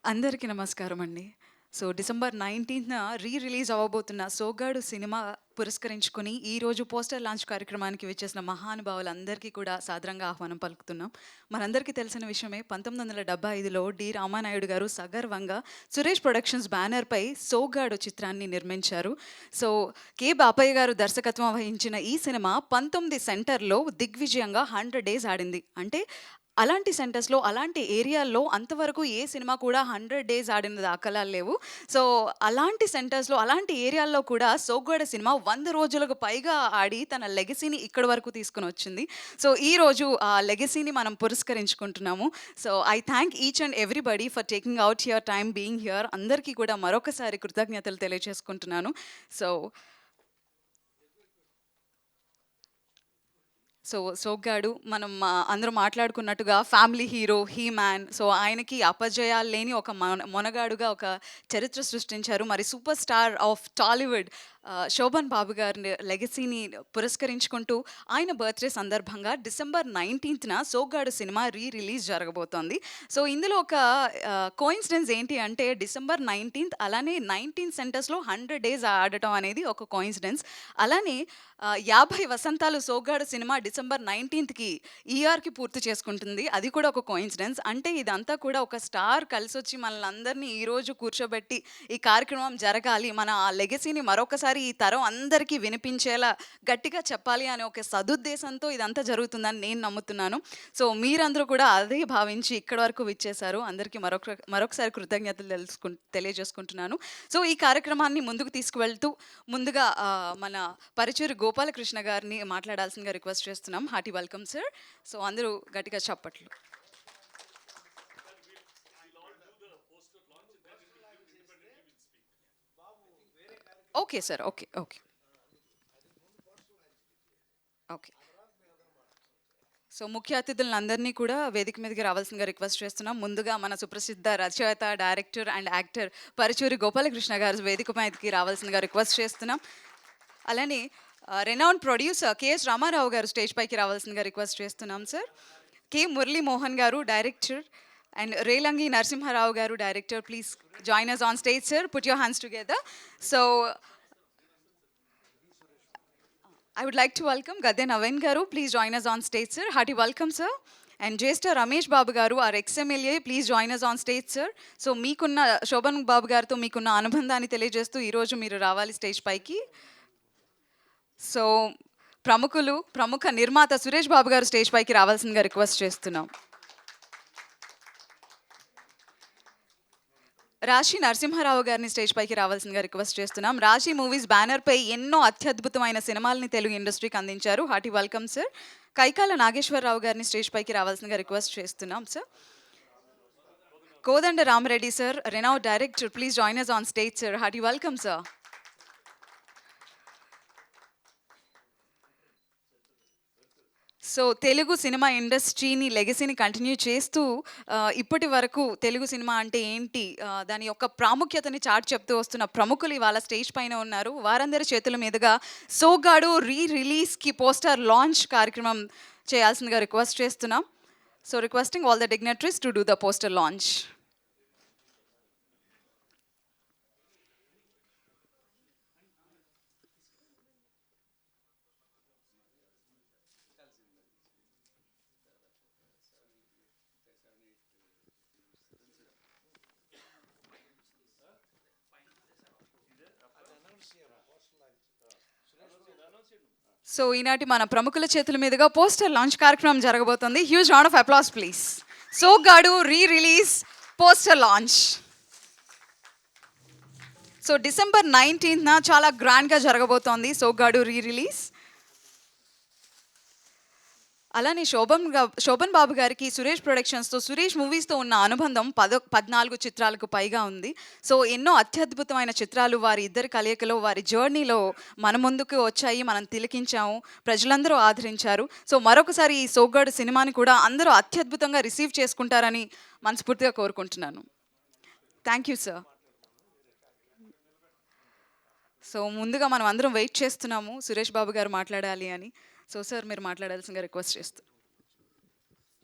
అందరికీ నమస్కారం అండి. సో, డిసెంబర్ 19న రిలీజ్ అవ్వబోతున్న 'సోగ్గాడు' సినిమా పురస్కరించుకొని ఈరోజు పోస్టర్ లాంచ్ కార్యక్రమానికి విచ్చేసిన మహానుభావులందరికీ కూడా సాదరంగా ఆహ్వానం పలుకుతున్నాం. మనందరికీ తెలిసిన విషయమే 1975లో డి. రామానాయుడు గారు సగర్వంగా సురేష్ ప్రొడక్షన్స్ బ్యానర్‌పై 'సోగ్గాడు' చిత్రాన్ని నిర్మించారు. So, K. బాపయ్య గారు దర్శకత్వం వహించిన ఈ సినిమా 19 సెంటర్‌లో దిగ్విజయంగా 100 డేస్ ఆడింది. అంటే అలాంటి సెంటర్స్‌లో, అలాంటి ఏరియాల్లో అంతవరకు ఏ సినిమా కూడా 100 డేస్ ఆడిన దాఖలాలు లేవు. సో, అలాంటి సెంటర్స్‌లో, అలాంటి ఏరియాల్లో కూడా 'సోగ్గాడు' సినిమా 100 రోజులకు పైగా ఆడి తన లెగసీని ఇక్కడి వరకు తీసుకొనొచ్చింది. సో, ఈరోజు ఆ లెగసీని మనం పురస్కరించుకుంటున్నాము. So, I thank each and everybody for taking out your time being here. అందరికీ కూడా మరొకసారి కృతజ్ఞతలు తెలియజేసుకుంటున్నాను. సో 'సోగ్గాడు' మనం అందరూ మాట్లాడుకున్నట్టుగా family hero, he man. So, ఆయనకి అపజయాలు లేని ఒక మొనగాడుగా ఒక చరిత్ర సృష్టించారు. మరి super star of Tollywood 'Sobhan Babu' గారి లెగసీని పురస్కరించుకుంటూ ఆయన బర్త్‌డే సందర్భంగా డిసెంబర్ 19న 'సోగ్గాడు' సినిమా రిలీజ్ జరగబోతోంది. సో, ఇందులో ఒక కోయిన్సిడెన్స్ ఏంటి అంటే డిసెంబర్ 19 అలానే 19 సెంటర్స్‌లో 100 డేస్ ఆడటం అనేది ఒక కోయిన్సిడెన్స్. అలానే 50 వసంతాలు 'సోగ్గాడు' సినిమా డిసెంబర్ 19కి ఈఆర్‌కి పూర్తి చేసుకుంటుంది. అది కూడా ఒక కోయిన్సిడెన్స్. అంటే ఇదంతా కూడా ఒక స్టార్ కలిసొచ్చి మనల్నందరినీ ఈరోజు కూర్చోబెట్టి ఈ కార్యక్రమం జరగాలి. మన ఆ లెగసీని మరొకసారి ఈ తరం అందరికీ వినిపించేలా గట్టిగా చెప్పాలి అనే ఒక సదుద్దేశంతో ఇదంతా జరుగుతుందని నేను నమ్ముతున్నాను. సో, మీరందరూ కూడా అదే భావించి ఇక్కడి వరకు విచ్చేశారు. అందరికీ మరొకసారి కృతజ్ఞతలు తెలియజేసుకుంటున్నాను. సో, ఈ కార్యక్రమాన్ని ముందుకు తీసుకువెళ్తూ ముందుగా మన పరుచూరి గోపాలకృష్ణ గారిని మాట్లాడాల్సిందిగా రిక్వెస్ట్ చేస్తున్నాం. Hearty welcome sir. సో, అందరూ గట్టిగా చప్పట్లు. Okay sir. Okay. Okay. Okay. So, ముఖ్య అతిథులందరినీ కూడా వేదిక మీదకి రావాల్సిందిగా రిక్వెస్ట్ చేస్తున్నాం. ముందుగా మన సుప్రసిద్ధ రచయిత, director and actor Paruchuri Gopalakrishna గారు వేదిక మీదకి రావాల్సిందిగా రిక్వెస్ట్ చేస్తున్నాం. అలానే రెనౌన్డ్ ప్రొడ్యూసర్ కెఎస్ రామారావు గారు స్టేజ్ పైకి రావాల్సిందిగా రిక్వెస్ట్ చేస్తున్నాం సార్. కె. మురళీమోహన్ గారు డైరెక్టర్ అండ్ రేలంగి నరసింహారావు గారు director. Please join us on stage sir. Put your hands together. So, I would like to welcome Gadde Naveen Garu. Please join us on stage, sir. Hearty welcome, sir. And Jester Ramesh Babu Garu, our ex-MLA, please join us on stage, sir. So, మీకున్న శోభన్ బాబు గారితో మీకున్న అనుబంధాన్ని తెలియజేస్తూ ఈరోజు మీరు రావాలి stage పైకి. So, ప్రముఖ నిర్మాత సురేష్ బాబు గారు స్టేజ్ పైకి రావాల్సిందిగా రిక్వెస్ట్ చేస్తున్నాం. రాశి నరసింహారావు గారిని స్టేజ్ పైకి రావాల్సిందిగా రిక్వెస్ట్ చేస్తున్నాం. రాశి మూవీస్ బ్యానర్‌పై ఎన్నో అత్యద్భుతమైన సినిమాల్ని తెలుగు ఇండస్ట్రీకి అందించారు. Hearty welcome sir. Kaikala Nageswara Rao గారిని స్టేజ్ పైకి రావాల్సిందిగా రిక్వెస్ట్ చేస్తున్నాం sir. Kodanda Ramareddy sir, renowned director, please join us on stage sir. Hearty welcome sir. So, Telugu cinema ఇండస్ట్రీని లెగసీని కంటిన్యూ చేస్తూ ఇప్పటి వరకు తెలుగు సినిమా అంటే ఏంటి, దాని యొక్క ప్రాముఖ్యతని చాటి చెప్తూ వస్తున్న ప్రముఖులు ఇవాళ స్టేజ్ పైన ఉన్నారు. వారందరి చేతుల మీదుగా 'సోగ్గాడు' రిలీజ్‌కి పోస్టర్ లాంచ్ కార్యక్రమం చేయాల్సిందిగా రిక్వెస్ట్ చేస్తున్నాం. So, requesting all the dignitaries to do the poster launch. So, ఈనాటి మన ప్రముఖుల చేతుల మీదుగా పోస్టర్ లాంచ్ కార్యక్రమం జరగబోతోంది. Huge round of applause please. 'Soggadu' release poster launch. So, December 19న చాలా గ్రాండ్‌గా జరగబోతోంది 'సోగ్గాడు' రిలీజ్. అలానే శోభన్ బాబు గారికి సురేష్ ప్రొడక్షన్స్‌తో, సురేష్ మూవీస్‌తో ఉన్న అనుబంధం 14 చిత్రాలకు పైగా ఉంది. సో, ఎన్నో అత్యద్భుతమైన చిత్రాలు వారి ఇద్దరి కలయికలో, వారి జర్నీలో మన ముందుకు వచ్చాయి. మనం తిలకించాము. ప్రజలందరూ ఆదరించారు. సో, మరొకసారి ఈ 'సోగ్గాడు' సినిమాని కూడా అందరూ అత్యద్భుతంగా రిసీవ్ చేసుకుంటారని మనస్ఫూర్తిగా కోరుకుంటున్నాను. Thank you sir. సో, ముందుగా మనం అందరం వెయిట్ చేస్తున్నాము సురేష్ బాబు గారు మాట్లాడాలి అని. సో, సార్ మీరు మాట్లాడాల్సిందిగా రిక్వెస్ట్ చేస్తున్నాను.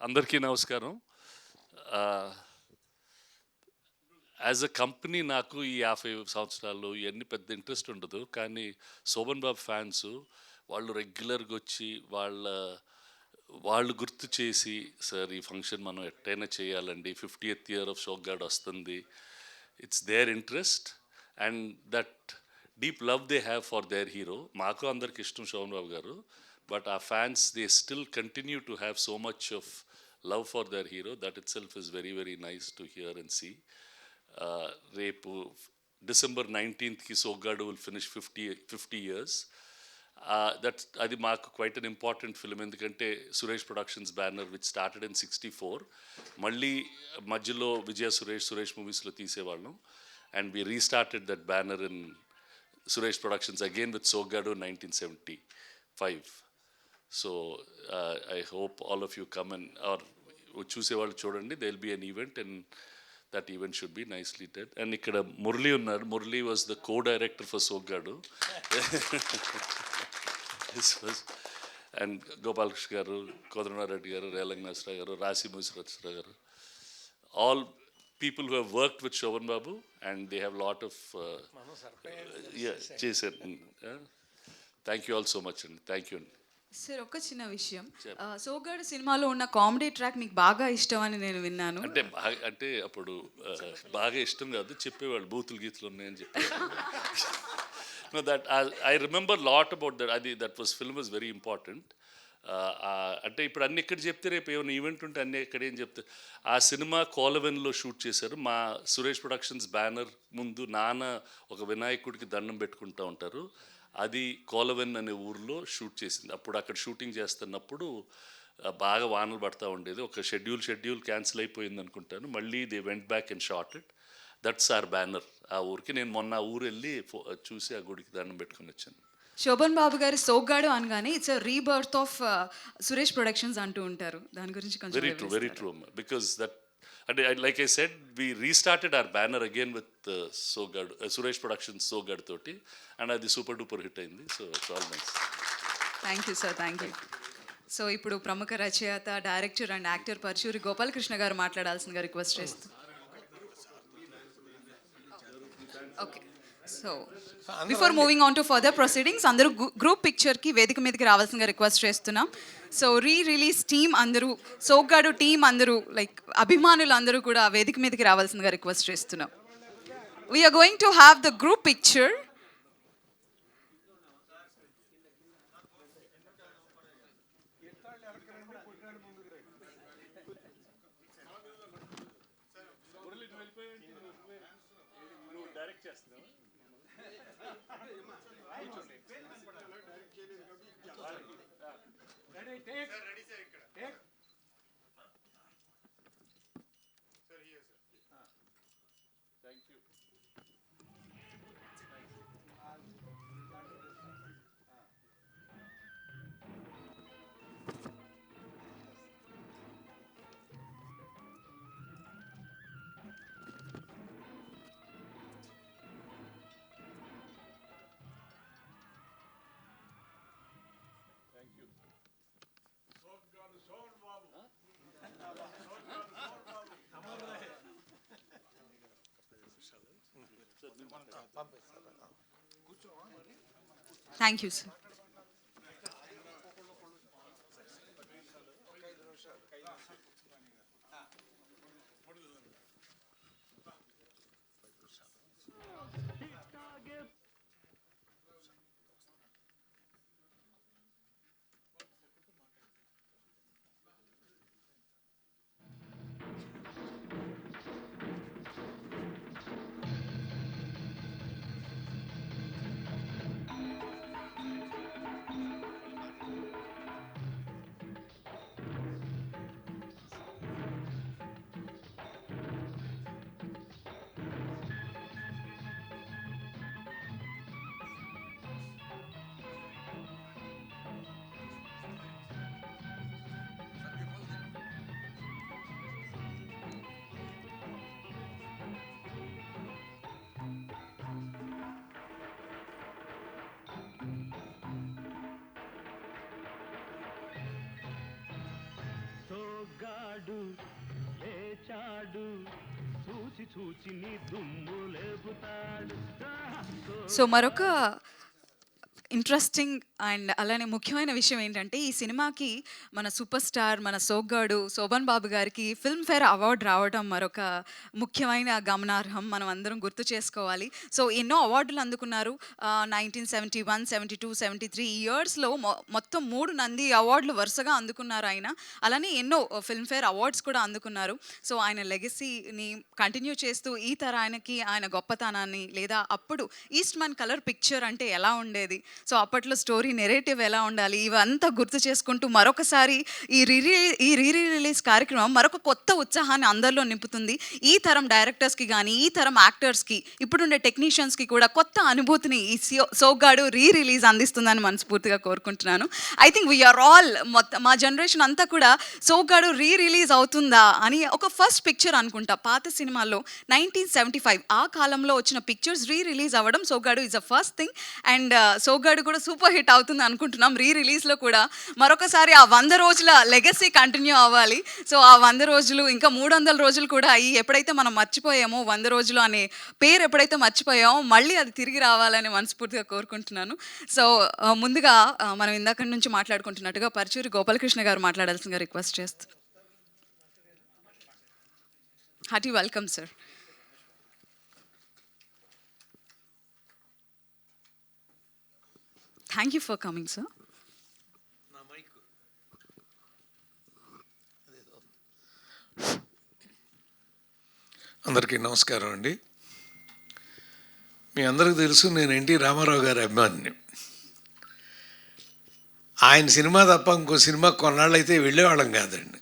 అందరికీ నమస్కారం. యాజ్ అ కంపెనీ నాకు ఈ 50 సంవత్సరాలు ఇవన్నీ పెద్ద ఇంట్రెస్ట్ ఉండదు. కానీ శోభన్ బాబు ఫ్యాన్స్ వాళ్ళు రెగ్యులర్గా వచ్చి వాళ్ళు గుర్తు చేసి, సార్ ఈ ఫంక్షన్ మనం ఎట్టైనా చేయాలండి, 50th ఇయర్ ఆఫ్ సోగ్గాడు వస్తుంది. It's their interest and that deep love they have for their hero. మాకు అందరికి ఇష్టం శోభన్ బాబు గారు, బట్ ఆ fans they still continue to have so much of love for their hero. That itself is very very nice to hear and see. రేపు December 19th Soggadu will finish 50 years. అది మాకు quite an important film, ఎందుకంటే Suresh Productions banner which started in 64 మళ్ళీ మధ్యలో సురేష్ మూవీస్లో తీసేవాళ్ళం, and we restarted that banner in Suresh Productions again with Soggadu 1975. So I hope all of you come and or చూసేవాళ్ళు చూడండి. They will be an event and that event should be nicely done. And ikkada Murli unnaru. Murli was the co-director for Soggadu. This was, and Gopal Krishna garu, Kodarana Reddy garu, Relang Nasra garu, Rasi Musrachra garu, all people who have worked with Shobhan Babu, and they have a lot of cheser. Thank you all so much, and thank you. Sir ఒక చిన్న విషయం, సోగ్గాడు సినిమాలో ఉన్న comedy track మీకు బాగా ఇష్టం అని నేను విన్నాను. అంటే అప్పుడు బాగా ఇష్టం కాదు, చెప్పేవాళ్ళు బూతులు గీతులు ఉన్నాయని చెప్పేవాళ్ళు. No, that I remember lot about that. That was film was very important. అంటే ఇప్పుడు అన్ని ఇక్కడ చెప్తే రేపు ఏమైనా ఈవెంట్ ఉంటే అన్ని ఇక్కడ ఏం చెప్తే, ఆ సినిమా కోలవెన్లో షూట్ చేశారు. మా సురేష్ ప్రొడక్షన్స్ బ్యానర్ ముందు నాన్న ఒక వినాయకుడికి దండం పెట్టుకుంటూ ఉంటారు. అది కోలవెన్ అనే ఊర్లో షూట్ చేసింది. అప్పుడు అక్కడ షూటింగ్ చేస్తున్నప్పుడు బాగా వానలు పడతా ఉండేది. ఒక షెడ్యూల్ క్యాన్సిల్ అయిపోయింది అనుకుంటాను. మళ్ళీ they went back and shot it. That's our banner. ఆ ఊరికి నేను మొన్న ఆ ఊరు వెళ్ళి చూసి ఆ గుడికి దండం పెట్టుకుని వచ్చాను. శోభన్ బాబు గారి సోగ్గాడు అనగానే it's rebirth of Suresh productions అంటూ ఉంటారు. దాని గురించి కొంచెం వెరీ ట్రూ బికాస్ దట్ అంటే like I said, we restarted our banner again with Soggadu, Suresh Productions Soggadu toti, and అది సూపర్ డూపర్ హిట్ అయింది. So it's all nice. Thank you sir, thank you. So ఇప్పుడు ప్రముఖ రచయిత, director and actor పరశూరి Gopalakrishna గారు మాట్లాడాల్సిందిగా request చేస్తూ. Okay, so before moving on to further proceedings, అందరూ group పిక్చర్కి వేదిక మీదకి రావాల్సిందిగా రిక్వెస్ట్ చేస్తున్నాం. సో రిలీజ్ టీమ్ అందరూ, సోగ్గాడు టీమ్ అందరూ, లైక్ అభిమానులు అందరూ కూడా వేదిక మీదకి రావాల్సిందిగా రిక్వెస్ట్ చేస్తున్నాం. We're going to have the group picture. Thank you sir. Soggadu లేచాడు చూసి సో మరొక ఇంట్రెస్టింగ్ అండ్ అలానే ముఖ్యమైన విషయం ఏంటంటే ఈ సినిమాకి మన సూపర్ స్టార్ మన సోగ్గాడు శోభన్ బాబు గారికి ఫిల్మ్ఫేర్ అవార్డు రావడం మరొక ముఖ్యమైన గమనార్హం మనం అందరం గుర్తు చేసుకోవాలి. సో ఎన్నో అవార్డులు అందుకున్నారు. 1971, 72, 73 ఈ ఇయర్స్లో మొత్తం 3 నంది అవార్డులు వరుసగా అందుకున్నారు ఆయన. అలానే ఎన్నో ఫిల్మ్ఫేర్ అవార్డ్స్ కూడా అందుకున్నారు. సో ఆయన లెగసీని కంటిన్యూ చేస్తూ ఈ తరానికి ఆయన గొప్పతనాన్ని లేదా అప్పుడు ఈస్ట్‌మన్ కలర్ పిక్చర్ అంటే ఎలా ఉండేది, సో అప్పట్లో స్టోరీ నెరేటివ్ ఎలా ఉండాలి, ఇవంతా గుర్తు చేసుకుంటూ మరొకసారి ఈ రీ రిలీజ్ కార్యక్రమం మరొక కొత్త ఉత్సాహాన్ని అందరిలో నింపుతుంది. ఈ తరం డైరెక్టర్స్కి కానీ ఈ తరం యాక్టర్స్కి ఇప్పుడుండే టెక్నీషియన్స్కి కూడా కొత్త అనుభూతిని ఈ సోగ్గాడు రీ రిలీజ్ అందిస్తుందని మనస్ఫూర్తిగా కోరుకుంటున్నాను. ఐ థింక్ వీఆర్ ఆల్ మా జనరేషన్ అంతా కూడా సోగ్గాడు రీ రిలీజ్ అవుతుందా అని ఒక ఫస్ట్ పిక్చర్ అనుకుంటా పాత సినిమాల్లో 1975 ఆ కాలంలో వచ్చిన పిక్చర్స్ రీ రిలీజ్ అవ్వడం Soggadu is a first thing. And Soggadu కూడా సూపర్ హిట్ అవుతుంది అనుకుంటున్నాం. రీ రిలీజ్లో కూడా మరొకసారి ఆ 100 రోజుల లెగసీ కంటిన్యూ అవ్వాలి. సో ఆ 100 రోజులు ఇంకా 300 రోజులు కూడా అయ్యి ఎప్పుడైతే మనం మర్చిపోయామో 100 రోజులు అనే పేరు ఎప్పుడైతే మర్చిపోయామో మళ్ళీ అది తిరిగి రావాలని మనస్ఫూర్తిగా కోరుకుంటున్నాను. సో ముందుగా మనం ఇందాక నుంచి మాట్లాడుకుంటున్నట్టుగా పరుచూరి గోపాలకృష్ణ గారు మాట్లాడాల్సిందిగా రిక్వెస్ట్ చేస్తున్నాను. Hearty welcome sir. Thank you for coming, sir. అందరికీ నమస్కారం అండి. మీ అందరికీ తెలుసు నేను ఎన్టీ రామారావు గారి అభిమానిని. ఆయన సినిమా తప్ప ఇంకో సినిమా కొన్నాళ్ళు అయితే వెళ్ళేవాళ్ళం కాదండి.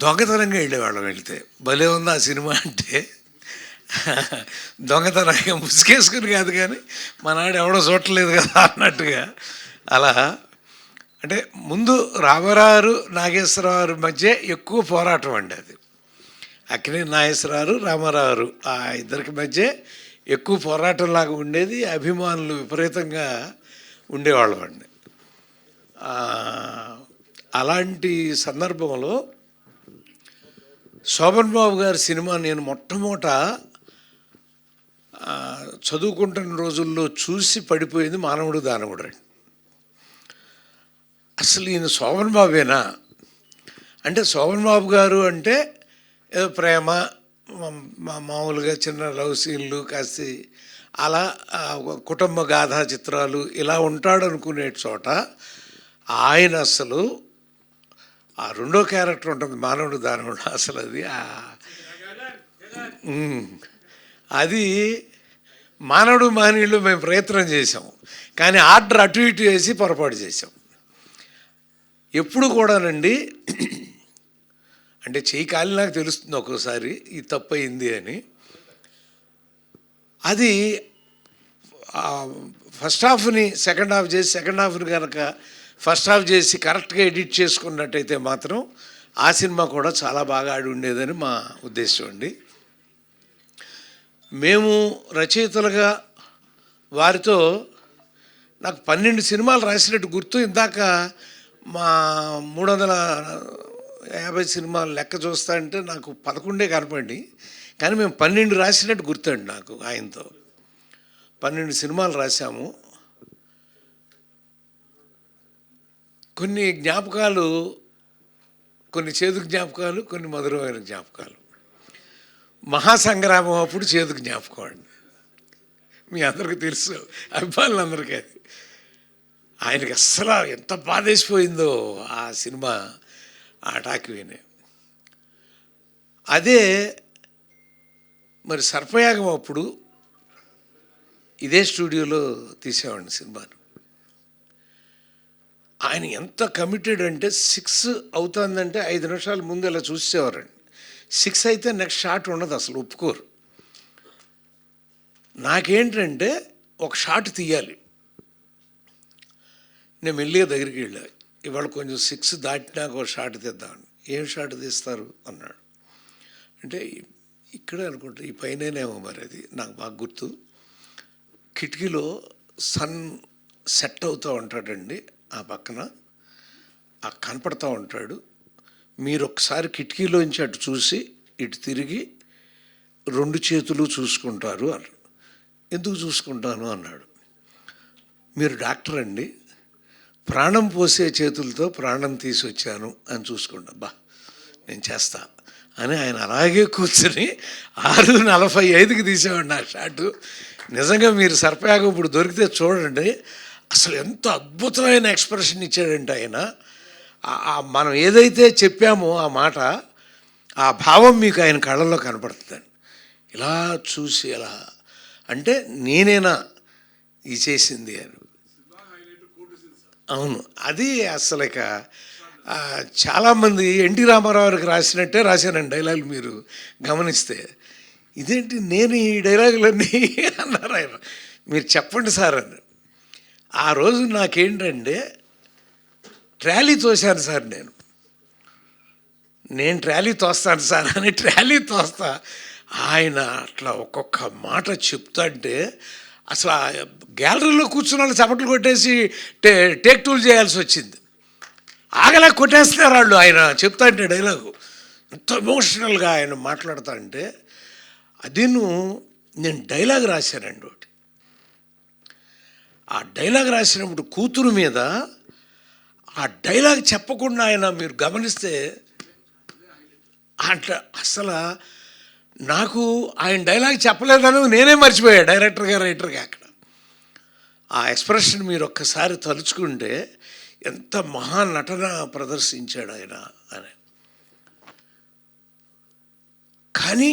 దొంగతనంగా వెళ్ళేవాళ్ళం. వెళితే భలే ఉంది ఆ సినిమా అంటే దొంగతనంగా ముసుగేసుకుని కాదు, కానీ మనాడు ఎవడో చూడలేదు కదా అన్నట్టుగా. అలా అంటే ముందు రామారావు నాగేశ్వరరావు మధ్య ఎక్కువ పోరాటం అండి. అది అక్కినేని నాగేశ్వరరావు రామారావు ఆ ఇద్దరికి మధ్య ఎక్కువ పోరాటంలాగా ఉండేది. అభిమానులు విపరీతంగా ఉండేవాళ్ళం అండి. అలాంటి సందర్భంలో శోభన్ బాబు గారి సినిమా నేను మొట్టమొదట చదువుకుంటున్న రోజుల్లో చూసి పడిపోయింది మానవుడు దానవుడు అండి. అసలు ఈయన శోభన్ బాబేనా అంటే, శోభన్ బాబు గారు అంటే ఏదో ప్రేమ మామూలుగా చిన్న లవ్ సీన్లు కాస్త అలా కుటుంబ గాథా చిత్రాలు ఇలా ఉంటాడు అనుకునే చోట ఆయన అసలు ఆ రెండో క్యారెక్టర్ ఉంటుంది మానవుడు దానవుడు. అసలు అది మానవుడు మానవులు మేము ప్రయత్నం చేసాం, కానీ ఆర్డర్ అటు ఇటు వేసి పొరపాటు చేసాం. ఎప్పుడు కూడానండి అంటే చెయ్యి కాలి నాకు తెలుస్తుంది ఒక్కోసారి ఈ తప్పు అయింది అని. అది ఫస్ట్ హాఫ్ని సెకండ్ హాఫ్ చేసి సెకండ్ హాఫ్ని కనుక ఫస్ట్ హాఫ్ చేసి కరెక్ట్గా ఎడిట్ చేసుకున్నట్టయితే మాత్రం ఆ సినిమా కూడా చాలా బాగా ఆడి ఉండేదని మా ఉద్దేశం అండి. మేము రచయితలుగా వారితో నాకు 12 సినిమాలు రాసినట్టు గుర్తు. ఇందాక మా 350 సినిమాలు లెక్క చూస్తా అంటే నాకు 11 కనపడి, కానీ మేము 12 రాసినట్టు గుర్తండి నాకు. ఆయనతో 12 సినిమాలు రాశాము. కొన్ని జ్ఞాపకాలు, కొన్ని చేదు జ్ఞాపకాలు, కొన్ని మధురమైన జ్ఞాపకాలు. మహాసంగ్రామం అప్పుడు చేదు జ్ఞాపకం అండి. మీ అందరికీ తెలుసు, అభిమానులందరికీ. అది ఆయనకి అస్సలు ఎంత బాధేసిపోయిందో ఆ సినిమా ఆ టాక్ విని. అదే మరి సర్పయాగం అప్పుడు ఇదే స్టూడియోలో తీసేవాడిని సినిమాను. ఆయన ఎంత కమిటెడ్ అంటే 6 అవుతుందంటే 5 నిమిషాల ముందు ఇలా చూసేవారండి. 6 అయితే నెక్స్ట్ షాట్ ఉండదు, అసలు ఒప్పుకోరు. నాకేంటంటే ఒక షాట్ తీయాలి. నేను మెల్లిగా దగ్గరికి వెళ్ళా, ఇవాళ కొంచెం 6 దాటినాక ఒక షాట్ తీద్దామని. ఏం షాట్ తీస్తారు అన్నాడు. అంటే ఇక్కడే అనుకుంటా, ఈ పైనేమో మరి, అది నాకు బాగా గుర్తు. కిటికీలో సన్ సెట్ అవుతూ ఉంటాడండి, ఆ పక్కన కనపడుతూ ఉంటాడు. మీరు ఒకసారి కిటికీలోంచి అటు చూసి ఇటు తిరిగి 2 చేతులు చూసుకుంటారు అన్నాడు. ఎందుకు చూసుకుంటాను అన్నాడు. మీరు డాక్టర్ అండి, ప్రాణం పోసే చేతులతో ప్రాణం తీసి వచ్చాను అని చూసుకోండి. అబ్బా నేను చేస్తా అని ఆయన అలాగే కూర్చొని 6:45కి తీసేవాడు నా షాటు. నిజంగా మీరు సర్పయాగం ఇప్పుడు దొరికితే చూడండి, అసలు ఎంత అద్భుతమైన ఎక్స్ప్రెషన్ ఇచ్చాడంటే ఆయన. మనం ఏదైతే చెప్పామో ఆ మాట, ఆ భావం మీకు ఆయన కళ్ళల్లో కనపడుతుందండి. ఇలా చూసి ఎలా అంటే నేనేనా ఇది చేసింది అని. అవును, అది అసలు ఇక చాలామంది ఎన్టీ రామారావుకి రాసినట్టే రాశానండి డైలాగులు. మీరు గమనిస్తే ఇదేంటి నేను ఈ డైలాగులన్నీ అన్నారు ఆయన. మీరు చెప్పండి సార్ అని. ఆ రోజు నాకేంటంటే ట్రాలీ తోసాను సార్, నేను ట్రాలీ తోస్తాను సార్ అని ట్రాలీ తోస్తా. ఆయన అట్లా ఒక్కొక్క మాట చెప్తాంటే అసలు గ్యాలరీలో కూర్చున్న వాళ్ళు చప్పట్లు కొట్టేసి టేక్ టూల్ చేయాల్సి వచ్చింది. ఆగలే కొట్టేస్తున్నారు వాళ్ళు. ఆయన చెప్తా అంటే డైలాగు ఎంత ఎమోషనల్గా ఆయన మాట్లాడుతా అంటే, నేను డైలాగ్ రాశానండి ఒకటి. ఆ డైలాగ్ రాసినప్పుడు కూతురు మీద ఆ డైలాగ్ చెప్పకుండా ఆయన మీరు గమనిస్తే అట్లా అసలు నాకు ఆయన డైలాగ్ చెప్పలేదని నేనే మర్చిపోయా డైరెక్టర్గా రైటర్గా. అక్కడ ఆ ఎక్స్ప్రెషన్ మీరు ఒక్కసారి తలుచుకుంటే ఎంత మహానటన ప్రదర్శించాడు ఆయన అని. కానీ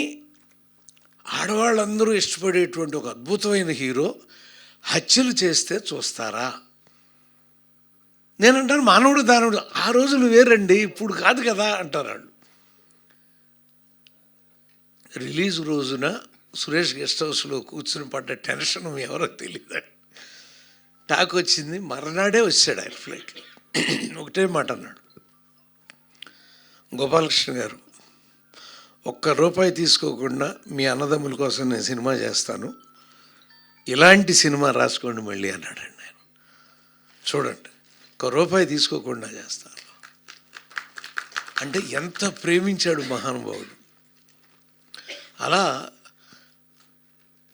ఆడవాళ్ళందరూ ఇష్టపడేటువంటి ఒక అద్భుతమైన హీరో హత్యలు చేస్తే చూస్తారా? నేనంటాను మానవుడు దానవుడు ఆ రోజులు వేరండి, ఇప్పుడు కాదు కదా అంటారు వాళ్ళు. రిలీజ్ రోజున సురేష్ గెస్ట్ హౌస్లో కూర్చుని పడ్డ టెన్షన్ ఎవరో తెలియదండి. టాక్ వచ్చింది, మర్నాడే వచ్చాడు ఆయన ఫ్లైట్లో. ఒకటే మాట అన్నాడు, గోపాలకృష్ణ గారు ₹1 తీసుకోకుండా మీ అన్నదమ్ముల కోసం నేను సినిమా చేస్తాను, ఇలాంటి సినిమా రాసుకోండి మళ్ళీ అన్నాడండి ఆయన. చూడండి, ₹1 తీసుకోకుండా చేస్తాను అంటే ఎంత ప్రేమించాడు మహానుభావుడు. అలా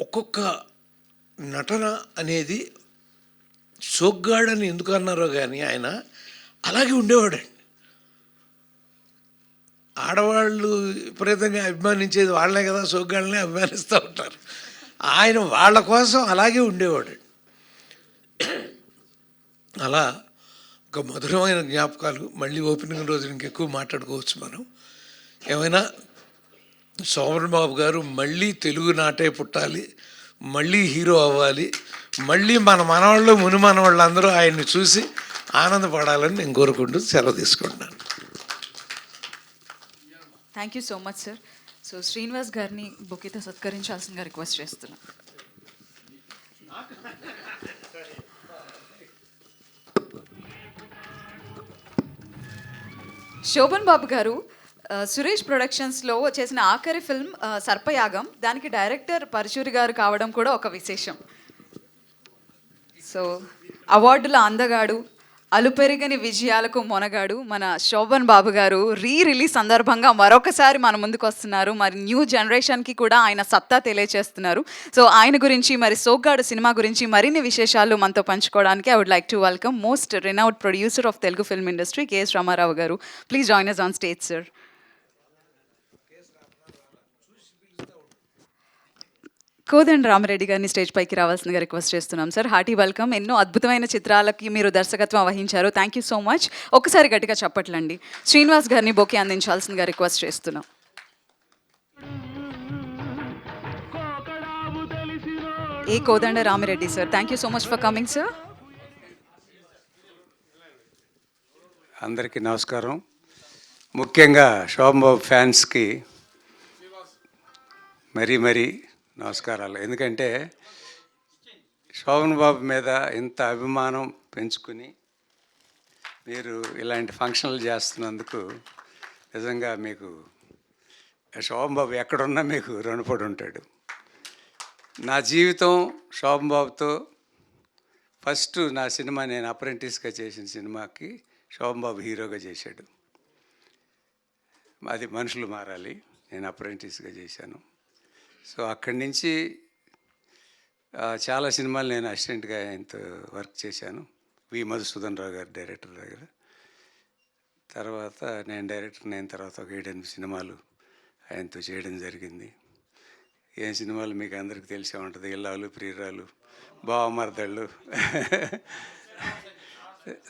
ఒక్కొక్క నటన అనేది సోగ్గాడని ఎందుకు అన్నారో కానీ ఆయన అలాగే ఉండేవాడండి. ఆడవాళ్ళు విపరీతంగా అభిమానించేది వాళ్ళనే కదా, సోగ్గాళ్ళనే అభిమానిస్తూ ఉంటారు. ఆయన వాళ్ళ కోసం అలాగే ఉండేవాడు. అలా ఒక మధురమైన జ్ఞాపకాలు. మళ్ళీ ఓపెనింగ్ రోజు ఇంకెక్కువ మాట్లాడుకోవచ్చు మనం. ఏమైనా సోమన్ బాబు గారు మళ్ళీ తెలుగు నాటే పుట్టాలి, మళ్ళీ హీరో అవ్వాలి, మళ్ళీ మన మనవాళ్ళు ముని మనవాళ్ళు అందరూ ఆయన్ని చూసి ఆనందపడాలని నేను కోరుకుంటూ సెలవు తీసుకుంటున్నాను. Thank you so much sir. So Srinivas గారిని బొకేతో సత్కరించాల్సిందిగా రిక్వెస్ట్ చేస్తున్నాను. శోభన్ బాబు గారు సురేష్ ప్రొడక్షన్స్లో చేసిన ఆఖరి ఫిల్మ్ సర్పయాగం, దానికి డైరెక్టర్ పరశూరి గారు కావడం కూడా ఒక విశేషం. సో అవార్డుల అందగాడు, అలుపెరిగని విజయాలకు మొనగాడు మన శోభన్ బాబు గారు రిలీజ్ సందర్భంగా మరొకసారి మన ముందుకు వస్తున్నారు. మరి న్యూ జనరేషన్కి కూడా ఆయన సత్తా తెలియచేస్తున్నారు. సో ఆయన గురించి, మరి సోగ్గాడు సినిమా గురించి మరిన్ని విశేషాలు మనతో పంచుకోవడానికి I would like to welcome most renowned producer of Telugu film industry KS Ramarao గారు. Please join us on stage sir. Kodanda Ramireddy గారిని స్టేజ్ పైకి రావాల్సిందిగా రిక్వెస్ట్ చేస్తున్నాం సార్. Hearty welcome. ఎన్నో అద్భుతమైన చిత్రాలకి మీరు దర్శకత్వం వహించారు. Thank you so much. ఒకసారి గట్టిగా చెప్పట్లండి. శ్రీనివాస్ గారిని బొకే అందించాల్సిందిగా రిక్వెస్ట్ చేస్తున్నాం. A Kodanda Ramireddy sir, thank you so much for coming sir. అందరికీ నమస్కారం. ముఖ్యంగా శోభన్ బాబు ఫ్యాన్స్కి మరీ నమస్కారాలు. ఎందుకంటే శోభన్ బాబు మీద ఇంత అభిమానం పెంచుకుని మీరు ఇలాంటి ఫంక్షన్లు చేస్తున్నందుకు నిజంగా మీకు శోభన్ బాబు ఎక్కడున్నా మీకు రుణపడి ఉంటాడు. నా జీవితం శోభన్ బాబుతో ఫస్ట్ నా సినిమా నేను అప్రెంటిస్గా చేసిన సినిమాకి శోభన్ బాబు హీరోగా చేశాడు. అది మనుషులు మారాలి. నేను అప్రెంటిస్గా చేశాను. సో అక్కడి నుంచి చాలా సినిమాలు నేను అసిస్టెంట్గా ఆయనతో వర్క్ చేశాను. వి మధుసూదన్ రావు గారు డైరెక్టర్ దగ్గర. తర్వాత నేను డైరెక్టర్ అయిన తర్వాత ఒక 7-8 సినిమాలు ఆయనతో చేయడం జరిగింది. ఏం సినిమాలు మీకు అందరికీ తెలిసే ఉంటుంది. ఇల్లాలు, ప్రియురాలు, బావమరదళ్ళు,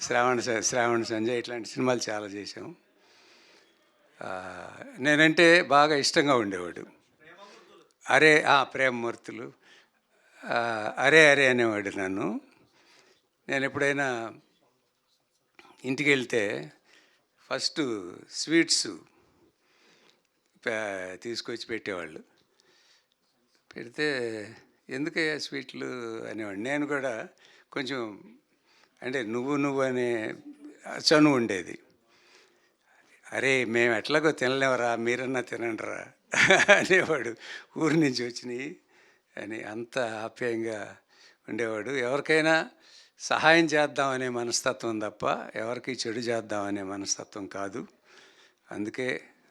శ్రావణ సంజయ్, ఇట్లాంటి సినిమాలు చాలా చేశాము. నేనంటే బాగా ఇష్టంగా ఉండేవాడు. అరే ప్రేమమూర్తులు, అరే అరే అనేవాడు నన్ను. నేను ఎప్పుడైనా ఇంటికి వెళ్తే ఫస్ట్ స్వీట్స్ తీసుకొచ్చి పెట్టేవాళ్ళు. పెడితే ఎందుకయ్యా స్వీట్లు అనేవాడు. నేను కూడా కొంచెం అంటే నువ్వు అనే చనువు ఉండేది. అరే మేము ఎట్లాగో తినలేవరా, మీరన్నా తినండిరా అనేవాడు. ఊరి నుంచి వచ్చినాయి అని అంత ఆప్యాయంగా ఉండేవాడు. ఎవరికైనా సహాయం చేద్దామనే మనస్తత్వం తప్ప ఎవరికి చెడు చేద్దామనే మనస్తత్వం కాదు. అందుకే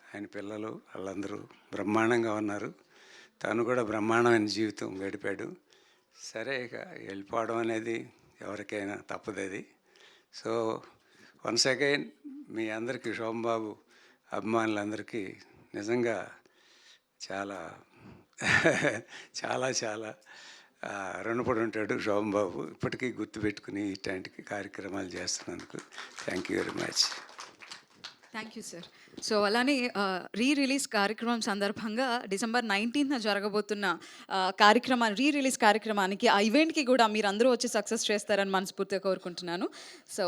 ఆయన పిల్లలు వాళ్ళందరూ బ్రహ్మాండంగా ఉన్నారు. తను కూడా బ్రహ్మాండమైన జీవితం గడిపాడు. సరే, ఇక వెళ్ళిపోవడం అనేది ఎవరికైనా తప్పదు అది. సో వన్స్ అగైన్ మీ అందరికీ, శోభన్బాబు అభిమానులందరికీ నిజంగా చాలా చాలా చాలా రుణపడి ఉంటాడు శోభన్బాబు. ఇప్పటికీ గుర్తుపెట్టుకుని ఇట్లాంటి కార్యక్రమాలు చేస్తున్నందుకు thank you very much. Thank you sir. So అలానే రిలీజ్ కార్యక్రమం సందర్భంగా December 19th జరగబోతున్న రిలీజ్ కార్యక్రమానికి, ఆ ఈవెంట్కి కూడా మీరు అందరూ వచ్చి సక్సెస్ చేస్తారని మనస్ఫూర్తిగా కోరుకుంటున్నాను. So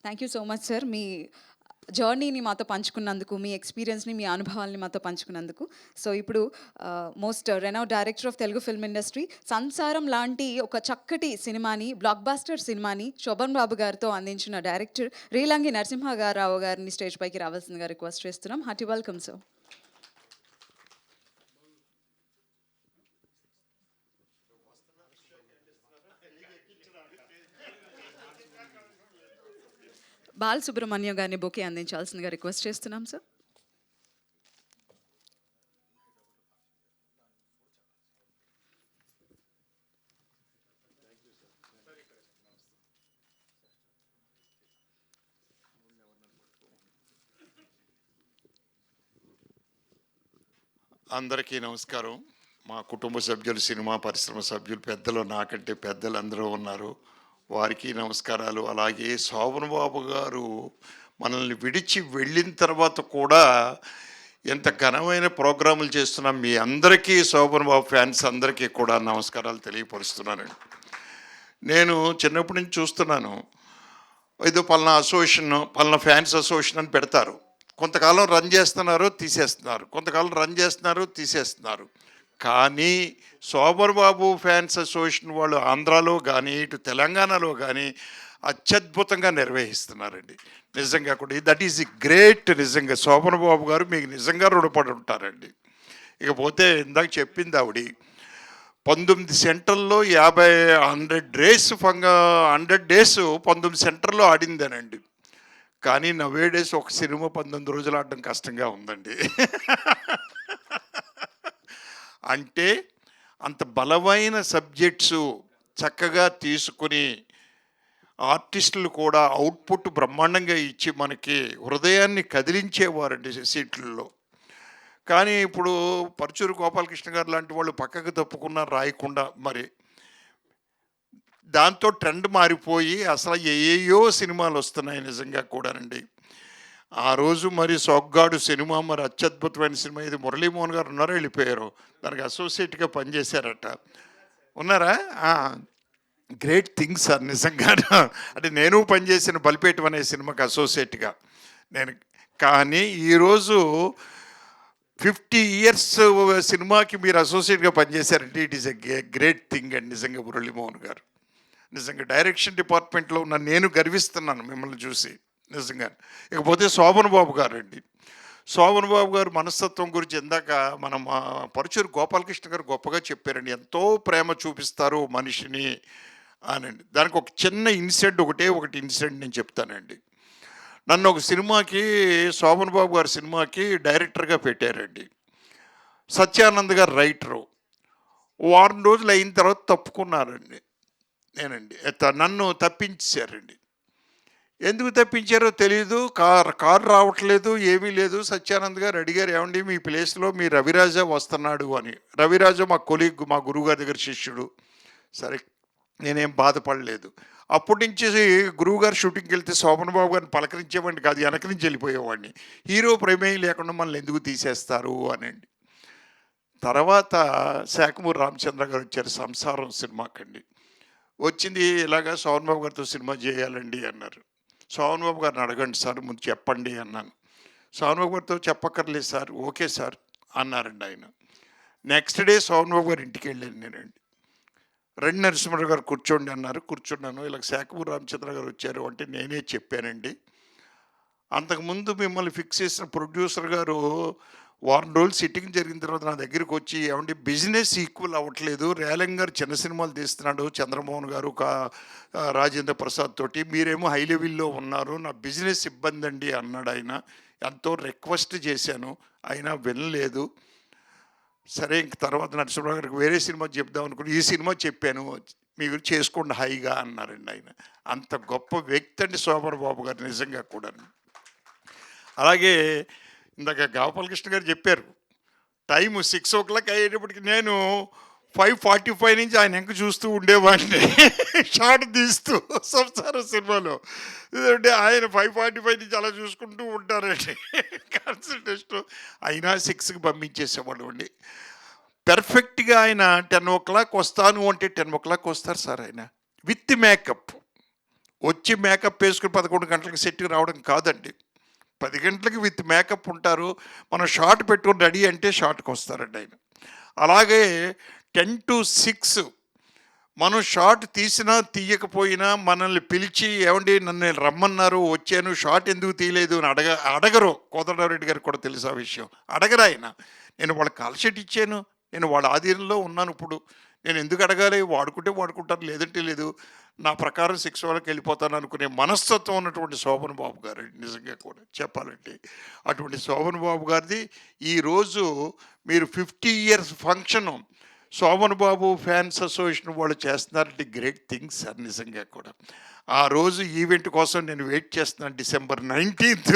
thank you so much sir, మీ జర్నీని మాతో పంచుకున్నందుకు, మీ ఎక్స్పీరియన్స్ని, మీ అనుభవాల్ని మాతో పంచుకున్నందుకు. సో ఇప్పుడు most renowned director of Telugu film industry, సంసారం లాంటి ఒక చక్కటి సినిమాని, బ్లాక్ బాస్టర్ సినిమాని శోభన్ బాబు గారితో అందించిన డైరెక్టర్ రేలంగి నరసింహారావు గారిని స్టేజ్ పైకి రావాల్సిందిగా రిక్వెస్ట్ చేస్తున్నాం. Hearty welcome sir. బాలసుబ్రహ్మణ్యం గారిని బొకే అందించాల్సిందిగా రిక్వెస్ట్ చేస్తున్నాం సార్. అందరికీ నమస్కారం. మా కుటుంబ సభ్యులు, సినిమా పరిశ్రమ సభ్యులు, పెద్దలు, నాకంటే పెద్దలు అందరూ ఉన్నారు, వారికి నమస్కారాలు. అలాగే శోభన్ బాబు గారు మనల్ని విడిచి వెళ్ళిన తర్వాత కూడా ఎంత ఘనమైన ప్రోగ్రాములు చేస్తున్నాం. మీ అందరికీ, శోభన్ బాబు ఫ్యాన్స్ అందరికీ కూడా నమస్కారాలు తెలియపరుస్తున్నానండి. నేను చిన్నప్పటి నుంచి చూస్తున్నాను, ఏదో పలానా అసోసియేషన్, పలానా ఫ్యాన్స్ అసోసియేషన్ అని పెడతారు. కొంతకాలం రన్ చేస్తున్నారు, తీసేస్తున్నారు, కొంతకాలం రన్ చేస్తున్నారు, తీసేస్తున్నారు. కానీ శోభన్ బాబు ఫ్యాన్స్ అసోసియేషన్ వాళ్ళు ఆంధ్రాలో కానీ, ఇటు తెలంగాణలో కానీ అత్యద్భుతంగా నిర్వహిస్తున్నారండి. నిజంగా కూడా దట్ ఈజ్ గ్రేట్. నిజంగా శోభన్ బాబు గారు మీకు నిజంగా రుణపడి ఉంటారండి. ఇకపోతే ఇందాక చెప్పింది ఆవిడ 19 సెంటర్లో 100 డేస్ 19 సెంటర్లో ఆడిందేనండి. కానీ నవే డేస్ ఒక సినిమా 19 రోజులు ఆడడం కష్టంగా ఉందండి. అంటే అంత బలమైన సబ్జెక్ట్స్ చక్కగా తీసుకుని ఆర్టిస్టులు కూడా అవుట్పుట్ బ్రహ్మాండంగా ఇచ్చి మనకి హృదయాన్ని కదిలించేవారండి సీట్లలో. కానీ ఇప్పుడు పరుచూరు గోపాలకృష్ణ గారు లాంటి వాళ్ళు పక్కకు తప్పుకున్న రాయకుండా, మరి దాంతో ట్రెండ్ మారిపోయి అసలు ఏయో సినిమాలు వస్తున్నాయి నిజంగా కూడానండి. ఆ రోజు మరి సొగ్గాడు సినిమా మరి అత్యద్భుతమైన సినిమా. ఇది మురళీమోహన్ గారు ఉన్నారో వెళ్ళిపోయారు, దానికి అసోసియేట్గా పనిచేశారట. ఉన్నారా? గ్రేట్ థింగ్ సార్ నిజంగా. అంటే నేను పనిచేసిన బలిపేటం అనే సినిమాకి అసోసియేట్గా నేను. కానీ ఈరోజు 50 years సినిమాకి మీరు అసోసియేట్గా పనిచేశారంటే it is a great thing అండి నిజంగా. మురళీమోహన్ గారు నిజంగా డైరెక్షన్ డిపార్ట్మెంట్లో ఉన్న నేను గర్విస్తున్నాను మిమ్మల్ని చూసి నిజంగా. ఇకపోతే శోభన్ బాబు గారు అండి. శోభన్ బాబు గారు మనస్తత్వం గురించి ఇందాక మనం పరుచూరు గోపాలకృష్ణ గారు గొప్పగా చెప్పారండి. ఎంతో ప్రేమ చూపిస్తారు మనిషిని అనండి. దానికి ఒక చిన్న ఒకటి ఇన్సిడెంట్ నేను చెప్తానండి. నన్ను ఒక సినిమాకి, శోభన్ బాబు గారి సినిమాకి డైరెక్టర్గా పెట్టారండి. సత్యానంద్ గారు రైటరు. వారం రోజులు అయిన తర్వాత తప్పుకున్నారండి. నన్ను తప్పించేశారండి. ఎందుకు తప్పించారో తెలీదు. కారు రావట్లేదు, ఏమీ లేదు. సత్యానంద్ గారు అడిగారు, ఏమండి మీ ప్లేస్లో మీ రవిరాజ వస్తున్నాడు అని. రవిరాజ మా కొలీగ్, మా గురువుగారి దగ్గర శిష్యుడు. సరే, నేనేం బాధపడలేదు. అప్పటి నుంచి గురువుగారు షూటింగ్కి వెళ్తే శోభన్ బాబు గారిని పలకరించేవాడిని కాదు, వెనక నుంచి వెళ్ళిపోయేవాడిని. హీరో ప్రమేయం లేకుండా మనల్ని ఎందుకు తీసేస్తారు అనండి. తర్వాత శాఖమూరి రామచంద్ర గారు వచ్చారు సంసారం సినిమాకండి. వచ్చింది ఇలాగా శోభన్ బాబు గారితో సినిమా చేయాలండి అన్నారు. శోభన్ బాబు గారిని అడగండి సార్, ముందు చెప్పండి అన్నాను. శోభన్ బాబు గారితో చెప్పక్కర్లేదు సార్, ఓకే సార్ అన్నారండి ఆయన. నెక్స్ట్ డే శోభన్ బాబు గారి ఇంటికి వెళ్ళాను నేనండి. రెండు నరసింహరావు గారు కూర్చోండి అన్నారు, కూర్చున్నాను. ఇలా శాఖమూరి రామచంద్ర గారు వచ్చారు అంటే నేనే చెప్పానండి, అంతకుముందు మిమ్మల్ని ఫిక్స్ చేసిన ప్రొడ్యూసర్ గారు వారం రోజులు సిట్టింగ్ జరిగిన తర్వాత నా దగ్గరికి వచ్చి, ఏమంటే బిజినెస్ ఈక్వల్ అవ్వట్లేదు, రేలంగ్ గారు చిన్న సినిమాలు తీస్తున్నాడు, చంద్రమోహన్ గారు రాజేంద్ర ప్రసాద్ తోటి, మీరేమో హై లెవెల్లో ఉన్నారు, నా బిజినెస్ ఇబ్బంది అండి అన్నాడు ఆయన. ఎంతో రిక్వెస్ట్ చేశాను, అయినా వినలేదు. సరే, ఇంక తర్వాత నరసింహరావు గారికి వేరే సినిమా చెప్దాం అనుకుని ఈ సినిమా చెప్పాను, మీరు చేసుకోండి హాయిగా అన్నారండి ఆయన. అంత గొప్ప వ్యక్తి అండి శోభన్ బాబు గారు, నిజంగా కూడా. అలాగే ఇందాక గోపాలకృష్ణ గారు చెప్పారు, టైము 6 o'clock అయ్యేటప్పటికి నేను 5:45 నుంచి ఆయన వెనక చూస్తూ ఉండేవాడిని షార్ట్ తీస్తూ సంసారం సినిమాలో. ఎందుకంటే ఆయన 5:45 నుంచి అలా చూసుకుంటూ ఉంటారండి కాన్సన్ట్రేషన్. అయినా 6కి పంపించేసేవాడు అండి. పెర్ఫెక్ట్గా ఆయన 10 o'clock వస్తాను అంటే 10 o'clock వస్తారు సార్ ఆయన, విత్ మేకప్. వచ్చి మేకప్ వేసుకుని 11 గంటలకు సెట్కి రావడం కాదండి, 10 గంటలకి విత్ మేకప్ ఉంటారు. మనం షార్ట్ పెట్టుకుని రెడీ అంటే షార్ట్కి వస్తారండి ఆయన. అలాగే 10 to 6 మనం షార్ట్ తీసినా తీయకపోయినా మనల్ని పిలిచి, ఏమండి నన్ను రమ్మన్నారు వచ్చాను, షార్ట్ ఎందుకు తీయలేదు అని అడగరు. కోదండరామరెడ్డి గారికి కూడా తెలుసు ఆ విషయం, అడగరు ఆయన. నేను వాళ్ళకి కాల్ షీట్ ఇచ్చాను, నేను వాళ్ళ ఆధీనంలో ఉన్నాను, ఇప్పుడు నేను ఎందుకు అడగాలి, వాడుకుంటే వాడుకుంటాను, లేదంటే లేదు, నా ప్రకారం 6 వరకు వెళ్ళిపోతాను అనుకునే మనస్తత్వం ఉన్నటువంటి శోభన్ బాబు గారు, నిజంగా కూడా చెప్పాలంటే. అటువంటి శోభన్ బాబు గారిది ఈరోజు మీరు 50 years ఫంక్షను శోభన్ బాబు ఫ్యాన్స్ అసోసియేషన్ వాళ్ళు చేస్తున్నారంటే గ్రేట్ థింగ్స్ సార్, నిజంగా కూడా. ఆ రోజు ఈవెంట్ కోసం నేను వెయిట్ చేస్తున్నాను, December 19th.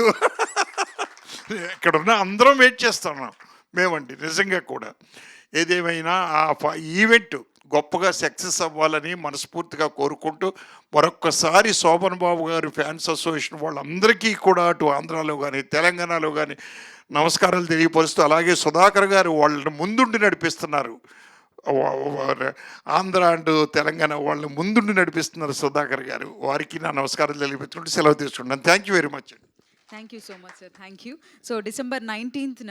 ఇక్కడ ఉన్న అందరం వెయిట్ చేస్తున్నాం మేమండి, నిజంగా కూడా. ఏదేమైనా ఆ ఈవెంట్ గొప్పగా సక్సెస్ అవ్వాలని మనస్ఫూర్తిగా కోరుకుంటూ, మరొక్కసారి శోభన్ బాబు గారి ఫ్యాన్స్ అసోసియేషన్ వాళ్ళందరికీ కూడా అటు ఆంధ్రాలో కానీ తెలంగాణలో కానీ నమస్కారాలు తెలియపరుస్తూ, అలాగే సుధాకర్ గారు వాళ్ళని ముందుండి నడిపిస్తున్నారు, ఆంధ్ర అండ్ తెలంగాణ వాళ్ళని ముందుండి నడిపిస్తున్నారు సుధాకర్ గారు, వారికి నా నమస్కారాలు తెలియపెట్టుకుంటూ సెలవు తీసుకుంటాను. థ్యాంక్ యూ వెరీ మచ్ అండి. Thank you so much sir, thank you. So December 19th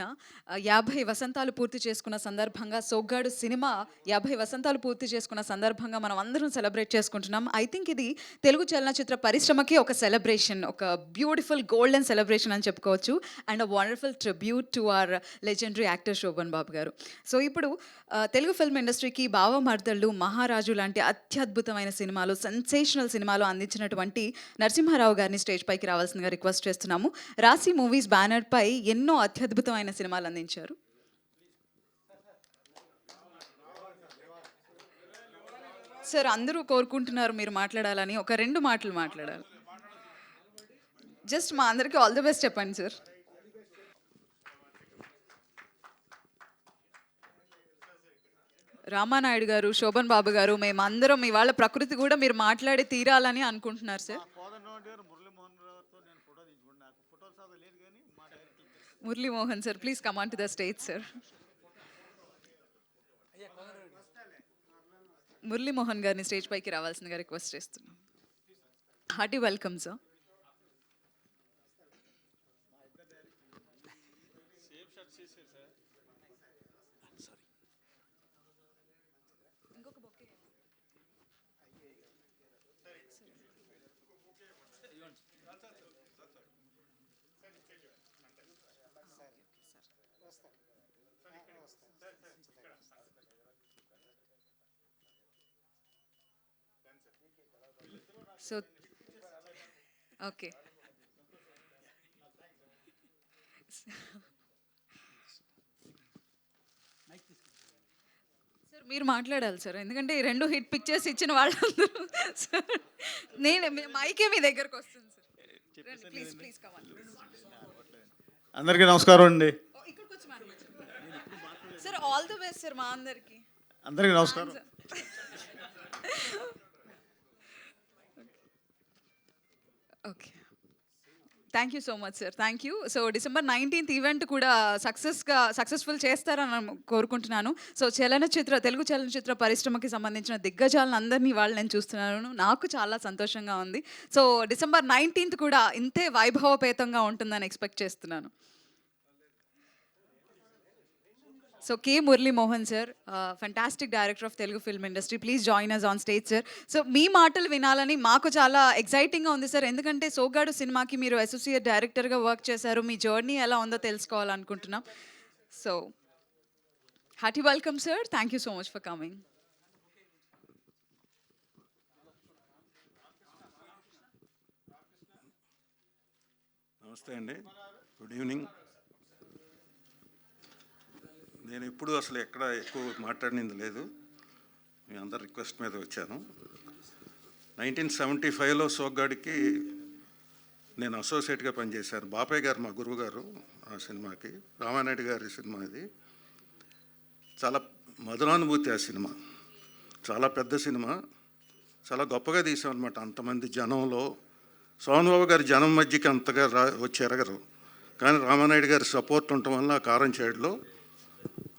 50 వసంతాలు పూర్తి చేసుకున్న సందర్భంగా, సోగ్గాడు సినిమా 50 వసంతాలు పూర్తి చేసుకున్న సందర్భంగా మనం అందరం సెలబ్రేట్ చేసుకుంటున్నాం. ఐ థింక్ ఇది తెలుగు చలనచిత్ర పరిశ్రమకి ఒక సెలబ్రేషన్, ఒక బ్యూటిఫుల్ గోల్డెన్ సెలబ్రేషన్ అని చెప్పుకోవచ్చు, and a wonderful tribute to our legendary actor Sobhan Babu గారు. సో ఇప్పుడు తెలుగు ఫిల్మ్ ఇండస్ట్రీకి బావమర్దళ్ళు, మహారాజు లాంటి అత్యద్భుతమైన సినిమాలు, సెన్సేషనల్ సినిమాలు అందించినటువంటి నరసింహారావు గారిని స్టేజ్ పైకి రావాల్సిందిగా రిక్వెస్ట్ చేస్తున్నాము. రాశి మూవీస్ బ్యానర్ పై ఎన్నో అత్యద్భుతమైన సినిమాలు అందించారు. సార్, అందరూ కోరుకుంటున్నారు మీరు మాట్లాడాలని, ఒక 2 మాటలు మాట్లాడాలి. జస్ట్ మా అందరికీ ఆల్ ది బెస్ట్ చెప్పండి సార్. రామానాయుడు గారు, శోభన్ బాబు గారు, మేమందరం ఇవాళ ప్రకృతి కూడా మీరు మాట్లాడి తీరాలని అనుకుంటున్నారు sir. Muralimohan sir, please come on to the stage sir. Muralimohan గారిని స్టేజ్ పైకి రావాల్సిందిగా రిక్వెస్ట్ చేస్తున్నాం. Hearty welcome sir. So okay, sir మీరు మాట్లాడాలి సార్, ఎందుకంటే ఈ 2 హిట్ పిక్చర్స్ ఇచ్చిన వాళ్ళందరూ సార్, నేను మైకే మీ దగ్గరకు వస్తుంది sir. Please please come on. అందరికీ నమస్కారం అండి. ఇక్కడికి వచ్చి మాట్లాడండి sir. All the best sir మా అందరికి. అందరికీ నమస్కారం. Okay, thank you so much sir, thank you. So December 19th event కూడా సక్సెస్ఫుల్ చేస్తారని కోరుకుంటున్నాను. సో తెలుగు చలనచిత్ర పరిశ్రమకి సంబంధించిన దిగ్గజాలను అందరినీ వాళ్ళు నేను చూస్తున్నాను, నాకు చాలా సంతోషంగా ఉంది. సో December 19th కూడా ఇంతే వైభవపేతంగా ఉంటుందని ఎక్స్పెక్ట్ చేస్తున్నాను. So K Murali Mohan sir, fantastic director of Telugu film industry, please join us on stage sir. So మీ మాటలు వినాలని మాకు చాలా ఎక్సైటింగ్గా ఉంది సార్, ఎందుకంటే సోగ్గాడు సినిమాకి మీరు అసోసియేట్ డైరెక్టర్గా వర్క్ చేశారు. మీ జర్నీ ఎలా ఉందో తెలుసుకోవాలనుకుంటున్నాం. So hearty welcome sir, thank you so much for coming. నమస్తే అండి, గుడ్ ఈవినింగ్. నేను ఇప్పుడు అసలు ఎక్కడ ఎక్కువ మాట్లాడినది లేదు, మీ అందరి రిక్వెస్ట్ మీద వచ్చాను. 1975లో సోగ్గాడికి నేను అసోసియేట్గా పనిచేశాను. బాపయ్య గారు మా గురువు గారు ఆ సినిమాకి, రామానాయుడు గారి సినిమా ఇది. చాలా మధురానుభూతి ఆ సినిమా, చాలా పెద్ద సినిమా, చాలా గొప్పగా తీసామన్నమాట. అంతమంది జనంలో సోమన్ బాబు గారి జనం మధ్యకి అంతగా వచ్చి ఎరగరు, కానీ రామానాయుడు గారి సపోర్ట్ ఉండటం వల్ల ఆ కారం చేడులో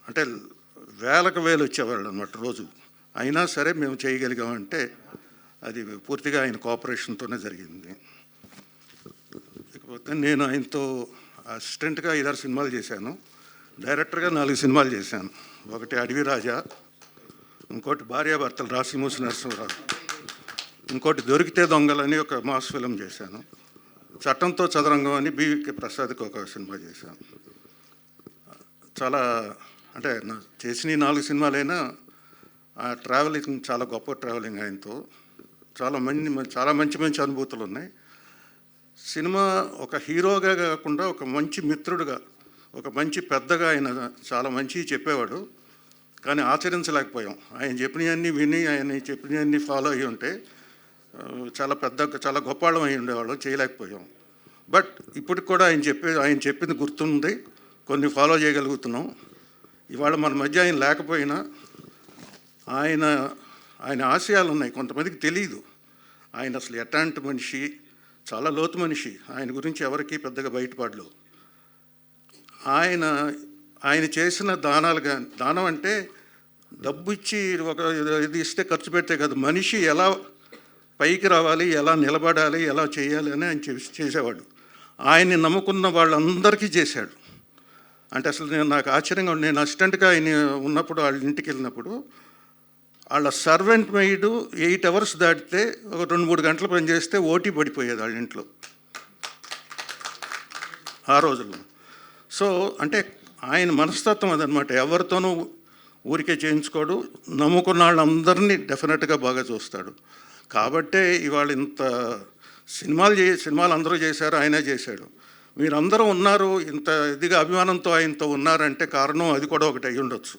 అంటే వేలకు వేలు వచ్చేవాళ్ళు అన్నమాట రోజు. అయినా సరే మేము చేయగలిగామంటే అది పూర్తిగా ఆయన కోఆపరేషన్తోనే జరిగింది. ఇకపోతే నేను ఆయనతో అసిస్టెంట్గా 5-6 సినిమాలు చేశాను, డైరెక్టర్గా 4 సినిమాలు చేశాను. ఒకటి అడవి రాజా, ఇంకోటి భార్యాభర్తలు రాసిమూసి నరసింహరావు, ఇంకోటి దొరికితే దొంగలని ఒక మాస్ ఫిలిం చేశాను, చట్టంతో చదరంగం అని బివికే ప్రసాద్కి ఒక సినిమా చేశాను. చాలా అంటే నా చేసిన 4 సినిమాలైనా ఆ ట్రావెలింగ్ చాలా గొప్ప ట్రావెలింగ్ ఆయనతో. చాలా మంచి అనుభూతులు ఉన్నాయి. సినిమా ఒక హీరోగా కాకుండా ఒక మంచి మిత్రుడుగా, ఒక మంచి పెద్దగా ఆయన చాలా మంచి చెప్పేవాడు, కానీ ఆచరించలేకపోయాం. ఆయన చెప్పినవన్నీ విని ఆయన చెప్పినవన్నీ ఫాలో అయ్యి ఉంటే చాలా గొప్ప వాళ్ళం అయి ఉండేవాళ్ళం, చేయలేకపోయాం. బట్ ఇప్పటికి కూడా ఆయన చెప్పింది గుర్తుంది, కొన్ని ఫాలో చేయగలుగుతున్నాం. ఇవాళ మన మధ్య ఆయన లేకపోయినా ఆయన ఆశయాలు ఉన్నాయి, కొంతమందికి తెలియదు. ఆయన అసలు ఎట్లాంటి మనిషి, చాలా లోతు మనిషి, ఆయన గురించి ఎవరికీ పెద్దగా బయటపడలేదు. ఆయన చేసిన దానం అంటే డబ్బు ఇచ్చి ఒక ఇది ఇస్తే ఖర్చు పెడితే కాదు, మనిషి ఎలా పైకి రావాలి, ఎలా నిలబడాలి, ఎలా చేయాలి అని ఆయన చేసేవాడు. ఆయన్ని నమ్ముకున్న వాళ్ళందరికీ చేశాడు. అంటే అసలు నాకు ఆశ్చర్యంగా ఉంది. నేను అసిస్టెంట్గా ఆయన ఉన్నప్పుడు వాళ్ళ ఇంటికి వెళ్ళినప్పుడు వాళ్ళ సర్వెంట్ మెయిడ్ 8 hours దాటితే ఒక 2-3 గంటలు పని చేస్తే ఓటీ పడిపోయేది వాళ్ళ ఇంట్లో ఆ రోజుల్లో. సో అంటే ఆయన మనస్తత్వం అదనమాట, ఎవరితోనూ ఊరికే చేయించుకోడు, నమ్ముకున్న వాళ్ళందరినీ డెఫినెట్గా బాగా చూస్తాడు. కాబట్టే ఇవాళ ఇంత సినిమాలు అందరూ చేశారు, ఆయనే చేశాడు. మీరందరూ ఉన్నారు, ఇంత ఇదిగా అభిమానంతో ఆయనతో ఉన్నారంటే కారణం అది కూడా ఒకటి అయ్యి ఉండొచ్చు.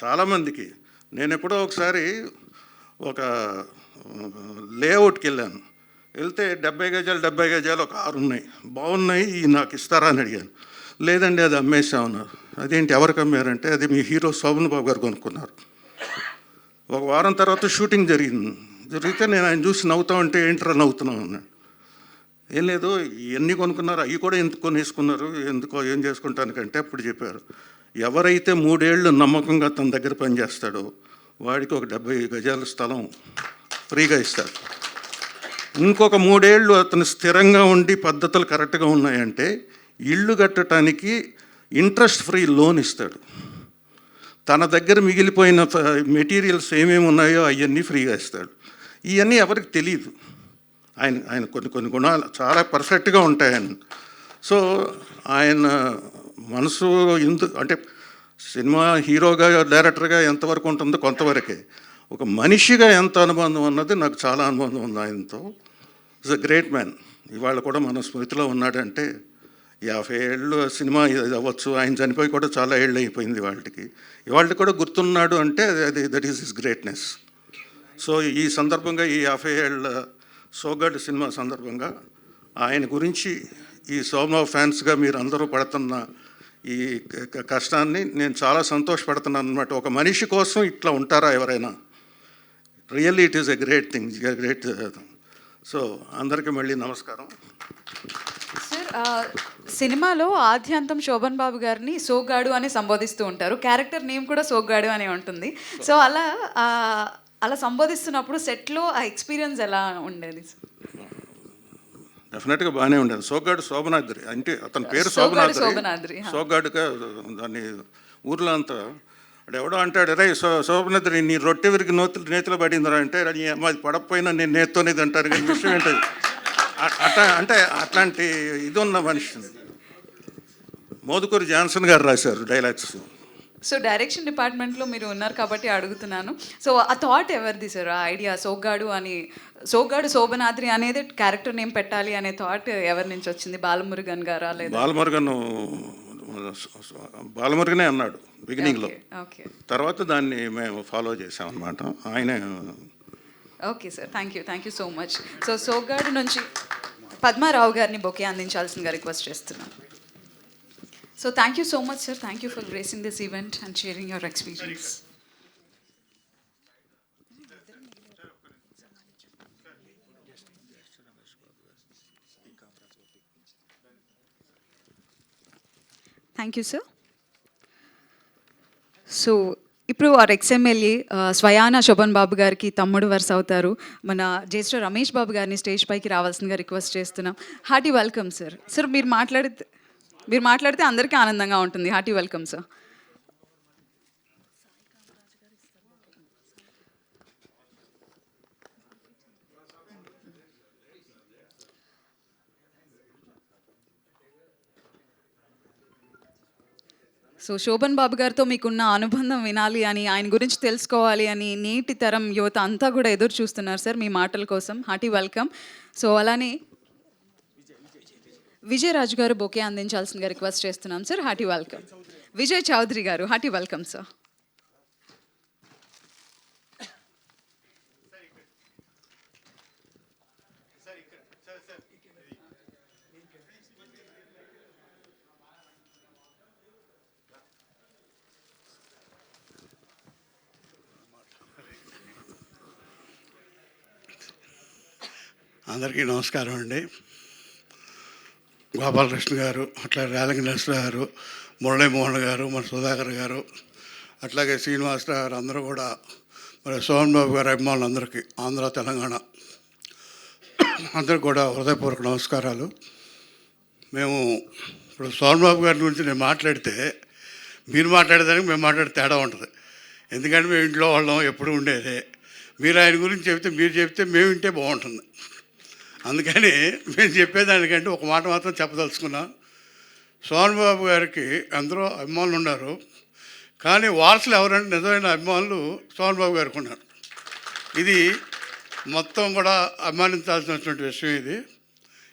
చాలామందికి నేను ఎప్పుడో ఒకసారి ఒక లేఅవుట్కి వెళ్తే 70 గజాలు ఒక 6 ఉన్నాయి, బాగున్నాయి, నాకు ఇస్తారా అని అడిగాను. లేదండి అది అమ్మేసామన్నారు. అదేంటి, ఎవరికి అమ్మారంటే అది మీ హీరో శోభన్ బాబు గారు కొనుక్కున్నారు. ఒక వారం తర్వాత షూటింగ్ జరిగితే నేను ఆయన చూసి నవ్వుతా ఉంటే ఏంట్రా నవ్వుతున్నావు అన్నాడు. ఏం లేదు, ఇవన్నీ కొనుక్కున్నారు, అవి కూడా ఎందుకు కొనేసుకున్నారు, ఎందుకో ఏం చేసుకుంటానికంటే అప్పుడు చెప్పారు, ఎవరైతే 3 ఏళ్ళు నమ్మకంగా తన దగ్గర పనిచేస్తాడో వాడికి ఒక 70 గజాల స్థలం ఫ్రీగా ఇస్తారు. ఇంకొక 3 ఏళ్ళు అతను స్థిరంగా ఉండి పద్ధతులు కరెక్ట్గా ఉన్నాయంటే ఇల్లు కట్టడానికి ఇంట్రెస్ట్ ఫ్రీ లోన్ ఇస్తాడు. తన దగ్గర మిగిలిపోయిన మెటీరియల్స్ ఏమేమి ఉన్నాయో అవన్నీ ఫ్రీగా ఇస్తాడు. ఇవన్నీ ఎవరికి తెలియదు. ఆయన కొన్ని గుణాలు చాలా పర్ఫెక్ట్గా ఉంటాయి ఆయన. సో ఆయన మనసు అంటే సినిమా హీరోగా డైరెక్టర్గా ఎంతవరకు ఉంటుందో కొంతవరకే, ఒక మనిషిగా ఎంత అనుబంధం అన్నది నాకు చాలా అనుబంధం ఉంది ఆయనతో. Is a great man. ఇవాళ కూడా మన స్మృతిలో ఉన్నాడంటే 50 ఏళ్ళు సినిమా ఇది అవ్వచ్చు, ఆయన చనిపోయి కూడా చాలా ఏళ్ళు అయిపోయింది వాళ్ళకి. ఇవాళకి కూడా గుర్తున్నాడు అంటే అది that is his greatness. So ఈ సందర్భంగా ఈ 50 ఏళ్ళ సోగ్గాడు సినిమా సందర్భంగా ఆయన గురించి ఈ సోమబాబు ఫ్యాన్స్గా మీరు అందరూ పడుతున్న ఈ కష్టాన్ని నేను చాలా సంతోషపడుతున్నాను అనమాట. ఒక మనిషి కోసం ఇట్లా ఉంటారా ఎవరైనా? Really it is a great thing, great. So అందరికీ మళ్ళీ నమస్కారం. సార్, సినిమాలో ఆద్యంతం శోభన్ బాబు గారిని సోగ్గాడు అని సంబోధిస్తూ ఉంటారు. క్యారెక్టర్ నేమ్ కూడా సోగ్గాడు అనే ఉంటుంది. సో అలా సంబోధిస్తున్నప్పుడు సెట్లో ఆ ఎక్స్పీరియన్స్ ఎలా ఉండేది? డెఫినెట్గా బాగానే ఉండేది. సోగ్గాడు శోభనాద్రి అంటే అతని పేరు సోగ్గాడు శోభనాద్రి. శోభనాద్రి, హా. సోగ్గాడుగా దాన్ని ఊర్లో అంతా ఎవడో అంటాడు, రే శోభనాద్రి నీ రొట్టె విరికి నేతిలో పడిందిరా అంటే, మాది పడకపోయినా నేను నేత్తోనేది అంటారు. కానీ విషయం ఏంటది? అంటే అట్లాంటి ఇది ఉన్న మనిషి. మోదుకూరి జాన్సన్ గారు రాశారు డైలాగ్స్. సో డైరెక్షన్ డిపార్ట్మెంట్లో మీరు ఉన్నారు కాబట్టి అడుగుతున్నాను. సో ఆ థాట్ ఎవరిది సార్? ఆ ఐడియా సోగ్గాడు శోభనాద్రి అనేది క్యారెక్టర్ నేమ్ పెట్టాలి అనే థాట్ ఎవరి నుంచి వచ్చింది? బాలమురుగన్ గారా లేదా? బాలమురుగనే అన్నాడు బిగినింగ్లో. ఓకే, తర్వాత దాన్ని మేము ఫాలో చేసామన్నమాట. ఆయనే. Okay sir, thank you so much. So Soggadu నుంచి పద్మారావు గారిని బొకే అందించాల్సిందిగా రిక్వెస్ట్ చేస్తున్నాను. So thank you so much, sir. Thank you for gracing this event and sharing your experience. Thank you, sir. So ఇప్పుడు ఆర్ ఎక్స్ఎమ్మెల్యే స్వయాన శోభన్ బాబు గారికి తమ్ముడు వరుస అవుతారు. మన జ్యేష్ఠ రమేష్ బాబు గారిని స్టేజ్ పైకి రావాల్సిందిగా రిక్వెస్ట్ చేస్తున్నాం. Hearty welcome sir. సార్ మీరు మాట్లాడితే అందరికీ ఆనందంగా ఉంటుంది. Hearty welcome sir. So Sobhan Babu గారితో మీకున్న అనుబంధం వినాలి అని, ఆయన గురించి తెలుసుకోవాలి అని నేటి తరం యువత అంతా కూడా ఎదురు చూస్తున్నారు సార్ మీ మాటల కోసం. Hearty welcome. సో అలానే విజయ్ రాజు గారు బొకే అందించాల్సిందిగా రిక్వెస్ట్ చేస్తున్నాం sir. Hearty welcome. Vijay Chowdary గారు, హార్టీ వెల్కమ్ సార్. అందరికీ నమస్కారం అండి. గోపాలకృష్ణ గారు, అట్లా రేలంగి నరసింహ గారు, మురళీమోహన్ గారు, మన సుధాకర్ గారు, అట్లాగే శ్రీనివాస గారు అందరూ కూడా మరి సోమన్ బాబు గారి అభిమానులందరికీ ఆంధ్ర తెలంగాణ అందరికి కూడా హృదయపూర్వక నమస్కారాలు. మేము ఇప్పుడు సోమన్ బాబు గారి గురించి నేను మాట్లాడితే మీరు మాట్లాడేదానికి మేము మాట్లాడే తేడా ఉంటుంది. ఎందుకంటే మేము ఇంట్లో వాళ్ళం ఎప్పుడు ఉండేదే. మీరు ఆయన గురించి మీరు చెప్తే మేము వింటే బాగుంటుంది. అందుకని మేము చెప్పేదానికంటే ఒక మాట మాత్రం చెప్పదలుచుకున్నాం. సోమన్ బాబు గారికి అందరూ అభిమానులు ఉన్నారు, కానీ వారసులు ఎవరంటే నిజమైన అభిమానులు సోమన్ బాబు గారికి ఉన్నారు. ఇది మొత్తం కూడా అభిమానించాల్సినటువంటి విషయం. ఇది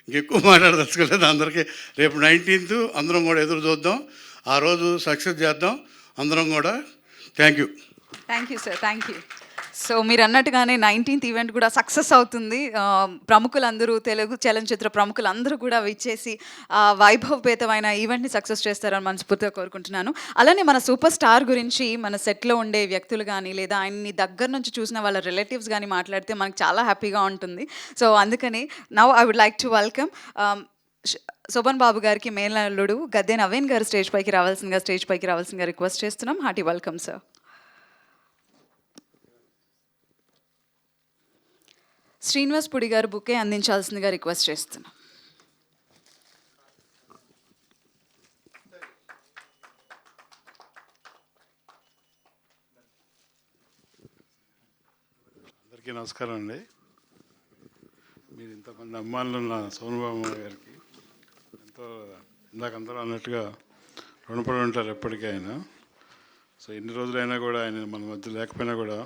ఇంకెక్కువ మాట్లాడదలుచుకోలేదు. అందరికీ రేపు 19th అందరం కూడా ఎదురు చూద్దాం. ఆ రోజు సక్సెస్ చేద్దాం అందరం కూడా. Thank you sir. Thank you. So మీరు అన్నట్టుగానే 19th ఈవెంట్ కూడా సక్సెస్ అవుతుంది. ప్రముఖులందరూ, తెలుగు చలనచిత్ర ప్రముఖులందరూ కూడా విచ్చేసి వైభవపేతమైన ఈవెంట్ని సక్సెస్ చేస్తారని మనస్ఫూర్తిగా కోరుకుంటున్నాను. అలానే మన సూపర్ స్టార్ గురించి మన సెట్లో ఉండే వ్యక్తులు కానీ లేదా ఆయన్ని దగ్గర నుంచి చూసిన వాళ్ళ రిలేటివ్స్ కానీ మాట్లాడితే మనకు చాలా హ్యాపీగా ఉంటుంది. సో అందుకని now I would like to welcome Sobhan Babu గారికి మేనల్లుడు గద్దె నవీన్ గారు స్టేజ్ పైకి రావాల్సిందిగా రిక్వెస్ట్ చేస్తున్నాం. Hearty welcome sir. Srinivas Pudi గారు బుకే అందించాల్సిందిగా రిక్వెస్ట్ చేస్తున్నాం. అందరికీ నమస్కారం అండి. మీరు ఇంతమంది అమ్మాయిలు ఉన్న సోమన్ బాబు గారికి ఎంతో ఇందాక అందరూ అన్నట్టుగా రుణపడి ఉంటారు ఎప్పటికీ ఆయన. సో ఎన్ని రోజులైనా కూడా ఆయన మన మధ్య లేకపోయినా కూడా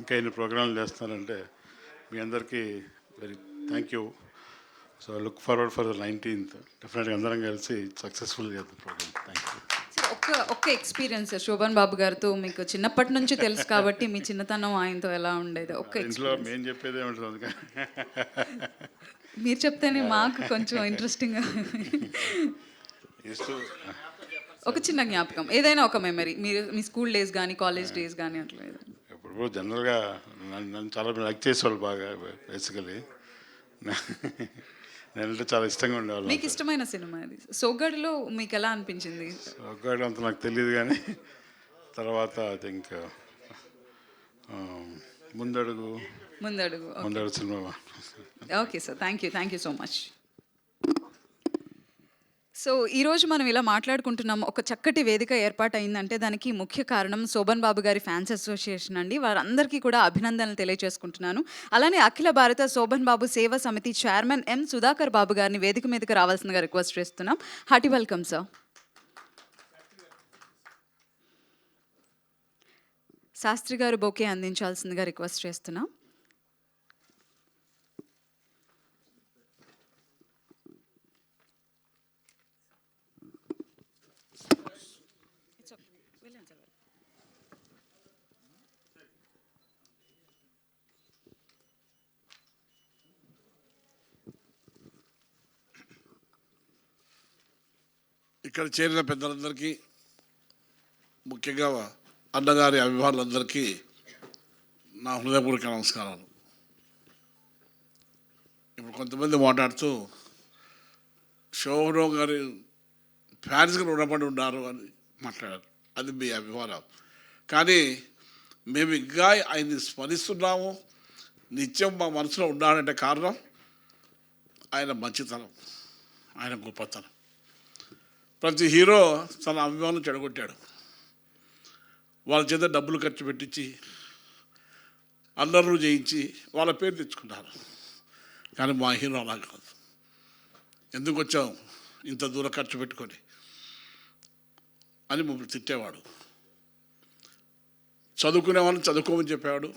ఇంకా ఎన్ని ప్రోగ్రాంలు చేస్తున్నారంటే మీ అందరికీ very thank you. So look forward for the 19th. డెఫినెట్గా అందరం కలిసి సక్సెస్ఫుల్ చేద్దాం ప్రోగ్రామ్. Thank you. ఒక్క ఎక్స్పీరియన్స్ శోభన్ బాబు గారితో మీకు చిన్నప్పటి నుంచి తెలుసు కాబట్టి మీ చిన్నతనం ఆయనతో ఎలా ఉండేది ఒక్క ఇంట్లో మేము చెప్పేదే ఉంటుంది అందుకని మీరు చెప్తేనే మాకు కొంచెం ఇంట్రెస్టింగ్గా ఇస్తూ ఒక చిన్న జ్ఞాపకం ఏదైనా ఒక మెమరీ మీరు మీ స్కూల్ డేస్ కానీ కాలేజ్ డేస్ కానీ అట్లా ఏదైనా. ఇప్పుడు జనరల్గా నన్ను చాలా లైక్ చేసేవాళ్ళు బాగా బేసికలీ. నేనంటే చాలా ఇష్టంగా ఉండేవాళ్ళు. మీకు ఇష్టమైన సినిమా అది సోగ్గాడిలో మీకు ఎలా అనిపించింది? ఒక్కటి అంత నాకు తెలియదు కానీ తర్వాత ఐ థింక్ ముందడుగు ముందడుగు cinema. Okay sir, thank you so much. So ఈరోజు మనం ఇలా మాట్లాడుకుంటున్నాం, ఒక చక్కటి వేదిక ఏర్పాటు అయిందంటే దానికి ముఖ్య కారణం శోభన్ బాబు గారి ఫ్యాన్స్ అసోసియేషన్ అండి. వారందరికీ కూడా అభినందనలు తెలియజేసుకుంటున్నాను. అలానే అఖిల భారత శోభన్ బాబు సేవా సమితి చైర్మన్ ఎం సుధాకర్ బాబు గారిని వేదిక మీదకి రావాల్సిందిగా రిక్వెస్ట్ చేస్తున్నాం. Hearty welcome sir. శాస్త్రి గారు బొకే అందించాల్సిందిగా రిక్వెస్ట్ చేస్తున్నాం. ఇక్కడ చేరిన పెద్దలందరికీ, ముఖ్యంగా అన్నగారి అభిమానులందరికీ నా హృదయపూర్వక నమస్కారాలు. ఇప్పుడు కొంతమంది మాట్లాడుతూ శోభరావు గారి ఫ్యాన్స్కి రుణపడి ఉన్నారు అని మాట్లాడారు. అది మీ అభిమానం. కానీ మేము ఇంకా ఆయన్ని స్మరిస్తున్నాము, నిత్యం మా మనసులో ఉన్నాడంటే కారణం ఆయన మంచితనం, ఆయన గొప్పతనం. ప్రతి హీరో తన అభిమానం చెడగొట్టాడు. వాళ్ళ చేత డబ్బులు ఖర్చు పెట్టించి అల్లర్లు చేయించి వాళ్ళ పేరు తెచ్చుకున్నారు. కానీ మా హీరో అలా కాదు. ఎందుకు వచ్చాం ఇంత దూరం ఖర్చు పెట్టుకొని అని మమ్మల్ని తిట్టేవాడు. చదువుకునేవాళ్ళని చదువుకోమని చెప్పాడు,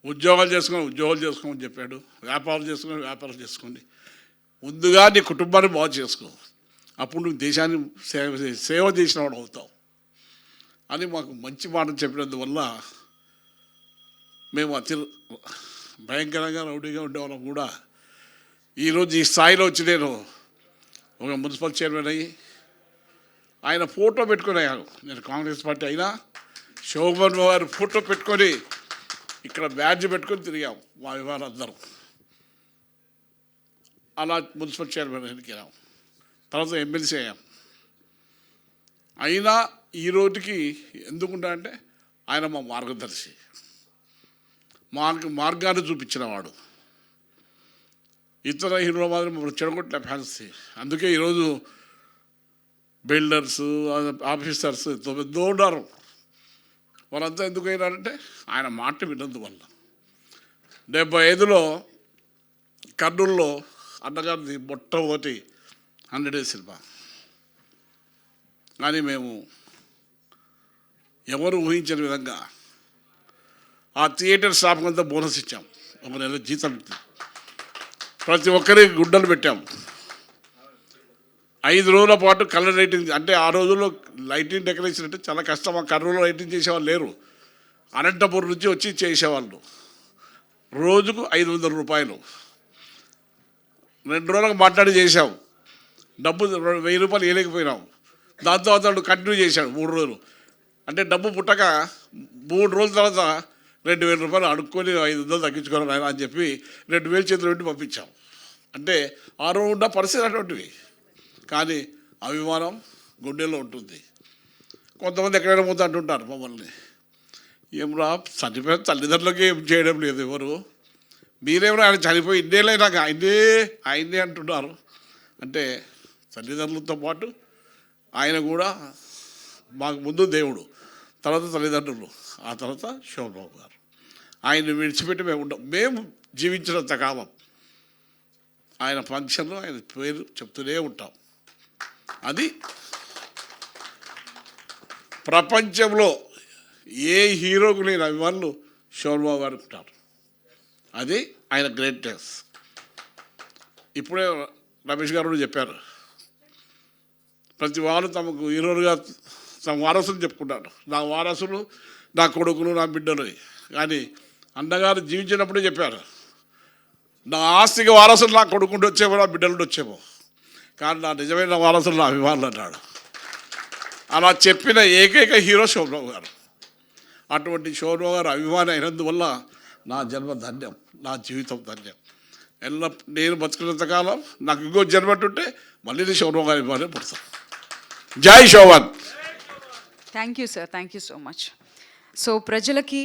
ఉద్యోగాలు చేసుకోమని చెప్పాడు, వ్యాపారం చేసుకోండి. ముందుగా నీ కుటుంబాన్ని బాగు చేసుకో, అప్పుడు నువ్వు దేశాన్ని సేవ చేసిన వాడు అవుతావు అని మాకు మంచి మాటలు చెప్పినందువల్ల మేము అతి భయంకరంగా రౌడీగా ఉండేవాళ్ళం కూడా ఈరోజు ఈ స్థాయిలో వచ్చి నేను ఒక మున్సిపల్ చైర్మన్ అయ్యి ఆయన ఫోటో పెట్టుకొని అయ్యాను. నేను కాంగ్రెస్ పార్టీ అయినా శోభన్ గారు ఫోటో పెట్టుకొని ఇక్కడ బ్యాడ్జ్ పెట్టుకొని తిరిగాం మా వివాహాలందరం. అలా మున్సిపల్ చైర్మన్ ఎన్నికరాం, తర్వాత ఎమ్మెల్సీ అయ్యాం. అయినా ఈ రోజుకి ఎందుకుంటా ఆయన మా మార్గదర్శి, మార్గాన్ని చూపించినవాడు. ఇతర హీరోల మాదిరి మమ్మల్ని చెడగొట్టిన ఫ్యాన్స్. అందుకే ఈరోజు బిల్డర్స్, ఆఫీసర్స్ ఎంతో ఉన్నారు. వాళ్ళంతా ఎందుకు అయినారంటే ఆయన మాట విన్నందువల్ల. 75లో కర్నూలులో అన్నగారిది మొట్టమొదటి 100 Days సినిమా. కానీ మేము ఎవరు ఊహించని విధంగా ఆ థియేటర్ స్టాఫ్ అంతా బోనస్ ఇచ్చాం. ఒక నెల జీతం ప్రతి ఒక్కరికి గుడ్డలు పెట్టాం. 5 రోజుల పాటు కలర్ లైటింగ్, అంటే ఆ రోజుల్లో లైటింగ్ డెకరేషన్ అంటే చాలా కష్టం. ఆ కర్నూలులో లైటింగ్ చేసేవాళ్ళు లేరు, అనంతపురం నుంచి వచ్చి చేసేవాళ్ళు. రోజుకు 500 రూపాయలు. 2 రోజులకు మాట్లాడి చేసాం. డబ్బు 1000 రూపాయలు వేయలేకపోయినాం. దాంతో అతడు కంటిన్యూ చేశాడు 3 రోజులు. అంటే డబ్బు పుట్టక 3 రోజుల తర్వాత 2000 రూపాయలు అడుక్కొని 500 తగ్గించుకోవాలి ఆయన అని చెప్పి 2000 చేతులు పెట్టి పంపించాం. అంటే ఆ రోజు ఉన్న పరిస్థితి అటువంటివి. కానీ అభిమానం గుండెల్లో ఉంటుంది. కొంతమంది ఎక్కడైనా పోతే అంటుంటారు మమ్మల్ని, ఏమరా చనిపోయిన తల్లిదండ్రులకి ఏం చేయడం లేదు ఎవరు, మీరేమన్నా ఆయన చనిపోయి ఇన్నేళ్ళైనాక ఆయనే అంటున్నారు. అంటే తల్లిదండ్రులతో పాటు ఆయన కూడా మాకు ముందు దేవుడు, తర్వాత తల్లిదండ్రులు, ఆ తర్వాత శోభరావు గారు. ఆయన్ని విడిచిపెట్టి మేము జీవించినంత కాలం ఆయన ఫంక్షన్లో ఆయన పేరు చెప్తూనే ఉంటాం. అది ప్రపంచంలో ఏ హీరోకు లేని అభిమానులు శోభరావు గారు ఉంటారు. అది ఆయన గ్రేట్నెస్. ఇప్పుడే రమేష్ గారు కూడా చెప్పారు, ప్రతి వారు తమకు హీరోలుగా తమ వారసులు చెప్పుకుంటారు. నా వారసులు నా కొడుకులు నా బిడ్డలు. కానీ అన్నగారు జీవించినప్పుడే చెప్పారు, నా ఆస్తికి వారసులు నా కొడుకుంటూ వచ్చేమో నా బిడ్డలు వచ్చేమో, కానీ నా నిజమైన వారసులు నా అభిమానులు అన్నాడు. అలా చెప్పిన ఏకైక హీరో శోభరావు గారు. అటువంటి శోభరావు గారు అభిమాని అయినందువల్ల నా జన్మ ధన్యం, నా జీవితం ధన్యం. నేను బతుకున్నంతకాలం నాకు ఇంకో జన్మ ఉంటే మళ్ళీ శోభరావు గారి అభిమాని పుడతాను. జై Shobhan. Thank you sir, thank you so much. So ప్రజలకి,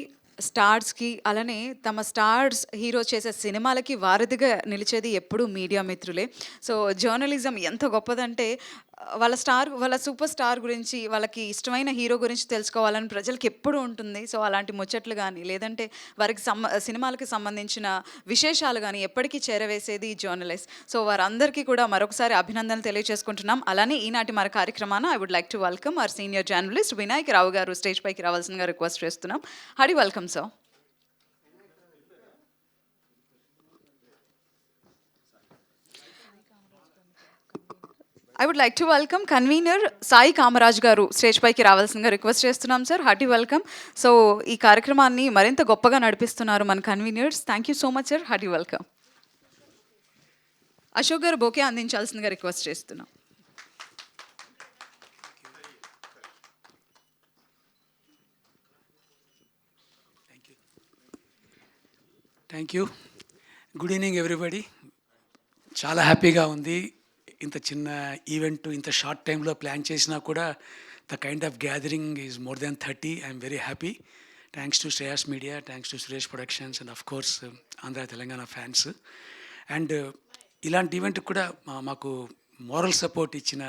స్టార్స్కి, అలానే తమ స్టార్స్ హీరో చేసే సినిమాలకి వారధిగా నిలిచేది ఎప్పుడూ మీడియా మిత్రులే. సో జర్నలిజం ఎంత గొప్పదంటే వాళ్ళ సూపర్ స్టార్ గురించి, వాళ్ళకి ఇష్టమైన హీరో గురించి తెలుసుకోవాలని ప్రజలకి ఎప్పుడూ ఉంటుంది. సో అలాంటి ముచ్చట్లు కానీ, లేదంటే వారికి సినిమాలకి సంబంధించిన విశేషాలు కానీ ఎప్పటికీ చేరవేసేది జర్నలిస్ట్. సో వారందరికీ కూడా మరొకసారి అభినందనలు తెలియజేసుకుంటున్నాం. అలానే ఈనాటి మన కార్యక్రమాన I would like to welcome our senior journalist Vinayak Rao గారు స్టేజ్ పైకి రావాల్సిందిగా రిక్వెస్ట్ చేస్తున్నాం. Hearty welcome sir. I would like to welcome convener Sai Kamaraj గారు స్టేజ్ పైకి రావాల్సిందిగా రిక్వెస్ట్ చేస్తున్నాం సార్. Hearty welcome. సో ఈ కార్యక్రమాన్ని మరింత గొప్పగా నడిపిస్తున్నారు మన conveners. Thank you so much sir. Hearty welcome. Ashok garu bouquet అందించాల్సిందిగా రిక్వెస్ట్ చేస్తున్నాం. Thank you. Good evening everybody. చాలా హ్యాపీగా ఉంది. ఇంత చిన్న ఈవెంట్ ఇంత షార్ట్ టైంలో ప్లాన్ చేసినా కూడా the kind of gathering is more than 30. I'm very happy. Thanks to Shreyas media, thanks to Suresh productions and of course Andhra Telangana fans. And ఇలాంటి ఈవెంట్కి కూడా మాకు మోరల్ సపోర్ట్ ఇచ్చిన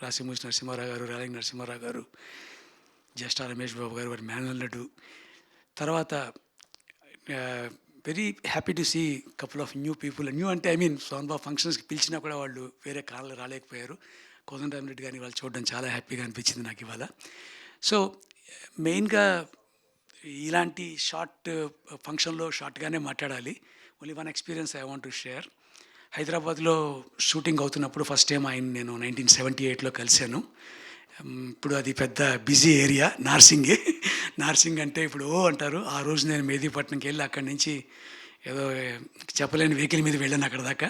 రాశిమూసి నరసింహారావు గారు, రాలింగ్ నరసింహారావు గారు, జ్యేష్ఠ రమేష్ బాబు గారు, వారి మేనల్ నడు. తర్వాత very happy to see couple of new people. New అంటే ఐ మీన్ సోన్బాబు ఫంక్షన్స్కి పిలిచినా కూడా వాళ్ళు వేరే కారణాలు రాలేకపోయారు. కోదండరామిరెడ్డి గారిని వాళ్ళు చూడడం చాలా హ్యాపీగా అనిపించింది నాకు ఇవాళ. సో మెయిన్గా ఇలాంటి షార్ట్ ఫంక్షన్లో షార్ట్గానే మాట్లాడాలి. Only one experience I want to share. హైదరాబాద్లో షూటింగ్ అవుతున్నప్పుడు ఫస్ట్ టైం ఆయన నేను 1978లో కలిశాను. ఇప్పుడు అది పెద్ద బిజీ ఏరియా నార్సింగే. నార్సింగ్ అంటే ఇప్పుడు అంటారు. ఆ రోజు నేను మెహదీపట్నంకి వెళ్ళి అక్కడి నుంచి ఏదో చెప్పలేని వెహికల్ మీద వెళ్ళాను అక్కడ దాకా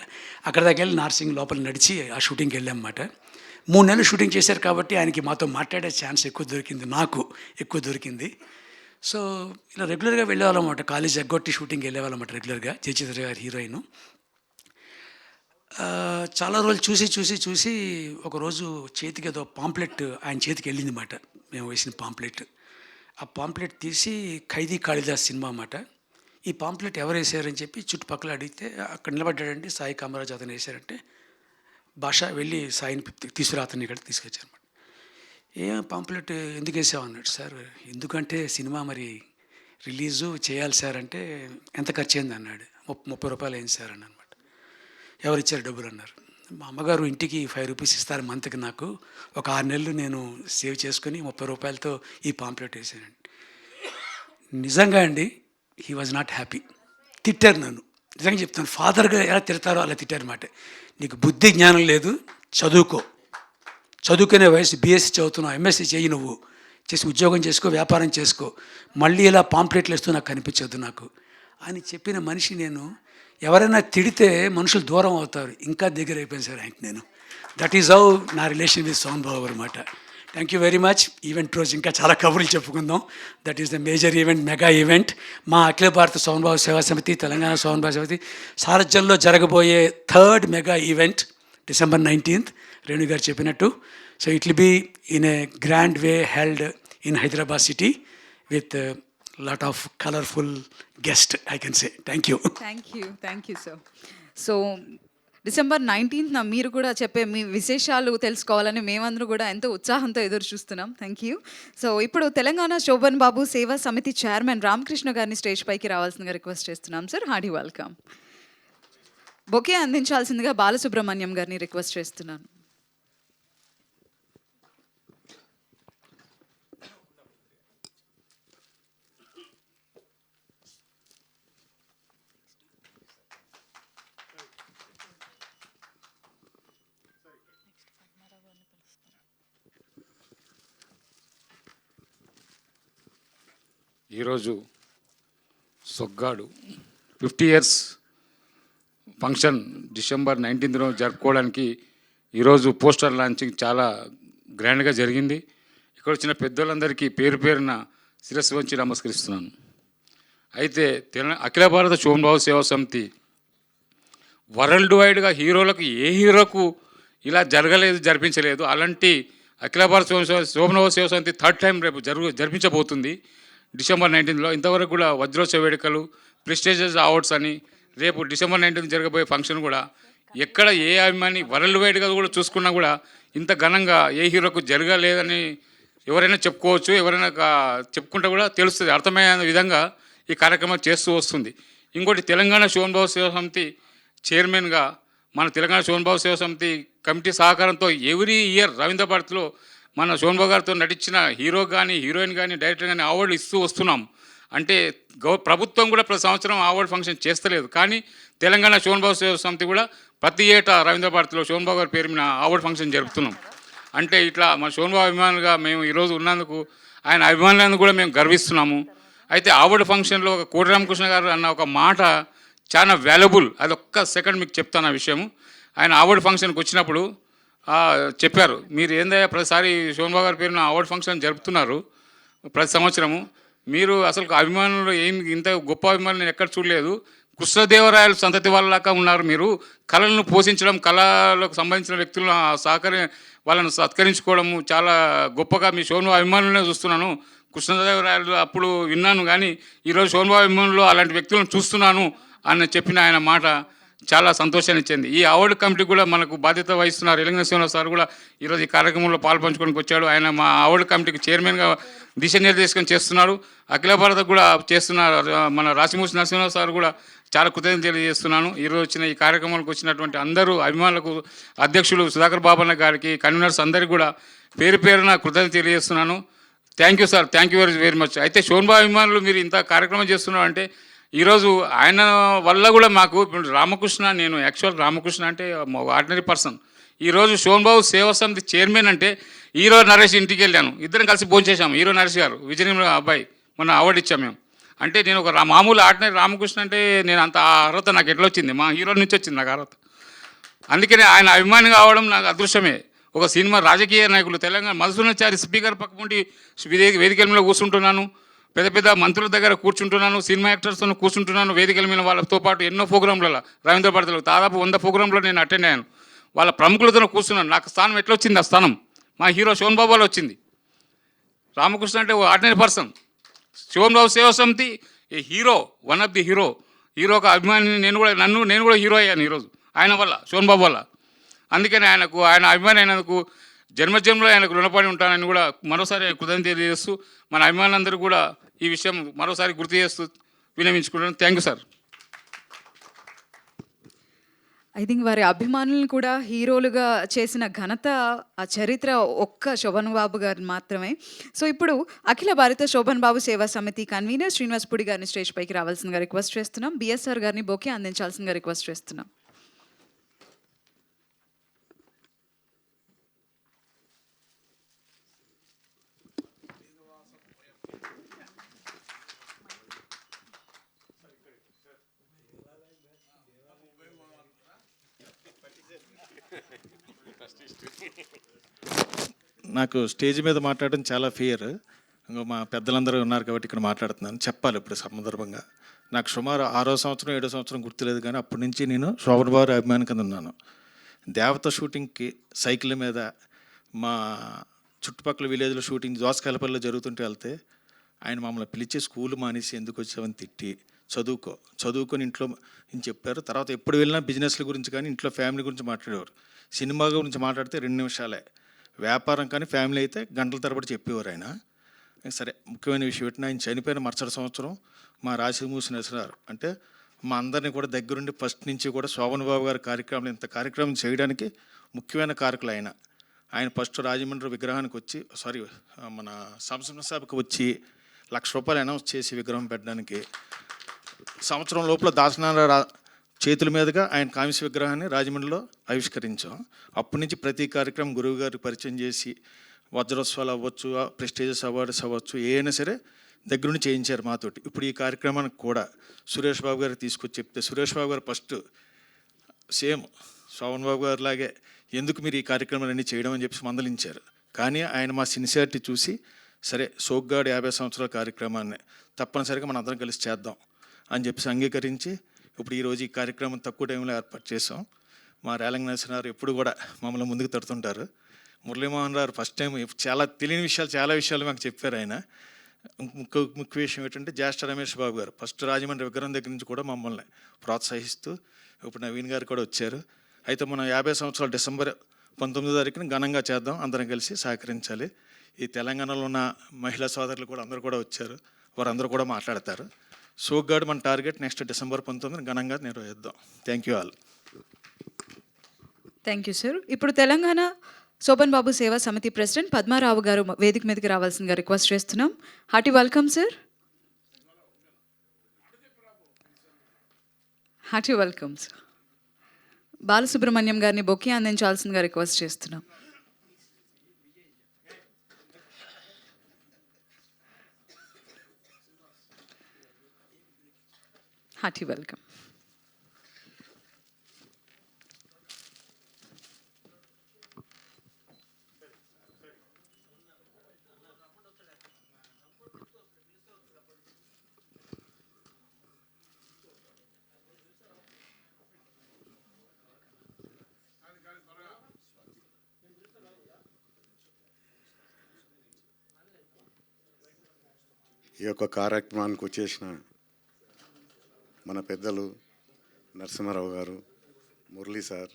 వెళ్ళి నార్సింగ్ లోపల నడిచి ఆ షూటింగ్కి వెళ్ళామన్నమాట. 3 నెలలు షూటింగ్ చేశారు కాబట్టి ఆయనకి మాతో మాట్లాడే ఛాన్స్ ఎక్కువ దొరికింది, నాకు ఎక్కువ దొరికింది. సో ఇలా రెగ్యులర్గా వెళ్ళేవాళ్ళమాట. కాలేజ్ ఎగ్గొట్టి షూటింగ్కి వెళ్ళేవాళ్ళమాట రెగ్యులర్గా. జయచిత్ర గారి హీరోయిన్. చాలా రోజులు చూసి ఒకరోజు చేతికి ఏదో పాంప్లెట్ ఆయన చేతికి వెళ్ళింది అన్నమాట. మేము వేసిన పాంప్లెట్. ఆ పాంప్లెట్ తీసి ఖైదీ కాళిదాస్ సినిమా అన్నమాట. ఈ పాంప్లెట్ ఎవరు వేసారని చెప్పి చుట్టుపక్కల అడిగితే అక్కడ నిలబడ్డాడంటే సాయి కామరాజ్ అతను వేశారంటే భాష వెళ్ళి సాయిని తీసుకురా అతన్ని ఇక్కడ తీసుకొచ్చారన్నమాట. ఏం పాంప్లెట్ ఎందుకు వేసావు అన్నాడు. సార్ ఎందుకంటే సినిమా మరి రిలీజు చేయాలి సార్ అంటే ఎంత ఖర్చు అయింది అన్నాడు. 30 రూపాయలు అయింది సార్ అని అనమాట. ఎవరు ఇచ్చారు డబ్బులు అన్నారు. మా అమ్మగారు ఇంటికి 5 రూపీస్ ఇస్తారు మంత్కి. నాకు ఒక 6 నెలలు నేను సేవ్ చేసుకుని 30 రూపాయలతో ఈ పాంప్లెట్ వేసానండి. నిజంగా అండి, హీ వాజ్ నాట్ హ్యాపీ. తిట్టారు నన్ను. నిజంగా చెప్తాను, ఫాదర్గా ఎలా తిడతారో అలా తిట్టారు అన్నమాట. నీకు బుద్ధి జ్ఞానం లేదు, చదువుకునే వయసు, బీఎస్సీ చదువుతున్నావు, ఎంఎస్సీ చెయ్యి, నువ్వు చేసి ఉద్యోగం చేసుకో, వ్యాపారం చేసుకో, మళ్ళీ ఇలా పాంప్లెట్లు వేస్తూ నాకు కనిపించొద్దు నాకు అని చెప్పిన మనిషి నేను. ఎవరైనా తిడితే మనుషులు దూరం అవుతారు, ఇంకా దగ్గర అయిపోయింది సార్ ఆయనకి నేను. దట్ ఈజ్ హౌ నా రిలేషన్ విత్ సోన్ బాబు అనమాట. Thank you very much. Event రోజు ఇంకా చాలా కబుర్లు చెప్పుకుందాం. That is the major event, mega event. మా అఖిల భారత సోన్ బాబు సేవా సమితి, తెలంగాణ సోన్ బాబు సమితి సారథ్యంలో జరగబోయే 3rd mega event December 19th, Renu గారు చెప్పినట్టు. So it will be in a grand way held in Hyderabad city with lot of colorful guests, I can say. Thank you. Thank you sir. So December 19th మీరు కూడా చెప్పే మీ విశేషాలు తెలుసుకోవాలని మేమందరూ కూడా ఎంతో ఉత్సాహంతో ఎదురు చూస్తున్నాం. Thank you. సో ఇప్పుడు తెలంగాణ శోభన్ బాబు సేవా సమితి చైర్మన్ రామకృష్ణ గారిని స్టేజ్ పైకి రావాల్సిందిగా రిక్వెస్ట్ చేస్తున్నాం సార్. Hearty welcome. బొకే అందించాల్సిందిగా బాలసుబ్రహ్మణ్యం గారిని రిక్వెస్ట్ చేస్తున్నాను. ఈరోజు సొగ్గాడు 50 ఇయర్స్ ఫంక్షన్ డిసెంబర్ 19th జరుపుకోవడానికి ఈరోజు పోస్టర్ లాంచింగ్ చాలా గ్రాండ్గా జరిగింది. ఇక్కడ వచ్చిన పెద్దలందరికీ పేరు పేరున శిరస్సు వంచి నమస్కరిస్తున్నాను. అయితే అఖిల భారత శోభన్ సేవా సమితి వరల్డ్ వైడ్గా హీరోలకు ఏ హీరోకు ఇలా జరిపించలేదు. అలాంటి అఖిల భారత శోభన్ సేవా సమితి 3rd టైం రేపు జరిపించబోతుంది డిసెంబర్ 19th. ఇంతవరకు కూడా వజ్రోత్సవ వేడుకలు, ప్రెస్టీజియస్ అవార్డ్స్ అని రేపు డిసెంబర్ 19th జరగబోయే ఫంక్షన్ కూడా ఎక్కడ ఏ అభిమాని వరల్డ్ వైడ్గా కూడా చూసుకున్నా కూడా ఇంత ఘనంగా ఏ హీరోకు జరగలేదని ఎవరైనా చెప్పుకోవచ్చు. ఎవరైనా చెప్పుకుంటే కూడా తెలుస్తుంది, అర్థమయ్యే విధంగా ఈ కార్యక్రమం చేస్తూ వస్తుంది. ఇంకోటి, తెలంగాణ శోభన్ సేవా సమితి చైర్మన్గా మన తెలంగాణ శోభన్ సేవా సమితి కమిటీ సహకారంతో ఎవ్రీ ఇయర్ రవీంద్ర భారతిలో మన శోభన్ గారితో నటించిన హీరో కానీ, హీరోయిన్ కానీ, డైరెక్టర్ కానీ అవార్డులు ఇస్తూ వస్తున్నాం. అంటే ప్రభుత్వం కూడా ప్రతి సంవత్సరం అవార్డు ఫంక్షన్ చేస్తలేదు, కానీ తెలంగాణ శోభన్ సేవా సమితి కూడా ప్రతి ఏటా రవీంద్ర భారతిలో శోభన్ గారి పేరు మీద అవార్డు ఫంక్షన్ జరుపుతున్నాం. అంటే ఇట్లా మన శోభన్ అభిమానులుగా మేము ఈరోజు ఉన్నందుకు, ఆయన అభిమానులను కూడా మేము గర్విస్తున్నాము. అయితే అవార్డు ఫంక్షన్లో ఒక కోటి రామకృష్ణ గారు అన్న ఒక మాట చాలా వాల్యుబుల్. అది ఒక్క సెకండ్ మీకు చెప్తాను ఆ విషయం. ఆయన అవార్డు ఫంక్షన్కి వచ్చినప్పుడు చెప్పారు, మీరు ఏందయ్యా ప్రతిసారి శోభన్ గారి పేరున అవార్డు ఫంక్షన్ జరుపుతున్నారు ప్రతి సంవత్సరము, మీరు అసలు అభిమానులు ఏం ఇంత గొప్ప అభిమానులు నేను ఎక్కడ చూడలేదు, కృష్ణదేవరాయల సంతతి వాళ్ళలాగా ఉన్నారు మీరు. కళలను పోషించడం, కళలకు సంబంధించిన వ్యక్తులను వాళ్ళను సత్కరించుకోవడము చాలా గొప్పగా మీ శోభన్ అభిమానులనే చూస్తున్నాను. కృష్ణదేవరాయలు అప్పుడు విన్నాను, కానీ ఈరోజు శోభన్ అభిమానులు అలాంటి వ్యక్తులను చూస్తున్నాను అని చెప్పిన ఆయన మాట చాలా సంతోషాన్ని ఇచ్చింది. ఈ అవార్డు కమిటీ కూడా మనకు బాధ్యత వహిస్తున్నారు. ఎలింగన శ్రీనివాస్ సార్ కూడా ఈరోజు ఈ కార్యక్రమంలో పాల్పంచుకోవడానికి వచ్చాడు. ఆయన మా అవార్డు కమిటీకి చైర్మన్గా దిశానిర్దేశం చేస్తున్నారు. అఖిల భారత కూడా చేస్తున్నారు. మన రాశిమూసి నరసింహరావు సార్ కూడా చాలా కృతజ్ఞతలు తెలియజేస్తున్నాను. ఈరోజు వచ్చిన ఈ కార్యక్రమానికి వచ్చినటువంటి అందరూ అభిమానులకు, అధ్యక్షులు సుధాకర్ బాబన్న గారికి, కన్వీనర్స్ అందరికీ కూడా పేరు పేరున కృతజ్ఞతలు తెలియజేస్తున్నాను. Thank you sir, thank you very much. అయితే శోభన్ అభిమానులు మీరు ఇంత కార్యక్రమం చేస్తున్నారు అంటే ఈరోజు ఆయన వల్ల కూడా మాకు ఇప్పుడు రామకృష్ణ, నేను యాక్చువల్ రామకృష్ణ అంటే ఆర్డినరీ పర్సన్. ఈరోజు శోభన్ సేవా సమితి చైర్మన్ అంటే హీరో నరేష్ ఇంటికి వెళ్ళాను, ఇద్దరం కలిసి భోంచేసాము. హీరో నరేష్ గారు విజయనగరం అబ్బాయి, మొన్న అవార్డు ఇచ్చాము మేము. అంటే నేను ఒక మామూలు ఆర్డినరీ రామకృష్ణ అంటే నేను అంత అర్హత నాకు ఎట్లా వచ్చింది, మా హీరో నుంచి వచ్చింది నాకు అర్హత. అందుకనే ఆయన అభిమాని కావడం నాకు అదృష్టమే. ఒక సినిమా రాజకీయ నాయకులు తెలంగాణ మధుసూదనాచారి స్పీకర్ పక్కకుండి వేదికల మీద కూర్చుంటున్నాను, పెద్ద పెద్ద మంత్రుల దగ్గర కూర్చుంటున్నాను, సినిమా యాక్టర్స్తో కూర్చుంటున్నాను, వేదికల మీద వాళ్ళతో పాటు ఎన్నో ప్రోగ్రాంలలో రవీంద్ర భారతిలో దాదాపు 100 ప్రోగ్రాంలో నేను అటెండ్ అయ్యాను. వాళ్ళ ప్రముఖులతో కూర్చున్నాను. నాకు స్థానం ఎట్లా వచ్చింది? ఆ స్థానం మా హీరో శోభన్ బాబు వాళ్ళు వచ్చింది. రామకృష్ణ అంటే ordinary person, Sobhan Seva Samithi a hero, one of the hero ఒక అభిమాని. నేను కూడా హీరో అయ్యాను ఈరోజు ఆయన వల్ల, శోభన్ బాబు వల్ల. అందుకని ఆయన అభిమాని అయినందుకు జన్మజన్మలో ఆయనకు రుణపడి ఉంటానని కూడా మరోసారి కృతజ్ఞత తెలియజేస్తూ, మన అభిమానులందరూ కూడా ఈ విషయం మరోసారి గుర్తు చేస్తూ వినమించుకుంటాను. Thank you sir. I think వారి అభిమానులను కూడా హీరోలుగా చేసిన ఘనత, ఆ చరిత్ర ఒక్క శోభన్ బాబు గారు మాత్రమే. సో ఇప్పుడు అఖిల భారత శోభన్ బాబు సేవా సమితి కన్వీనర్ శ్రీనివాస్ పుడి గారిని స్టేజ్ పైకి రావాల్సిందిగా రిక్వెస్ట్ చేస్తున్నాం. బిఎస్ఆర్ గారిని బొకే అందించాల్సిందిగా రిక్వెస్ట్ చేస్తున్నాం. నాకు స్టేజ్ మీద మాట్లాడడం చాలా ఫియర్. ఇంకా మా పెద్దలందరూ ఉన్నారు కాబట్టి ఇక్కడ మాట్లాడుతున్నాను. చెప్పాలి ఇప్పుడు సందర్భంగా. నాకు సుమారు 6వ సంవత్సరం 7వ సంవత్సరం గుర్తులేదు, కానీ అప్పటి నుంచి నేను శోభన్ బాబు అభిమాని కింద ఉన్నాను. దేవత షూటింగ్కి సైకిల్ మీద మా చుట్టుపక్కల విలేజ్లో షూటింగ్ దోసకాయలపల్లిలో జరుగుతుంటే వెళ్తే ఆయన మమ్మల్ని పిలిచి స్కూల్ మానేసి ఎందుకు వచ్చామని తిట్టి, చదువుకొని ఇంట్లో అని చెప్పారు. తర్వాత ఎప్పుడు వెళ్ళినా బిజినెస్ల గురించి కానీ ఇంట్లో ఫ్యామిలీ గురించి మాట్లాడేవారు. సినిమా గురించి మాట్లాడితే 2 నిమిషాలే, వ్యాపారం కానీ ఫ్యామిలీ అయితే గంటల తరబడి చెప్పేవారు ఆయన. సరే, ముఖ్యమైన విషయం పెట్టిన ఆయన చనిపోయిన మరుసటి సంవత్సరం మా రాశిమూసి నరసింహారు అంటే మా అందరినీ కూడా దగ్గరుండి ఫస్ట్ నుంచి కూడా శోభన్ బాబు గారి కార్యక్రమం, ఇంత కార్యక్రమం చేయడానికి ముఖ్యమైన కారకులు ఆయన ఫస్ట్ రాజమండ్రి విగ్రహానికి వచ్చి మన సంస్థ సభకు వచ్చి ₹1,00,000 అనౌన్స్ చేసి విగ్రహం పెట్టడానికి సంవత్సరం లోపల దాసనారాయణ చేతుల మీదుగా ఆయన కాంస్య విగ్రహాన్ని రాజమండ్రిలో ఆవిష్కరించాం. అప్పటి నుంచి ప్రతి కార్యక్రమం గురువు గారికి పరిచయం చేసి వజ్రోత్సవాలు అవ్వచ్చు, ప్రెస్టీజియస్ అవార్డ్స్ అవ్వచ్చు, ఏమైనా సరే దగ్గరుండి చేయించారు మాతోటి. ఇప్పుడు ఈ కార్యక్రమానికి కూడా సురేష్ బాబు గారికి తీసుకొచ్చి చెప్తే సురేష్ బాబు గారు ఫస్ట్ సేమ్ శోభన్ బాబు గారు లాగే ఎందుకు మీరు ఈ కార్యక్రమాలన్నీ చేయడం అని చెప్పి మందలించారు. కానీ ఆయన మా సిన్సియారిటీ చూసి సరే సోగ్గాడు 50 సంవత్సరాల కార్యక్రమాన్ని తప్పనిసరిగా మనం అందరం కలిసి చేద్దాం అని చెప్పి అంగీకరించి ఇప్పుడు ఈరోజు ఈ కార్యక్రమం తక్కువ టైంలో ఏర్పాటు చేసాం. మా రేలంగి నరసింహారావు ఎప్పుడు కూడా మమ్మల్ని ముందుకు తడుతుంటారు. మురళీమోహన్ గారు ఫస్ట్ టైం చాలా తెలియని విషయాలు చాలా విషయాలు మాకు చెప్పారు ఆయన. ముఖ్య విషయం ఏంటంటే జ్యేష్ఠ రమేష్ బాబు గారు ఫస్ట్ రాజమండ్రి విగ్రహం దగ్గర నుంచి కూడా మమ్మల్ని ప్రోత్సహిస్తూ ఇప్పుడు నవీన్ గారు కూడా వచ్చారు. అయితే మనం 50 సంవత్సరాలు డిసెంబర్ 19వ తారీఖున ఘనంగా చేద్దాం, అందరం కలిసి సహకరించాలి. ఈ తెలంగాణలో ఉన్న మహిళా సోదరులు కూడా అందరూ కూడా వచ్చారు, వారందరూ కూడా మాట్లాడతారు. సోగ్గాడు మన టార్గెట్ నెక్స్ట్ డిసెంబర్ 19న ఘనంగా నిర్వహిద్దాం. Thank you all. Thank you sir. ఇప్పుడు తెలంగాణ శోభన్ బాబు సేవా సమితి ప్రెసిడెంట్ పద్మారావు గారు వేదిక మీదకి రావాల్సిందిగా రిక్వెస్ట్ చేస్తున్నాం. Hearty welcome sir. Hearty welcome sir. Balasubrahmanyam గారిని బొకే అందించాల్సిందిగా రిక్వెస్ట్ చేస్తున్నాం. Hearty welcome. ఈ యొక్క కార్యక్రమానికి వచ్చేసిన మన పెద్దలు నరసింహారావు గారు, మురళీ సార్,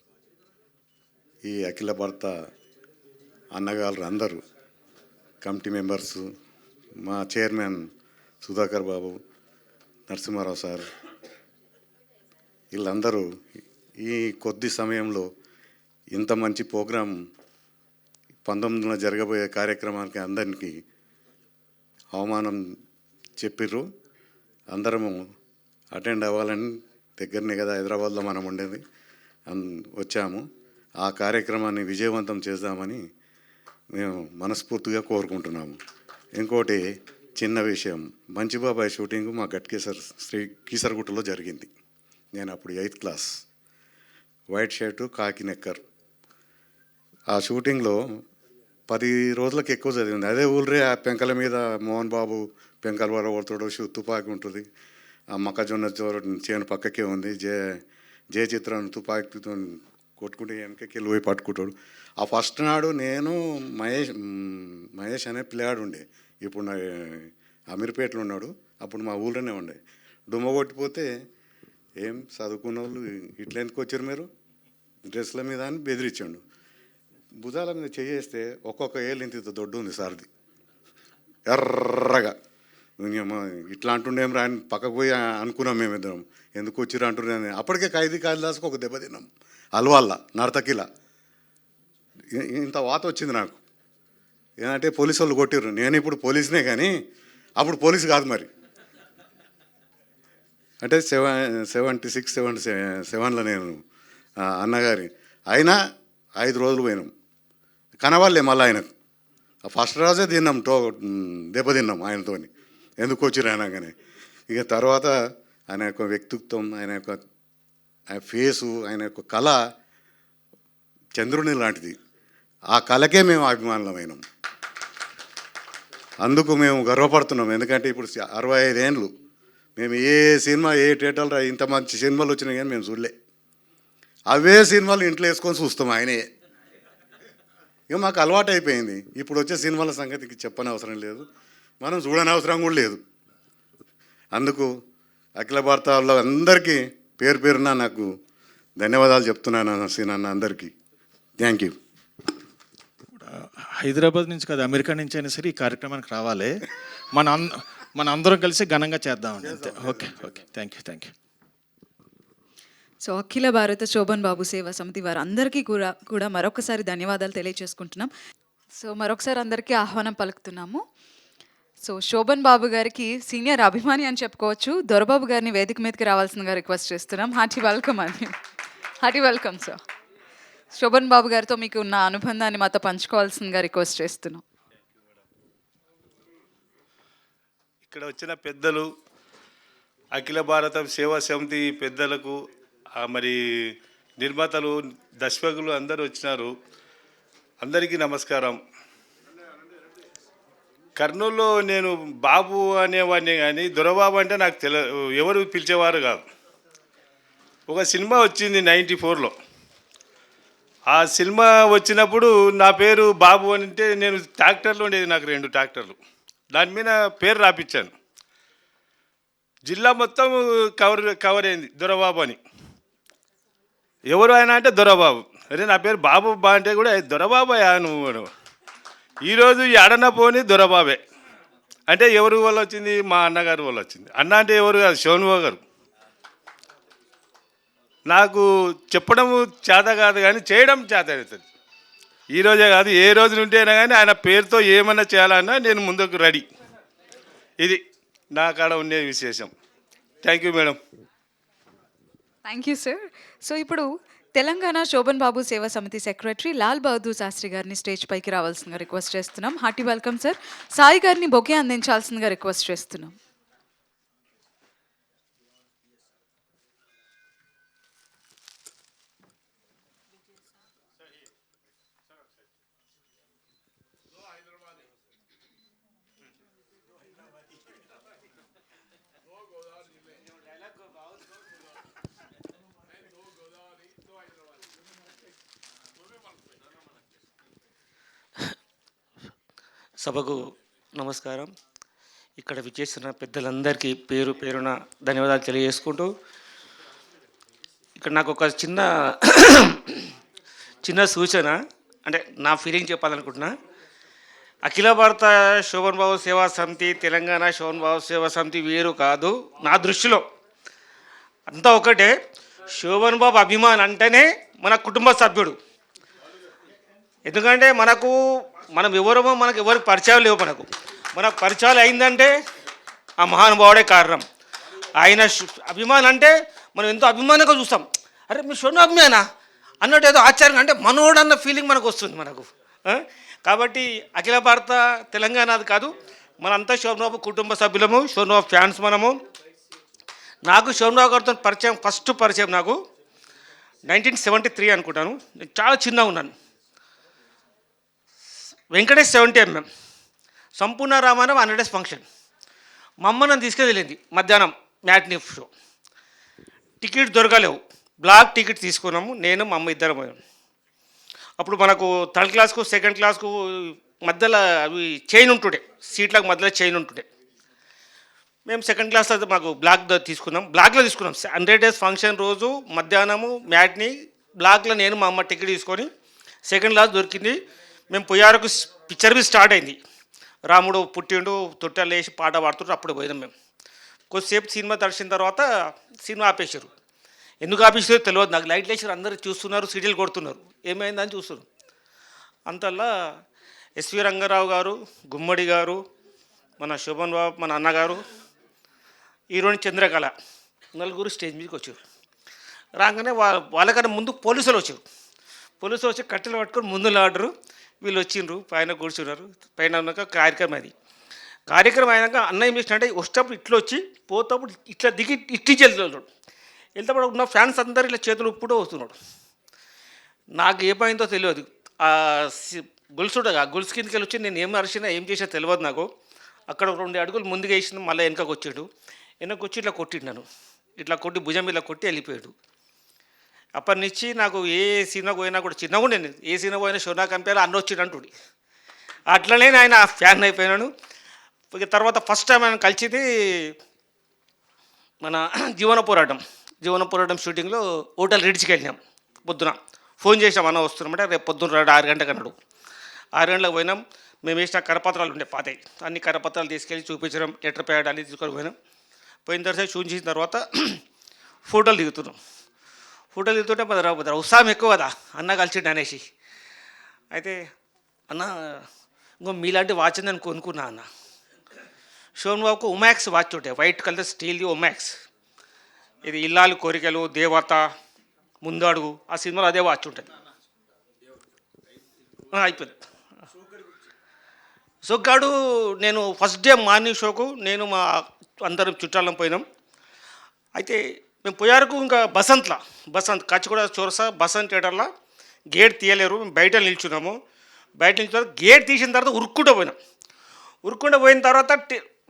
ఈ అఖిల భారత అన్నగారు అందరూ కమిటీ మెంబర్సు, మా చైర్మన్ సుధాకర్ బాబు, నరసింహారావు సార్, వీళ్ళందరూ ఈ కొద్ది సమయంలో ఇంత మంచి ప్రోగ్రాం 19న జరగబోయే కార్యక్రమానికి అందరికీ అవమానం చెప్పిర్రు. అందరము అటెండ్ అవ్వాలని దగ్గరనే కదా హైదరాబాద్లో మనం ఉండేది వచ్చాము. ఆ కార్యక్రమాన్ని విజయవంతం చేద్దామని మేము మనస్ఫూర్తిగా కోరుకుంటున్నాము. ఇంకోటి చిన్న విషయం, మంచి బాబాయ్ షూటింగ్ మా గట్కేసర్ శ్రీ కీసరగుట్టలో జరిగింది. నేను అప్పుడు 8th క్లాస్, వైట్ షర్టు కాకి నెక్కర్. ఆ షూటింగ్లో 10 రోజులకు ఎక్కువ చదివింది. అదే ఊళ్ళే ఆ పెంకల మీద మోహన్ బాబు పెంకల వర కొడతాడు, తుపాకి ఉంటుంది, ఆ మొక్కజొన్న చేను పక్కకే ఉంది, జయ చిత్రాన్ని తుపాకితో కొట్టుకుంటే వెనకకి వెళ్ళి పోయి పట్టుకుంటాడు. ఆ ఫస్ట్ నాడు నేను మహేష్ అనే పిల్లాడు ఉండే, ఇప్పుడు నా అమీర్పేటలో ఉన్నాడు, అప్పుడు మా ఊళ్ళోనే ఉండే. డుమ్మ కొట్టిపోతే ఏం చదువుకున్న వాళ్ళు ఇట్లా ఎందుకు వచ్చారు మీరు డ్రెస్ల మీద అని బెదిరించాడు. భుజాల మీద చేయేస్తే ఒక్కొక్క ఏళ్ళు ఇంత దొడ్డు ఉంది సార్ది, ఎర్రగా. ఇట్లా అంటుండేం రా అని పక్కకు పోయి అనుకున్నాం మేమిద్దరం, ఎందుకు వచ్చిర్రు అంటున్నాను. అప్పటికే కాళిదాసుకు ఒక దెబ్బ తిన్నాం అల్వాల్లా నర్తకిలా. ఇంత వాత వచ్చింది నాకు. ఏంటంటే పోలీసు వాళ్ళు కొట్టిర్రు. నేను ఇప్పుడు పోలీసునే కానీ అప్పుడు పోలీసు కాదు మరి. అంటే 76, 77లో నేను అన్నగారి అయినా 5 రోజులు పోయినాం, కనవాళ్ళే మళ్ళీ ఆయనకు. ఫస్ట్ రోజే తిన్నాం, దెబ్బ తిన్నాం ఆయనతోని, ఎందుకు వచ్చిర్రు అనగానే. ఇక తర్వాత ఆయన యొక్క వ్యక్తిత్వం, ఆయన యొక్క ఫేసు, ఆయన యొక్క కళ చంద్రుని లాంటిది. ఆ కళకే మేము అభిమానులమైనాం. అందుకు మేము గర్వపడుతున్నాం. ఎందుకంటే ఇప్పుడు 65 ఏండ్లు మేము ఏ సినిమా ఏ థియేటర్లో ఇంత మంచి సినిమాలు వచ్చినాయి కానీ మేము చూడలే. అవే సినిమాలు ఇంట్లో వేసుకొని చూస్తాం ఆయనే. ఇక మాకు అలవాటు అయిపోయింది. ఇప్పుడు వచ్చే సినిమాల సంగతికి చెప్పని అవసరం లేదు, మనం చూడని అవసరం కూడా లేదు. అందుకు అఖిల భారతాల్లో అందరికీ పేరు పేరున నాకు ధన్యవాదాలు చెప్తున్నాను సీనన్న అందరికీ. Thank you. హైదరాబాద్ నుంచి కాదు, అమెరికా నుంచి అయినా సరే ఈ కార్యక్రమానికి రావాలి. మన అందరం కలిసి ఘనంగా చేద్దామండి అంతే. Okay okay, thank you. So అఖిల భారత శోభన్ బాబు సేవా సమితి వారు అందరికీ కూడా మరొకసారి ధన్యవాదాలు తెలియజేసుకుంటున్నాం. సో మరొకసారి అందరికీ ఆహ్వానం పలుకుతున్నాము. సో శోభన్ బాబు గారికి సీనియర్ అభిమాని అని చెప్పుకోవచ్చు. దొరబాబు గారిని వేదిక మీదకి రావాల్సిందిగా రిక్వెస్ట్ చేస్తున్నాం. హార్టీ వెల్కమ్ అండి. Hearty welcome sir. Shobhan Babu గారితో మీకు ఉన్న అనుబంధాన్ని మాతో పంచుకోవాల్సిందిగా రిక్వెస్ట్ చేస్తున్నాం. ఇక్కడ వచ్చిన పెద్దలు, అఖిల భారత సేవా సమితి పెద్దలకు, మరి నిర్మాతలు, దర్శకులు అందరూ వచ్చినారు. అందరికీ నమస్కారం. కర్నూలులో నేను బాబు అనేవాడిని, కానీ దొరబాబు అంటే నాకు ఎవరు పిలిచేవారు కాదు. ఒక సినిమా వచ్చింది 94లో. ఆ సినిమా వచ్చినప్పుడు నా పేరు బాబు అని అంటే, నేను ట్రాక్టర్లు ఉండేది, నాకు 2 ట్రాక్టర్లు, దాని మీద పేరు రాపించాను. జిల్లా మొత్తం కవర్ అయింది దొరబాబు అని. ఎవరు ఆయన అంటే దొరబాబు. అరే నా పేరు బాబు బా అంటే కూడా దొరబాబయ్యా నువ్వు. ఈరోజు ఎడన పోని దొరబాబే. అంటే ఎవరి వల్ల వచ్చింది? మా అన్నగారి వల్ల వచ్చింది. అన్న అంటే ఎవరు కాదు, శోనుబాబు గారు. నాకు చెప్పడం చేత కాదు, కానీ చేయడం చేత అవుతుంది. ఈరోజే కాదు, ఏ రోజు నుంటైనా కానీ ఆయన పేరుతో ఏమన్నా చేయాలన్నా నేను ముందుకు రెడీ. ఇది నా కాడ ఉండే విశేషం. Thank you madam. Thank you sir. So ఇప్పుడు తెలంగాణ శోభన్ బాబు సేవా సమితి సెక్రటరీ లాల్ బహదూర్ శాస్త్రి గారిని స్టేజ్ పైకి రావాల్సిందిగా రిక్వెస్ట్ చేస్తున్నాం. Hearty welcome sir. సాయి గారిని బొకే అందించాల్సిందిగా రిక్వెస్ట్ చేస్తున్నాం. సభకు నమస్కారం. ఇక్కడ విచ్చేస్తున్న పెద్దలందరికీ పేరు పేరున ధన్యవాదాలు తెలియజేసుకుంటూ, ఇక్కడ నాకు ఒక చిన్న సూచన, అంటే నా ఫీలింగ్ చెప్పాలనుకుంటున్నా. అఖిల భారత శోభన్ బాబు సేవా సమితి, తెలంగాణ శోభన్ బాబు సేవా సమితి వేరు కాదు. నా దృష్టిలో అంతా ఒకటే. శోభన్ బాబు అభిమాన్ అంటేనే మన కుటుంబ సభ్యుడు. ఎందుకంటే మనం ఎవరమో మనకు ఎవరికి పరిచయాలు లేవు. మనకు పరిచయాలు అయిందంటే ఆ మహానుభావుడే కారణం. ఆయన అభిమానం అంటే మనం ఎంతో అభిమానంగా చూస్తాం. అరే మీ శోను అభిమానా అన్నట్టు ఏదో ఆశ్చర్యంగా, అంటే మనోడు అన్న ఫీలింగ్ మనకు వస్తుంది కాబట్టి అఖిల భారత తెలంగాణది కాదు, మనంతా శోభన్ కుటుంబ సభ్యులము, శోభన్ ఫ్యాన్స్ మనము. నాకు శోభన్ గారితో ఫస్ట్ పరిచయం నాకు 1973 అనుకుంటాను. నేను చాలా చిన్నగా ఉన్నాను. వెంకటేష్ 70mm, సంపూర్ణ రామాయణం 100 days ఫంక్షన్. మా అమ్మ నన్ను తీసుకెళ్ళింది మధ్యాహ్నం మ్యాట్నీ షో. టికెట్ దొరకలేవు, బ్లాక్ టికెట్ తీసుకున్నాము. నేను మా అమ్మ ఇద్దరం పోయాము. అప్పుడు మనకు థర్డ్ క్లాస్కు సెకండ్ క్లాస్కు మధ్యలో అవి చైన్ ఉంటుండే, సీట్లకు మధ్యలో చైన్ ఉంటుండే. మేము సెకండ్ క్లాస్లో మాకు బ్లాక్లో తీసుకున్నాం. 100 days ఫంక్షన్ రోజు మధ్యాహ్నము మ్యాట్ని బ్లాక్లో నేను మా అమ్మ టికెట్ తీసుకొని సెకండ్ క్లాస్ దొరికింది. మేము పొయ్యారకు పిక్చర్ బి స్టార్ట్ అయింది. రాముడు పుట్టిండు, తొట్టెలు వేసి పాట పాడుతుంటారు. అప్పుడు పోయినాం మేము. కొద్దిసేపు సినిమా తడిసిన తర్వాత సినిమా ఆపేశారు. ఎందుకు ఆపేసారో తెలియదు నాకు. లైట్లు వేసారు, అందరూ చూస్తున్నారు, సీరియల్ కొడుతున్నారు, ఏమైందని చూస్తున్నారు. అంతల్లా ఎస్వి రంగారావు గారు, గుమ్మడి గారు, మన శోభన్ బాబు, మన అన్నగారు, హీరోయిన్ చంద్రకళ, నలుగురు స్టేజ్ మీదకి వచ్చారు. రాగానే వాళ్ళకన్నా ముందు పోలీసులు వచ్చారు. పోలీసులు వచ్చి కట్టెలు పట్టుకొని ముందు ఆర్డరు. వీళ్ళు వచ్చిండ్రు, పైన కూర్చున్నారు. పైన ఉన్నాక కార్యక్రమం అయినాక అన్న ఏం చేసినట్టే వచ్చేటప్పుడు ఇట్లా వచ్చి పోతప్పుడు ఇట్లా దిగి ఇట్టించి వెళ్తున్నాడు. వెళ్తేప్పుడు ఉన్న ఫ్యాన్స్ అందరు ఇట్లా చేతులు ఉప్పుడూ వస్తున్నాడు. నాకు ఏమైందో తెలియదు. ఆ గొలుసుడు ఆ గొలుసు కిందకి వెళ్ళి వచ్చి నేను ఏం అరిచినా ఏం చేసినా తెలియదు నాకు. అక్కడ 2 అడుగులు ముందుగా వేసిన, మళ్ళీ వెనకకు వచ్చాడు. వెనక్కి వచ్చి ఇట్లా కొట్టిండు, ఇట్లా కొట్టి భుజం ఇలా కొట్టి వెళ్ళిపోయాడు. అప్పటి నుంచి నాకు ఏ సినిమాకు పోయినా కూడా చిన్నగా ఉండేది. ఏ సినిమా పోయినా షోనా కంపేర్ అన్న వచ్చిండు అంటుడి. అట్లనే ఆయన ఫ్యాన్ అయిపోయినాను. ఇక తర్వాత ఫస్ట్ టైం ఆయన కలిసింది మన జీవన పోరాటం షూటింగ్లో హోటల్ రిడ్జ్కి వెళ్ళినాం. పొద్దున ఫోన్ చేసాం, అన్న వస్తున్నామంటే రేపు పొద్దున్న 6 గంటలకు అన్నాడు. 6 గంటలకు పోయినాం. మేము వేసిన కరపత్రాలు ఉండే పాతవి, అన్ని కరపత్రాలు తీసుకెళ్ళి చూపించడం, లెటర్ ప్యాడ్ అన్ని తీసుకొని పోయిన తర్వాత చూసిన తర్వాత ఫోటోలు దిగుతున్నాం. ఫోటోలు దిగుతుంటే ఉత్సాహం ఎక్కువ కదా అన్న కలిసిండు అనేసి. అయితే అన్న ఇంకో మీలాంటి వాచ్ నేను కొనుక్కున్నా అన్న. శోభన్ బాబుకు ఒమాక్స్ వాచ్ ఉంటాయి, వైట్ కలర్ స్టీల్ది ఒమాక్స్. ఇది ఇల్లాలు కోరికలు, దేవత, ముందడుగు, ఆ సినిమాలో అదే వాచ్ ఉంటుంది. అయిపోయింది. సొగ్గాడు నేను ఫస్ట్ డే మార్నింగ్ షోకు నేను మా అందరం చుట్టాలం పోయినాం. అయితే మేము పోయారకు ఇంకా బసంత్ కాచిగూడ చోరసా బసంత్ థియేటర్లో గేట్ తీయలేరు, మేము బయట నిల్చున్నాము. బయట నిల్చున్న గేట్ తీసిన తర్వాత ఉరుక్కుంటూ పోయిన తర్వాత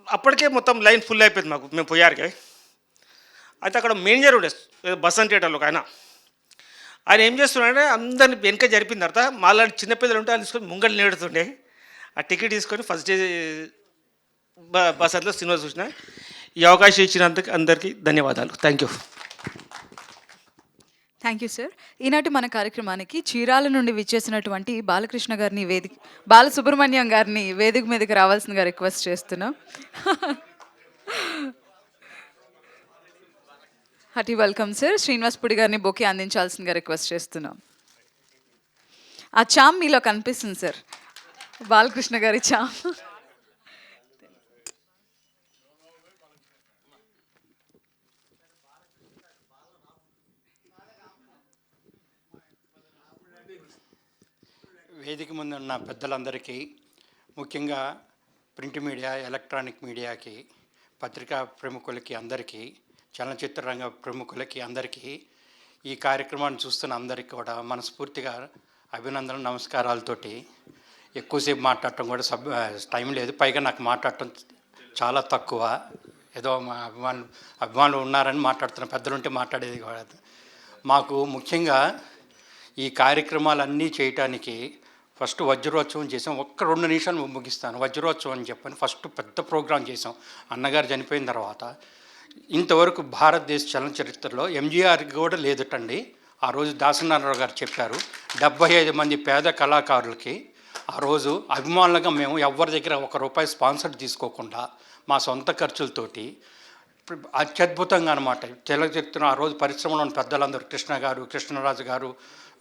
అప్పటికే మొత్తం లైన్ ఫుల్ అయిపోయింది మాకు, మేము పోయారుకే. అయితే అక్కడ మేనేజర్ ఉండే బసంత్ థియేటర్లో ఆయన ఏం చేస్తున్నాడంటే అందరిని వెనక జరిపిన తర్వాత మాలాంటి చిన్నపిల్లలు ఉంటే వాళ్ళు తీసుకొని ముంగళ్ళు నేడుతుండే. ఆ టికెట్ తీసుకొని ఫస్ట్ డే బసంత్లో సినిమా చూసిన. ఈ అవకాశం ఇచ్చినందుకు అందరికీ ధన్యవాదాలు. Thank you. Thank you sir. ఈనాటి మన కార్యక్రమానికి చీరాల నుండి విచ్చేసినటువంటి బాలసుబ్రహ్మణ్యం గారిని వేదిక మీదకి రావాల్సిందిగా రిక్వెస్ట్ చేస్తున్నాం. Hearty welcome sir. శ్రీనివాస్పుడి గారిని బొకే అందించాల్సిందిగా రిక్వెస్ట్ చేస్తున్నాం. ఆ చామ్ మీలో కనిపిస్తుంది సార్, బాలకృష్ణ గారి చామ్. వేదిక ముందు ఉన్న పెద్దలందరికీ, ముఖ్యంగా ప్రింట్ మీడియా, ఎలక్ట్రానిక్ మీడియాకి, పత్రికా ప్రముఖులకి అందరికీ, చలనచిత్ర రంగ ప్రముఖులకి అందరికీ, ఈ కార్యక్రమాన్ని చూస్తున్న అందరికీ కూడా మనస్ఫూర్తిగా అభినందనలు, నమస్కారాలతోటి. ఎక్కువసేపు మాట్లాడటం కూడా టైం లేదు, పైగా నాకు మాట్లాడటం చాలా తక్కువ. ఏదో మా అభిమానులు ఉన్నారని మాట్లాడుతున్న, పెద్దలుంటే మాట్లాడేది కాదు. మాకు ముఖ్యంగా ఈ కార్యక్రమాలన్నీ చేయటానికి ఫస్ట్ వజ్రోత్సవం చేసాం. 2 నిమిషాలు ముగిస్తాను. వజ్రోత్సవం అని చెప్పని ఫస్ట్ పెద్ద ప్రోగ్రాం చేసాం. అన్నగారు చనిపోయిన తర్వాత ఇంతవరకు భారతదేశ చలనచరిత్రలో ఎంజీఆర్కి కూడా లేదటండి. ఆ రోజు దాసనారాయణ గారు చెప్పారు, 75 మంది పేద కళాకారులకి ఆ రోజు అభిమానులుగా మేము ఎవరి దగ్గర ₹1 స్పాన్సర్ తీసుకోకుండా మా సొంత ఖర్చులతోటి అత్యద్భుతంగా అనమాట చలనచిత్రం. ఆ రోజు పరిశ్రమలోని పెద్దలందరూ, కృష్ణ గారు, కృష్ణరాజు గారు,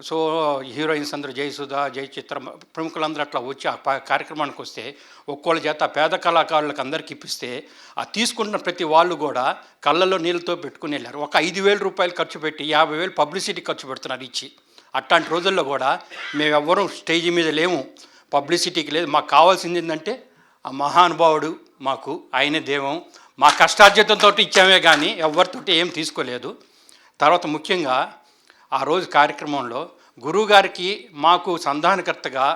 సో హీరోయిన్స్ అందరూ, జయసుధ, జయచిత్ర ప్రముఖులందరూ అట్లా వచ్చి ఆ కార్యక్రమానికి వస్తే ఒక్కోళ్ళ చేత ఆ పేద కళాకారులకు అందరికి ఇప్పిస్తే ఆ తీసుకున్న ప్రతి వాళ్ళు కూడా కళ్ళల్లో నీళ్ళతో పెట్టుకుని వెళ్ళారు. ఒక ₹5,000 ఖర్చు పెట్టి 50,000 పబ్లిసిటీ ఖర్చు పెడుతున్నారు ఇచ్చి. అట్లాంటి రోజుల్లో కూడా మేమెవ్వరూ స్టేజ్ మీద లేము, పబ్లిసిటీకి లేదు. మాకు కావాల్సింది ఏంటంటే ఆ మహానుభావుడు, మాకు ఆయనే దేవం. మా కష్టార్జితంతో ఇచ్చామే కానీ ఎవరితోటి ఏం తీసుకోలేదు. తర్వాత ముఖ్యంగా ఆ రోజు కార్యక్రమంలో గురువుగారికి మాకు సంధానకర్తగా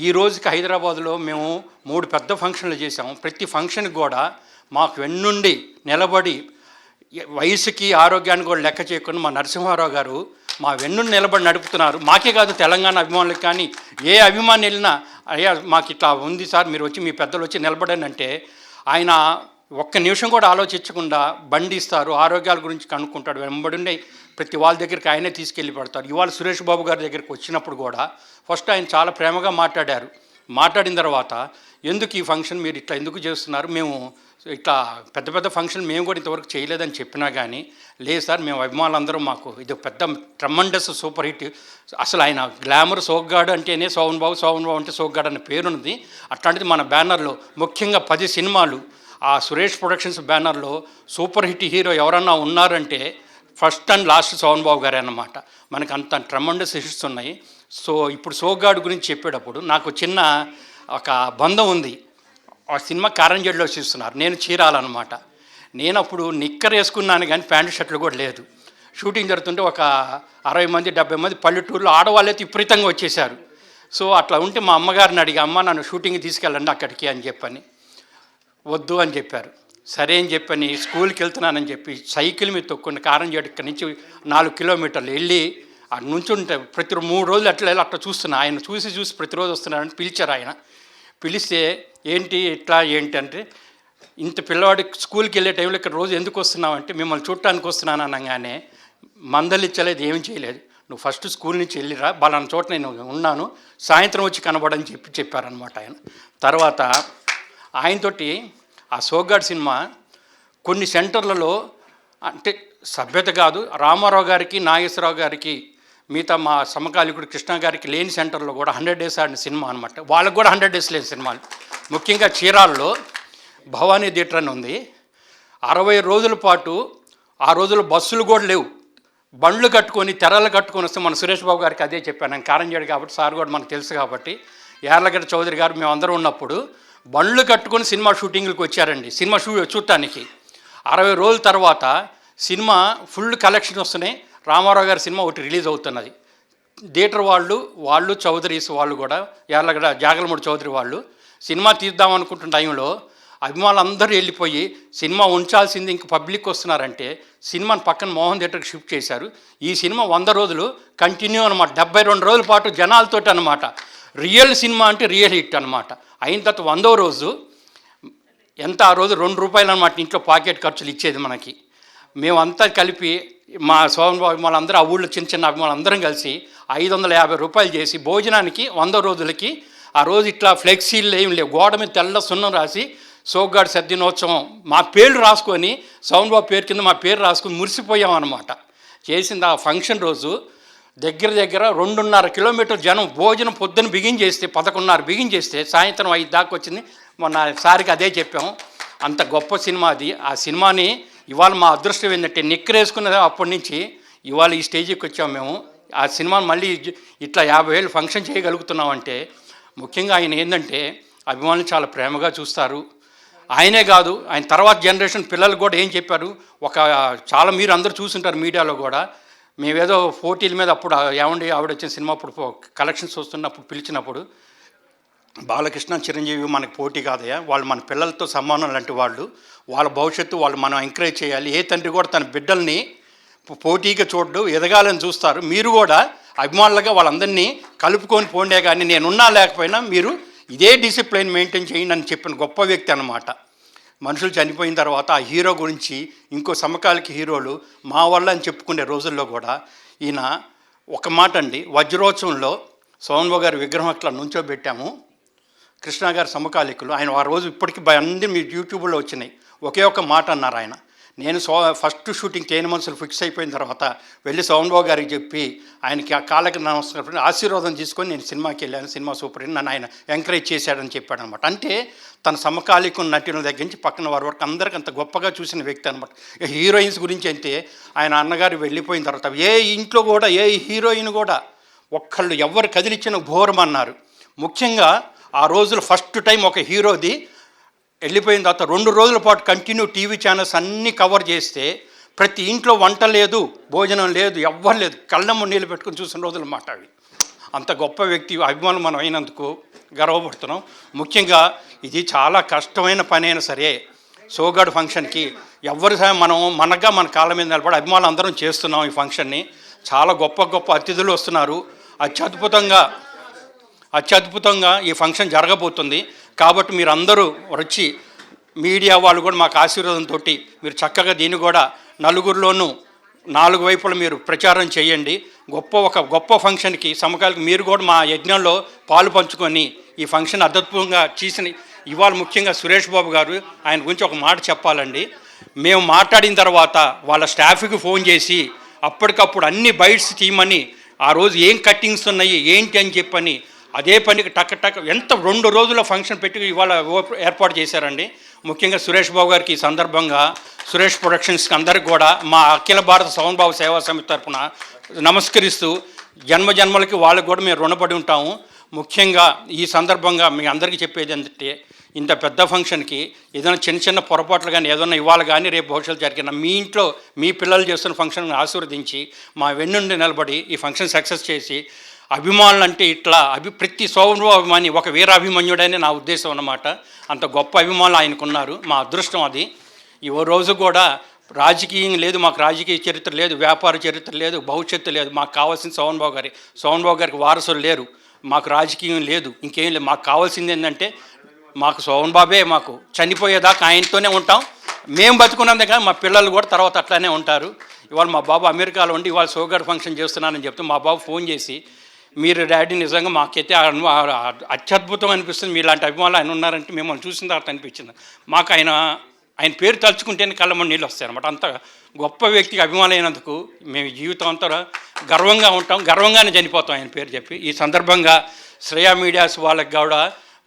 ఈ రోజుకి హైదరాబాదులో మేము 3 పెద్ద ఫంక్షన్లు చేసాము. ప్రతి ఫంక్షన్కి కూడా మాకు వెన్నుండి నిలబడి, వయసుకి ఆరోగ్యాన్ని కూడా లెక్క చేయకుండా మా నరసింహారావు గారు మా వెన్నుండి నిలబడి నడుపుతున్నారు. మాకే కాదు, తెలంగాణ అభిమానులకు కానీ ఏ అభిమాని వెళ్ళినా, అయ్యా మాకు ఇట్లా ఉంది సార్, మీరు వచ్చి మీ పెద్దలు వచ్చి నిలబడని అంటే ఆయన ఒక్క నిమిషం కూడా ఆలోచించకుండా బండి ఇస్తారు, ఆరోగ్యాల గురించి కనుక్కుంటాడు. వెంబడి ప్రతి వాళ్ళ దగ్గరికి ఆయనే తీసుకెళ్ళి పెడతారు. ఇవాళ సురేష్ బాబు గారి దగ్గరికి వచ్చినప్పుడు కూడా ఫస్ట్ ఆయన చాలా ప్రేమగా మాట్లాడారు. మాట్లాడిన తర్వాత ఎందుకు ఈ ఫంక్షన్ మీరు ఇట్లా ఎందుకు చేస్తున్నారు, మేము ఇట్లా పెద్ద పెద్ద ఫంక్షన్ మేము కూడా ఇంతవరకు చేయలేదని చెప్పినా కానీ, లేదు సార్ మేము అభిమానులందరూ, మాకు ఇది పెద్ద ట్రమండస్ సూపర్ హిట్. అసలు ఆయన గ్లామర్ సోగ్గాడు అంటేనే శోభన్ బాబు అంటే సోగ్గాడు అనే పేరున్నది. అట్లాంటిది మన బ్యానర్లో ముఖ్యంగా 10 సినిమాలు ఆ సురేష్ ప్రొడక్షన్స్ బ్యానర్లో సూపర్ హిట్ హీరో ఎవరన్నా ఉన్నారంటే ఫస్ట్ అండ్ లాస్ట్ శోభన్ బాబు గారే అన్నమాట. మనకు అంత ట్రమండస్ హిట్స్ ఉన్నాయి. సో ఇప్పుడు సోగ్గాడు గురించి చెప్పేటప్పుడు నాకు చిన్న ఒక బంధం ఉంది. ఆ సినిమా కారంజడ్లో చూస్తున్నారు, నేను చీరాలన్నమాట. నేను అప్పుడు నిక్కర్ వేసుకున్నాను కానీ ప్యాంటు షర్ట్లు కూడా లేదు. షూటింగ్ జరుగుతుంటే ఒక 60 మంది 70 మంది పల్లెటూరులో ఆడవాళ్ళైతే విపరీతంగా వచ్చేసారు. సో అట్లా ఉంటే మా అమ్మగారిని అడిగి, అమ్మ నన్ను షూటింగ్కి తీసుకెళ్ళండి అక్కడికి అని చెప్పని, వద్దు అని చెప్పారు. సరే అని చెప్పని స్కూల్కి వెళ్తున్నానని చెప్పి సైకిల్ మీద తొక్కుని కారంజేడు ఇక్కడి నుంచి 4 కిలోమీటర్లు వెళ్ళి అటు నుంచి ఉంటే ప్రతి 3 రోజులు అట్లా చూస్తున్నా. ఆయన చూసి ప్రతిరోజు వస్తున్నారని పిలిచారు. ఆయన పిలిస్తే ఏంటి ఇట్లా ఏంటి అంటే, ఇంత పిల్లవాడి స్కూల్కి వెళ్ళే టైంలో ఇక్కడ రోజు ఎందుకు వస్తున్నావు అంటే, మిమ్మల్ని చూడటానికి వస్తున్నాను అనగానే మందలిచ్చలేదు, ఏం చేయలేదు. నువ్వు ఫస్ట్ స్కూల్ నుంచి వెళ్ళిరా, బలానా చోట నేను ఉన్నాను, సాయంత్రం వచ్చి కనబడని చెప్పారనమాట ఆయన. తర్వాత ఆయనతోటి ఆ సోగ్గాడు సినిమా కొన్ని సెంటర్లలో, అంటే సభ్యత కాదు, రామారావు గారికి, నాగేశ్వరరావు గారికి, మిగతా మా సమకాలికుడు కృష్ణ గారికి లేని సెంటర్లో కూడా 100 డేస్ ఆడిన సినిమా అనమాట. వాళ్ళకు కూడా 100 డేస్ లేని సినిమాలు. ముఖ్యంగా చీరాల్లో భవానీ థియేటర్ అని ఉంది. 60 రోజుల పాటు, ఆ రోజుల్లో బస్సులు కూడా లేవు, బండ్లు కట్టుకొని తెరలు కట్టుకొని వస్తే, మన సురేష్ బాబు గారికి అదే చెప్పాను. నేను కారంజేడు కాబట్టి సార్ కూడా మనకు తెలుసు కాబట్టి, యార్లగడ్డ చౌదరి గారు మేమందరం ఉన్నప్పుడు బండ్లు కట్టుకొని సినిమా షూటింగ్లకు వచ్చారండి, సినిమా చూడటానికి. 60 రోజుల తర్వాత సినిమా ఫుల్ కలెక్షన్ వస్తున్నాయి. రామారావు గారి సినిమా ఒకటి రిలీజ్ అవుతున్నది. థియేటర్ వాళ్ళు చౌదరీస్ వాళ్ళు కూడా యార్లగడ్డ జాగలమూడి చౌదరి వాళ్ళు సినిమా తీద్దాం అనుకుంటున్న టైంలో అభిమానులందరూ వెళ్ళిపోయి సినిమా ఉంచాల్సింది ఇంక పబ్లిక్ వస్తున్నారంటే సినిమాని పక్కన మోహన్ థియేటర్కి షిఫ్ట్ చేశారు. ఈ సినిమా 100 రోజులు కంటిన్యూ అనమాట, 72 రోజుల పాటు జనాలతోటి అనమాట. రియల్ సినిమా అంటే రియల్ హిట్ అనమాట. అయిన తర్వాత 100వ రోజు ఎంత, ఆ రోజు ₹2 అనమాట ఇంట్లో పాకెట్ ఖర్చులు ఇచ్చేది మనకి. మేమంతా కలిపి మా సోమన్ అభిమానులందరూ, ఆ ఊళ్ళో చిన్న చిన్న అభిమానులందరం కలిసి ₹550 చేసి భోజనానికి 100 రోజులకి ఆ రోజు ఇట్లా ఫ్లెక్సీలు ఏం లేవు, గోడ మీద తెల్ల సున్నం రాసి సోగ్గాడు సద్దినోత్సవం మా పేర్లు రాసుకొని సౌండ్ బాబు పేరు కింద మా పేరు రాసుకొని మురిసిపోయాం అనమాట. చేసింది ఆ ఫంక్షన్ రోజు దగ్గర 2.5 కిలోమీటర్ జనం భోజనం పొద్దున్న బిగించేస్తే 11:30 బిగించేస్తే సాయంత్రం 5 దాకా వచ్చింది. మొన్న సారికి అదే చెప్పాము, అంత గొప్ప సినిమా అది. ఆ సినిమాని ఇవాళ మా అదృష్టం ఏంటంటే నిక్కరేసుకున్నది అప్పటి నుంచి ఇవాళ ఈ స్టేజ్కి వచ్చాము మేము. ఆ సినిమాని మళ్ళీ ఇట్లా 50 ఏళ్ళు ఫంక్షన్ చేయగలుగుతున్నామంటే ముఖ్యంగా ఆయన ఏంటంటే అభిమానులు చాలా ప్రేమగా చూస్తారు. ఆయనే కాదు, ఆయన తర్వాత జనరేషన్ పిల్లలు కూడా ఏం చెప్పారు, చాలా మీరు అందరూ చూసుంటారు మీడియాలో కూడా, మేమేదో పోటీల మీద అప్పుడు ఏమండి ఆవిడ వచ్చిన సినిమా అప్పుడు కలెక్షన్స్ వస్తున్నప్పుడు పిలిచినప్పుడు బాలకృష్ణ చిరంజీవి మనకి పోటీ కాదయా, వాళ్ళు మన పిల్లలతో సమానం లాంటి వాళ్ళు, వాళ్ళ భవిష్యత్తు వాళ్ళు మనం ఎంకరేజ్ చేయాలి. ఏ తండ్రి కూడా తన బిడ్డల్ని పోటీగా చూడడు, ఎదగాలని చూస్తారు. మీరు కూడా అభిమానులుగా వాళ్ళందరినీ కలుపుకొని పోండే, కానీ నేనున్నా లేకపోయినా మీరు ఇదే డిసిప్లిన్ మెయింటైన్ చేయండి అని చెప్పిన గొప్ప వ్యక్తి అన్నమాట. మనుషులు చనిపోయిన తర్వాత ఆ హీరో గురించి ఇంకో సమకాలిక హీరోలు మా వల్ల అని చెప్పుకునే రోజుల్లో కూడా ఈయన ఒక మాట అండి, వజ్రోత్సవంలో సోమన్ బాబు గారి విగ్రహం అట్లా నుంచోబెట్టాము, కృష్ణ గారి సమకాలికులు. ఆయన ఆ రోజు ఇప్పటికీ అన్నీ మీ యూట్యూబ్లో వచ్చినాయి. ఒకే ఒక మాట అన్నారు ఆయన, నేను ఫస్ట్ షూటింగ్ 10 మనసులు ఫిక్స్ అయిపోయిన తర్వాత వెళ్ళి సోమన్ బాబు గారికి చెప్పి ఆయనకి ఆ కాళ్ళకి నమస్కారం ఆశీర్వాదం తీసుకొని నేను సినిమాకి వెళ్ళాను, సినిమా సూపర్ అని నన్ను ఆయన ఎంకరేజ్ చేశాడని చెప్పాడు అనమాట. అంటే తన సమకాలిక నటుల దగ్గర నుంచి పక్కన వారి వరకు అందరికీ అంత గొప్పగా చూసిన వ్యక్తి అనమాట. హీరోయిన్స్ గురించి అయితే ఆయన అన్నగారు వెళ్ళిపోయిన తర్వాత ఏ ఇంట్లో కూడా ఏ హీరోయిన్ కూడా ఒక్కళ్ళు ఎవరు కదిలిచ్చిన ఘోరమన్నారు. ముఖ్యంగా ఆ రోజులు ఫస్ట్ టైం ఒక హీరోది వెళ్ళిపోయిన తర్వాత 2 రోజుల పాటు కంటిన్యూ టీవీ ఛానల్స్ అన్నీ కవర్ చేస్తే ప్రతి ఇంట్లో వంట లేదు, భోజనం లేదు, ఎవ్వరు లేదు, కళ్ళమ్మ నీళ్ళు పెట్టుకుని చూసిన రోజులు మాట అవి. అంత గొప్ప వ్యక్తి అభిమానులు మనం అయినందుకు గర్వపడుతున్నాం. ముఖ్యంగా ఇది చాలా కష్టమైన పని అయినా సరే సోగ్గాడు ఫంక్షన్కి ఎవరి మనగా మన కాళ్ళ మీద నిలబడి అభిమానులు అందరం చేస్తున్నాం. ఈ ఫంక్షన్ని చాలా గొప్ప గొప్ప అతిథులు వస్తున్నారు. అత్యద్భుతంగా ఈ ఫంక్షన్ జరగబోతుంది. కాబట్టి మీరు అందరూ వచ్చి మీడియా వాళ్ళు కూడా మాకు ఆశీర్వాదంతో మీరు చక్కగా దీన్ని కూడా నలుగురిలోనూ 4 వైపులు మీరు ప్రచారం చేయండి. ఒక గొప్ప ఫంక్షన్కి సమకాలిక మీరు కూడా మా యజ్ఞంలో పాలు పంచుకొని ఈ ఫంక్షన్ అద్భుతంగా చేసిన ఇవాళ ముఖ్యంగా సురేష్ బాబు గారు ఆయన గురించి ఒక మాట చెప్పాలండి. మేము మాట్లాడిన తర్వాత వాళ్ళ స్టాఫ్కి ఫోన్ చేసి అప్పటికప్పుడు అన్ని బైట్స్ తీయమని, ఆ రోజు ఏం కట్టింగ్స్ ఉన్నాయి ఏంటి అని చెప్పని అదే పనికి టక్ ఎంత 2 రోజుల ఫంక్షన్ పెట్టి ఇవాళ ఏర్పాటు చేశారండి. ముఖ్యంగా సురేష్ బాబు గారికి ఈ సందర్భంగా సురేష్ ప్రొడక్షన్స్కి అందరికి కూడా మా అఖిల భారత సోమన్ బాబు సేవా సమితి తరఫున నమస్కరిస్తూ జన్మలకి వాళ్ళకి కూడా మేము రుణపడి ఉంటాము. ముఖ్యంగా ఈ సందర్భంగా మీ అందరికీ చెప్పేది ఏంటంటే ఇంత పెద్ద ఫంక్షన్కి ఏదైనా చిన్న పొరపాట్లు కానీ ఏదైనా ఇవాళ కానీ రేపు భవిష్యత్తు జరిగిన మీ ఇంట్లో మీ పిల్లలు చేస్తున్న ఫంక్షన్ ఆశీర్వదించి మా వెన్నుండి నిలబడి ఈ ఫంక్షన్ సక్సెస్ చేసి అభిమానులు అంటే ఇట్లా ప్రతి సోమన్ బాబు అభిమాని ఒక వీరాభిమన్యుడని నా ఉద్దేశం అన్నమాట. అంత గొప్ప అభిమానులు ఆయనకున్నారు. మా అదృష్టం అది. ఈ రోజు కూడా రాజకీయం లేదు, మాకు రాజకీయ చరిత్ర లేదు, వ్యాపార చరిత్ర లేదు, భవిష్యత్తు లేదు. మాకు కావాల్సిన సోమన్ బాబు గారికి వారసులు లేరు, మాకు రాజకీయం లేదు, ఇంకేం లేదు. మాకు కావాల్సింది ఏంటంటే మాకు సోమన్ బాబే, మాకు చనిపోయేదాకా ఆయనతోనే ఉంటాం. మేము బతుకున్నందుకు కానీ మా పిల్లలు కూడా తర్వాత అట్లానే ఉంటారు. ఇవాళ మా బాబు అమెరికాలో ఉండి ఇవాళ సోగ్గాడు ఫంక్షన్ చేస్తున్నానని చెప్తే మా బాబు ఫోన్ చేసి మీరు డాడీ నిజంగా మాకైతే అత్యద్భుతం అనిపిస్తుంది, మీలాంటి అభిమానులు ఆయన ఉన్నారంటే మిమ్మల్ని చూసిన తర్వాత అనిపించింది. మాకు ఆయన పేరు తలుచుకుంటేనే కళ్ళమని నీళ్ళు వస్తాయి అనమాట. అంత గొప్ప వ్యక్తికి అభిమానులైనందుకు మేము జీవితం అంతా గర్వంగా ఉంటాం, గర్వంగానే చనిపోతాం ఆయన పేరు చెప్పి. ఈ సందర్భంగా శ్రేయా మీడియాస్ వాళ్ళకి కూడా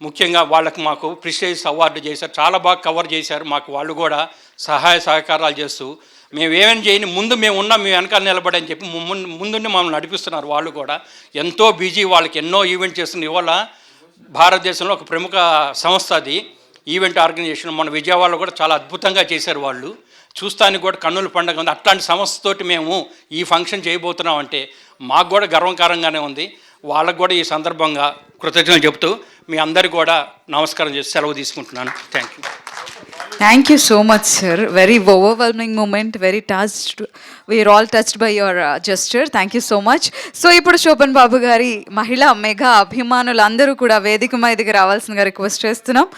ముఖ్యంగా మాకు ప్రిస్టేజ్ అవార్డు చేశారు, చాలా బాగా కవర్ చేశారు. మాకు వాళ్ళు కూడా సహాయ సహకారాలు చేస్తూ మేము ఏమైనా చేయని ముందు మేము ఉన్నాం, మేము వెనకాల నిలబడి అని చెప్పి ముందుండి మమ్మల్ని నడిపిస్తున్నారు. వాళ్ళు కూడా ఎంతో బిజీ, వాళ్ళకి ఎన్నో ఈవెంట్ చేస్తున్నారు. ఇవాళ భారతదేశంలో ఒక ప్రముఖ సంస్థ అది, ఈవెంట్ ఆర్గనైజేషన్. మన విజయవాడలో కూడా చాలా అద్భుతంగా చేశారు వాళ్ళు. చూస్తానికి కూడా కన్నుల పండుగ ఉంది. అట్లాంటి సంస్థతోటి మేము ఈ ఫంక్షన్ చేయబోతున్నాం అంటే మాకు కూడా గర్వకారంగానే ఉంది. వాళ్ళకు కూడా ఈ సందర్భంగా కృతజ్ఞతలు చెబుతూ మీ అందరికీ కూడా నమస్కారం చేసి సెలవు తీసుకుంటున్నాను. Thank you. Thank you so much, sir. Very overwhelming moment. Very touched. We are all touched by your gesture. Thank you so much. So, ఇప్పుడు శోభన్ బాబు గారి మహిళా మెగా అభిమానులు అందరూ కూడా వేదిక మీదకి రావాల్సిందిగా రిక్వెస్ట్ చేస్తున్నాం.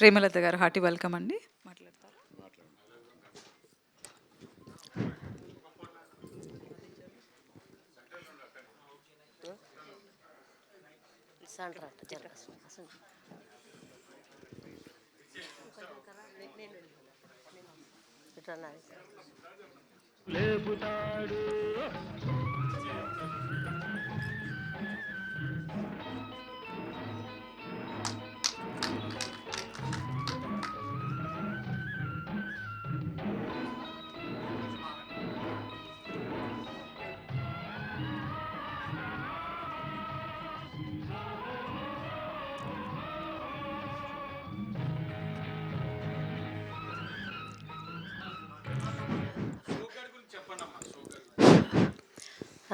ప్రేమలత గారు హార్టీ వెల్కమ్ అండి. మాట్లాడతారు.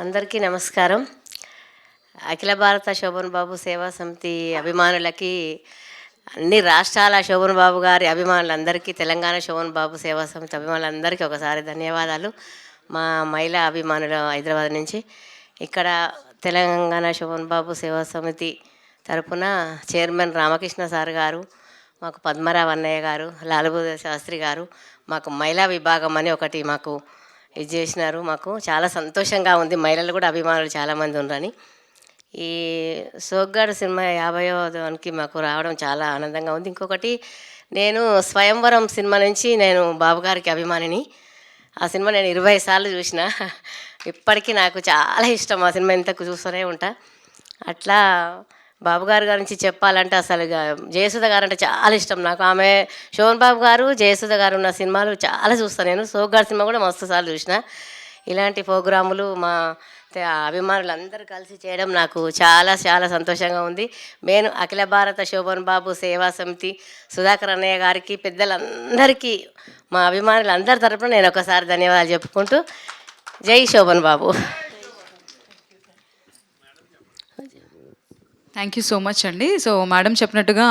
అందరికీ నమస్కారం. అఖిల భారత శోభన్ బాబు సేవా సమితి అభిమానులకి, అన్ని రాష్ట్రాల శోభన్ బాబు గారి అభిమానులందరికీ, తెలంగాణ శోభన్ బాబు సేవా సమితి అభిమానులందరికీ ఒకసారి ధన్యవాదాలు. మా మహిళా అభిమానులు హైదరాబాద్ నుంచి. ఇక్కడ తెలంగాణ శోభన్ బాబు సేవా సమితి తరపున చైర్మన్ రామకృష్ణ సార్ గారు, మాకు పద్మరావు అన్నయ్య గారు, లాలబుద శాస్త్రి గారు, మాకు మహిళా విభాగం అని ఒకటి మాకు ఇది చేసినారు. మాకు చాలా సంతోషంగా ఉంది. మహిళలు కూడా అభిమానులు చాలామంది ఉన్నారని. ఈ సోగ్గాడు సినిమా 50వ మాకు రావడం చాలా ఆనందంగా ఉంది. ఇంకొకటి, నేను స్వయంవరం సినిమా నుంచి నేను బాబు గారికి అభిమానిని. ఆ సినిమా నేను 20 సార్లు చూసిన. ఇప్పటికీ నాకు చాలా ఇష్టం ఆ సినిమా, ఇంతకు చూస్తూనే ఉంటా. అట్లా బాబుగారి గురించి చెప్పాలంటే అసలు జయసుధ గారు అంటే చాలా ఇష్టం నాకు. ఆమె శోభన్ బాబు గారు, జయసుధ గారు ఉన్న సినిమాలు చాలా చూస్తాను నేను. సోగ్గాడు సినిమా కూడా మస్తు సార్లు చూసిన. ఇలాంటి ప్రోగ్రాములు మా అభిమానులు అందరూ కలిసి చేయడం నాకు చాలా చాలా సంతోషంగా ఉంది. నేను అఖిల భారత శోభన్ బాబు సేవా సమితి సుధాకర్ అన్నయ్య గారికి, పెద్దలందరికీ, మా అభిమానులందరి తరపున నేను ఒకసారి ధన్యవాదాలు చెప్పుకుంటూ, జై శోభన్ బాబు. థ్యాంక్ యూ సో మచ్ అండి. సో మేడం చెప్పినట్టుగా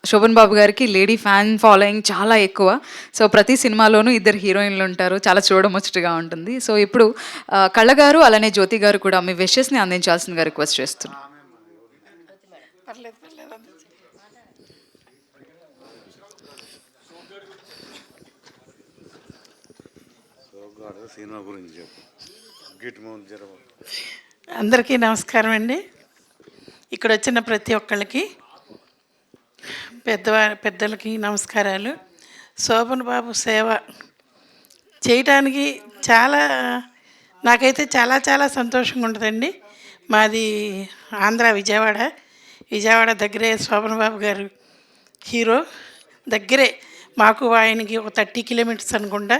శోభన్ బాబు గారికి లేడీ ఫ్యాన్ ఫాలోయింగ్ చాలా ఎక్కువ. సో ప్రతి సినిమాలోనూ 2 హీరోయిన్లు ఉంటారు. చాలా చూడముచ్చటగా ఉంటుంది. సో ఇప్పుడు కళ్ళ గారు అలానే జ్యోతి గారు కూడా మీ విషెస్ని అందించాల్సిందిగా రిక్వెస్ట్ చేస్తున్నాను. అందరికీ నమస్కారం అండి. ఇక్కడ వచ్చిన ప్రతి ఒక్కళ్ళకి, పెద్దలకి నమస్కారాలు. శోభన్ బాబు సేవ చేయడానికి నాకైతే చాలా చాలా సంతోషంగా ఉంటుందండి. మాది ఆంధ్ర, విజయవాడ దగ్గరే శోభన్ బాబు గారు హీరో దగ్గరే. మాకు ఆయనకి ఒక 30 కిలోమీటర్స్ అనుకుంటా.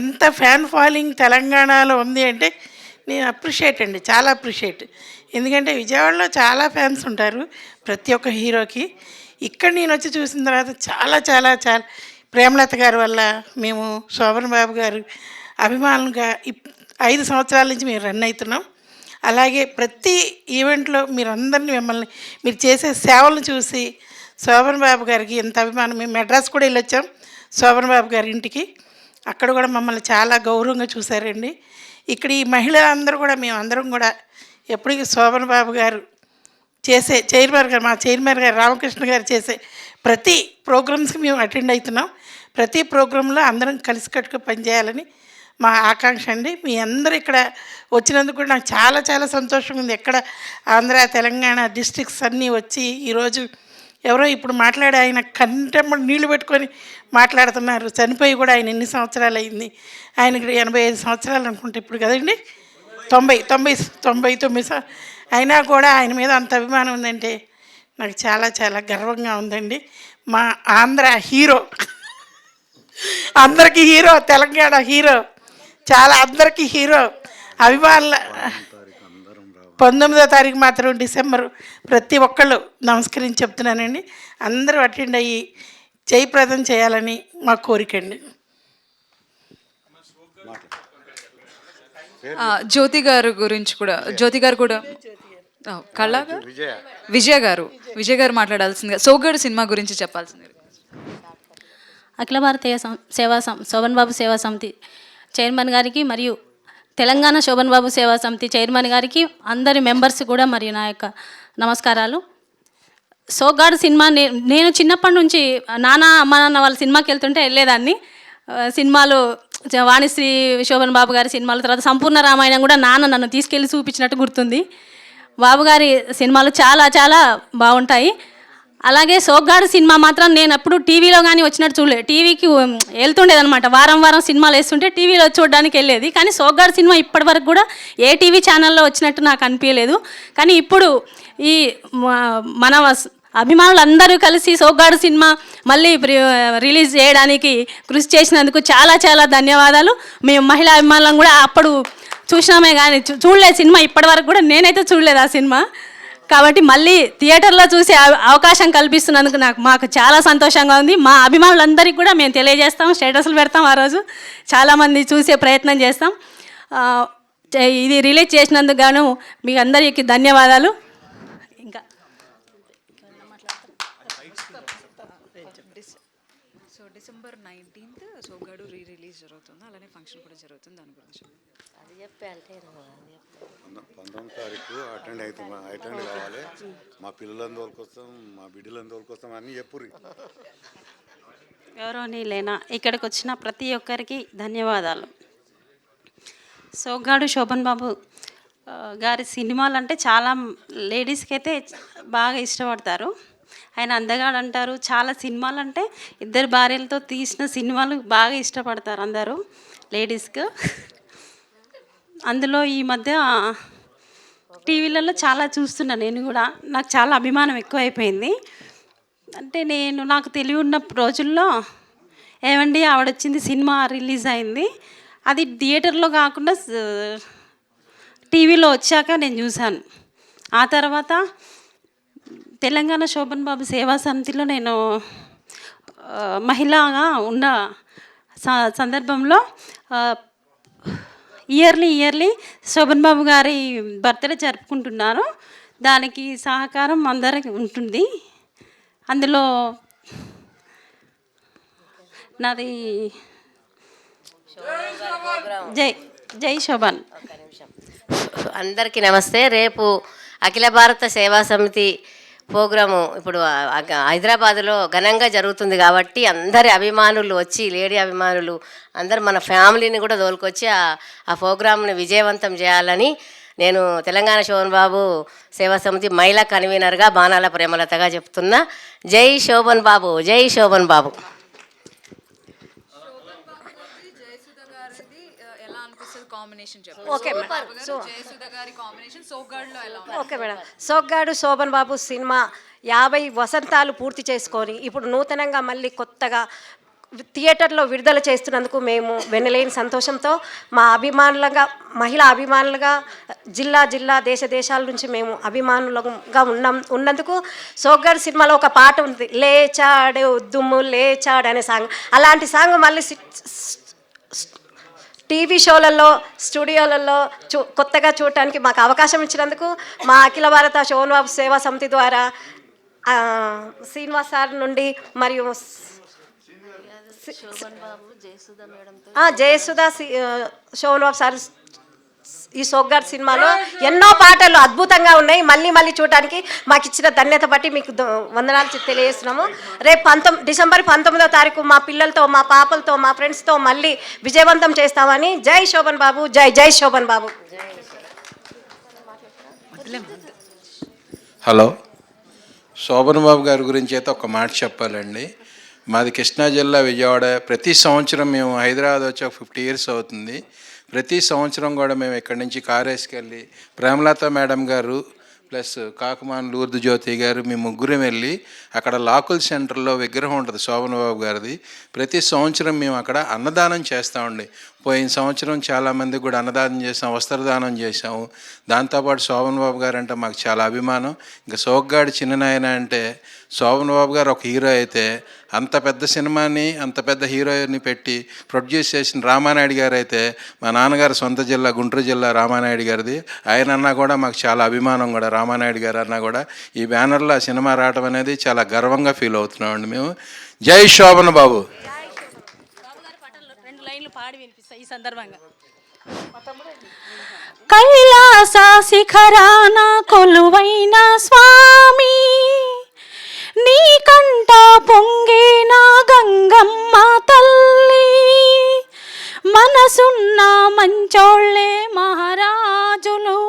ఎంత ఫ్యాన్ ఫాలోయింగ్ తెలంగాణలో ఉంది అంటే నేను అప్రిషియేట్ అండి, చాలా అప్రిషియేట్. ఎందుకంటే విజయవాడలో చాలా ఫ్యాన్స్ ఉంటారు ప్రతి ఒక్క హీరోకి. ఇక్కడ నేను వచ్చి చూసిన తర్వాత చాలా చాలా చాలా ప్రేమలత గారి వల్ల మేము శోభన్ బాబు గారు అభిమానులుగా 5 సంవత్సరాల నుంచి మేము రన్ అవుతున్నాం. అలాగే ప్రతి ఈవెంట్లో మిమ్మల్ని మీరు చేసే సేవలను చూసి శోభన్ బాబు గారికి ఎంత అభిమానం. మేము మెడ్రాస్ కూడా వెళ్ళొచ్చాం శోభన్ బాబు గారి ఇంటికి. అక్కడ కూడా మమ్మల్ని చాలా గౌరవంగా చూశారండి. ఇక్కడ ఈ మహిళలందరూ కూడా, మేమందరం కూడా ఎప్పటికీ శోభన్ బాబు గారు చేసే మా చైర్మన్ గారు రామకృష్ణ గారు చేసే ప్రతి ప్రోగ్రామ్స్కి మేము అటెండ్ అవుతున్నాం. ప్రతి ప్రోగ్రాంలో అందరం కలిసికట్టుగా పనిచేయాలని మా ఆకాంక్ష అండి. మీ అందరూ ఇక్కడ వచ్చినందుకు కూడా నాకు చాలా చాలా సంతోషంగా ఉంది. ఎక్కడ ఆంధ్ర, తెలంగాణ డిస్ట్రిక్ట్స్ అన్నీ వచ్చి ఈరోజు ఎవరో ఇప్పుడు మాట్లాడే ఆయన కంటెంబడి నీళ్లు పెట్టుకొని మాట్లాడుతున్నారు. చనిపోయి కూడా ఆయన ఎన్ని సంవత్సరాలు అయింది? ఆయనకి 85 సంవత్సరాలు అనుకుంటే ఇప్పుడు కదండి. 99 అయినా కూడా ఆయన మీద అంత అభిమానం ఉందంటే నాకు చాలా చాలా గర్వంగా ఉందండి. మా ఆంధ్ర హీరో, అందరికీ హీరో, తెలంగాణ హీరో, చాలా అందరికీ హీరో అభిమానుల 19వ తారీఖు మాత్రం డిసెంబర్ ప్రతి ఒక్కళ్ళు నమస్కరించి చెప్తున్నానండి. అందరూ అటెండ్ అయ్యి జయప్రదం చేయాలని మా కోరికండి. జ్యోతి గారు గురించి కూడా, జ్యోతి గారు కూడా కళ్ళగా విజయ గారు మాట్లాడాల్సిందిగా సోగ్గాడు సినిమా గురించి చెప్పాల్సింది. అఖిల భారతీయ శోభన్ బాబు సేవా సమితి చైర్మన్ గారికి మరియు తెలంగాణ శోభన్ బాబు సేవా సమితి చైర్మన్ గారికి అందరి మెంబర్స్ కూడా మరియు నా యొక్క నమస్కారాలు. సోగ్గాడు సినిమా నేను చిన్నప్పటి నుంచి నాన్న అమ్మ నాన్న వాళ్ళ సినిమాకి వెళ్తుంటే వెళ్ళేదాన్ని. సినిమాలు వాణిశ్రీ శోభన్ బాబు గారి సినిమాల తర్వాత సంపూర్ణ రామాయణం కూడా నాన్న నన్ను తీసుకెళ్ళి చూపించినట్టు గుర్తుంది. బాబు గారి సినిమాలు చాలా చాలా బాగుంటాయి. అలాగే సోగ్గాడు సినిమా మాత్రం నేను అప్పుడు టీవీలో కానీ వచ్చినట్టు చూడలేదు. టీవీకి వెళ్తుండేదనమాట, వారం వారం సినిమాలు వేస్తుంటే టీవీలో చూడడానికి వెళ్ళేది. కానీ సోగ్గాడు సినిమా ఇప్పటి వరకు కూడా ఏ టీవీ ఛానల్లో వచ్చినట్టు నాకు అనిపించలేదు. కానీ ఇప్పుడు ఈ మన అభిమానులందరూ కలిసి సోగ్గాడు సినిమా మళ్ళీ రిలీజ్ చేయడానికి కృషి చేసినందుకు చాలా చాలా ధన్యవాదాలు. మేము మహిళా అభిమానులను కూడా అప్పుడు చూసినామే కానీ చూడలేదు సినిమా, ఇప్పటి వరకు కూడా నేనైతే చూడలేదు ఆ సినిమా. కాబట్టి మళ్ళీ థియేటర్లో చూసే అవకాశం కల్పిస్తున్నందుకు మాకు చాలా సంతోషంగా ఉంది. మా అభిమానులందరికీ కూడా మేము తెలియజేస్తాం, స్టేటస్లు పెడతాం, ఆ రోజు చాలామంది చూసే ప్రయత్నం చేస్తాం. ఇది రిలీజ్ చేసినందుకు గాను మీకు అందరికీ ధన్యవాదాలు. ఇంకా డిసెంబర్ 19th సోగ్గాడు రిలీజ్ జరుగుతుంది, అలానే ఫంక్షన్ కూడా జరుగుతుంది. దాని గురించి అది చెప్పే అంటే 19వ తారీఖు అటెండ్ కావాలి. మా పిల్లలందు వాళ్ళకోసం, మా బిడ్డలందు వాళ్ళకోసం అన్నీ చెప్పుర్రి. గౌరవనీయులైనా ఇక్కడికి వచ్చిన ప్రతి ఒక్కరికి ధన్యవాదాలు. సోగ్గాడు శోభన్ బాబు గారి సినిమాలు అంటే చాలా లేడీస్కి అయితే బాగా ఇష్టపడతారు. ఆయన అందగాడు అంటారు. చాలా సినిమాలు అంటే ఇద్దరు భార్యలతో తీసిన సినిమాలు బాగా ఇష్టపడతారు అందరూ లేడీస్కి. అందులో ఈ మధ్య టీవీలలో చాలా చూస్తున్నా నేను కూడా. నాకు చాలా అభిమానం ఎక్కువైపోయింది. అంటే నాకు తెలివి ఉన్న రోజుల్లో ఏమండి ఆవిడొచ్చింది సినిమా రిలీజ్ అయింది, అది థియేటర్లో కాకుండా టీవీలో వచ్చాక నేను చూశాను. ఆ తర్వాత తెలంగాణ శోభన్ బాబు సేవా సమితిలో నేను మహిళగా ఉన్న సందర్భంలో ఇయర్లీ శోభన్ బాబు గారి బర్త్డే జరుపుకుంటున్నారు. దానికి సహకారం అందరికి ఉంటుంది. అందులో నాది జై శోభన్. అందరికీ నమస్తే. రేపు అఖిల భారత సేవా సమితి ప్రోగ్రాము ఇప్పుడు హైదరాబాదులో ఘనంగా జరుగుతుంది కాబట్టి అందరి అభిమానులు వచ్చి, లేడీ అభిమానులు అందరు మన ఫ్యామిలీని కూడా తోలుకొచ్చి ఆ ప్రోగ్రామ్ని విజయవంతం చేయాలని నేను తెలంగాణ శోభన్ బాబు సేవా సమితి మహిళా కన్వీనర్గా బాణాల ప్రేమలతగా చెప్తున్నా. జై శోభన్ బాబు, జై శోభన్ బాబు. ఓకే మేడం, సోగ్గాడు శోభన్ బాబు సినిమా 50 వసంతాలు పూర్తి చేసుకొని ఇప్పుడు నూతనంగా మళ్ళీ కొత్తగా థియేటర్లో విడుదల చేస్తున్నందుకు మేము వెన్నలేని సంతోషంతో మా అభిమానులుగా, మహిళా అభిమానులుగా జిల్లా దేశాల నుంచి మేము అభిమానులుగా ఉన్నందుకు సోగ్గాడు సినిమాలో ఒక పాట ఉంది, లేచాడు దుమ్ము లేచాడు అనే సాంగ్. అలాంటి సాంగ్ మళ్ళీ టీవీ షోలలో, స్టూడియోలలో కొత్తగా చూడటానికి మాకు అవకాశం ఇచ్చినందుకు మా అఖిల భారత శోభన్ బాబు సేవా సమితి ద్వారా శ్రీనివాస్ సార్ నుండి మరియు జయసుధా శోభన్ బాబు సార్ ఈ సోగ్గాడు సినిమాలో ఎన్నో పాటలు అద్భుతంగా ఉన్నాయి. మళ్ళీ చూడటానికి మాకు ఇచ్చిన ధన్యత బట్టి మీకు వందనాలు తెలియజేస్తున్నాము. రేపు డిసెంబర్ 19వ తారీఖు మా పిల్లలతో, మా పాపలతో, మా ఫ్రెండ్స్తో మళ్ళీ విజయవంతం చేస్తామని. జై శోభన్ బాబు, జై శోభన్ బాబు. హలో, శోభన్ బాబు గారి గురించి అయితే ఒక మాట చెప్పాలండి. మాది కృష్ణా జిల్లా విజయవాడ. ప్రతి సంవత్సరం మేము హైదరాబాద్ వచ్చి 50 years అవుతుంది. ప్రతి సంవత్సరం కూడా మేము ఇక్కడి నుంచి కారు వేసుకెళ్ళి ప్రేమలత మేడం గారు ప్లస్ కాకుమాన్ లూర్దు జ్యోతి గారు మేము ముగ్గురం వెళ్ళి అక్కడ లాకుల్ సెంటర్లో విగ్రహం ఉంటుంది శోభన్ బాబు గారిది. ప్రతి సంవత్సరం మేము అక్కడ అన్నదానం చేస్తామండి. పోయిన సంవత్సరం చాలామందికి కూడా అన్నదానం చేసాం, వస్త్రదానం చేసాము. దాంతోపాటు శోభన్ బాబు గారు అంటే మాకు చాలా అభిమానం. ఇంకా సోగ్గాడి చిన్ననాయన అంటే శోభన్ బాబు గారు ఒక హీరో అయితే అంత పెద్ద సినిమాని అంత పెద్ద హీరోని పెట్టి ప్రొడ్యూస్ చేసిన రామానాయుడు గారు అయితే మా నాన్నగారు సొంత జిల్లా గుంటూరు జిల్లా రామానాయుడు గారిది. ఆయన అన్నా కూడా మాకు చాలా అభిమానం కూడా. రామానాయుడు గారు అన్నా కూడా ఈ బ్యానర్లో ఆ సినిమా రావడం అనేది చాలా గర్వంగా ఫీల్ అవుతున్నామండి మేము. జై శోభన్ బాబు. పాడి వినిపిస్తా ఈ సందర్భంగా. కైలాస శిఖరాన కొలువైన స్వామి, నీకంట పొంగేన గంగమ్మ తల్లి, మనసున్న మంచోళ్ళే మహారాజులు,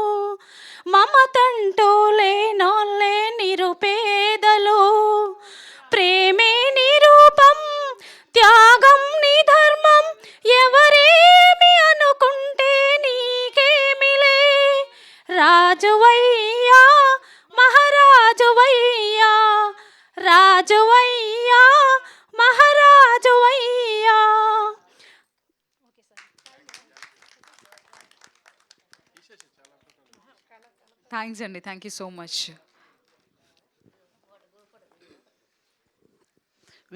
మమతంటూ లేనోళ్ళే నిరుపేదలు, ప్రేమే నిరూపం త్యాగం నీ ధర్మం, ఎవరేమి అనుకుంటే నీకేమిలే, రాజువయ్యా మహారాజువయ్యా, రాజువయ్యా మహారాజువయ్యా. థ్యాంక్స్ అండి, థ్యాంక్ యూ సో మచ్.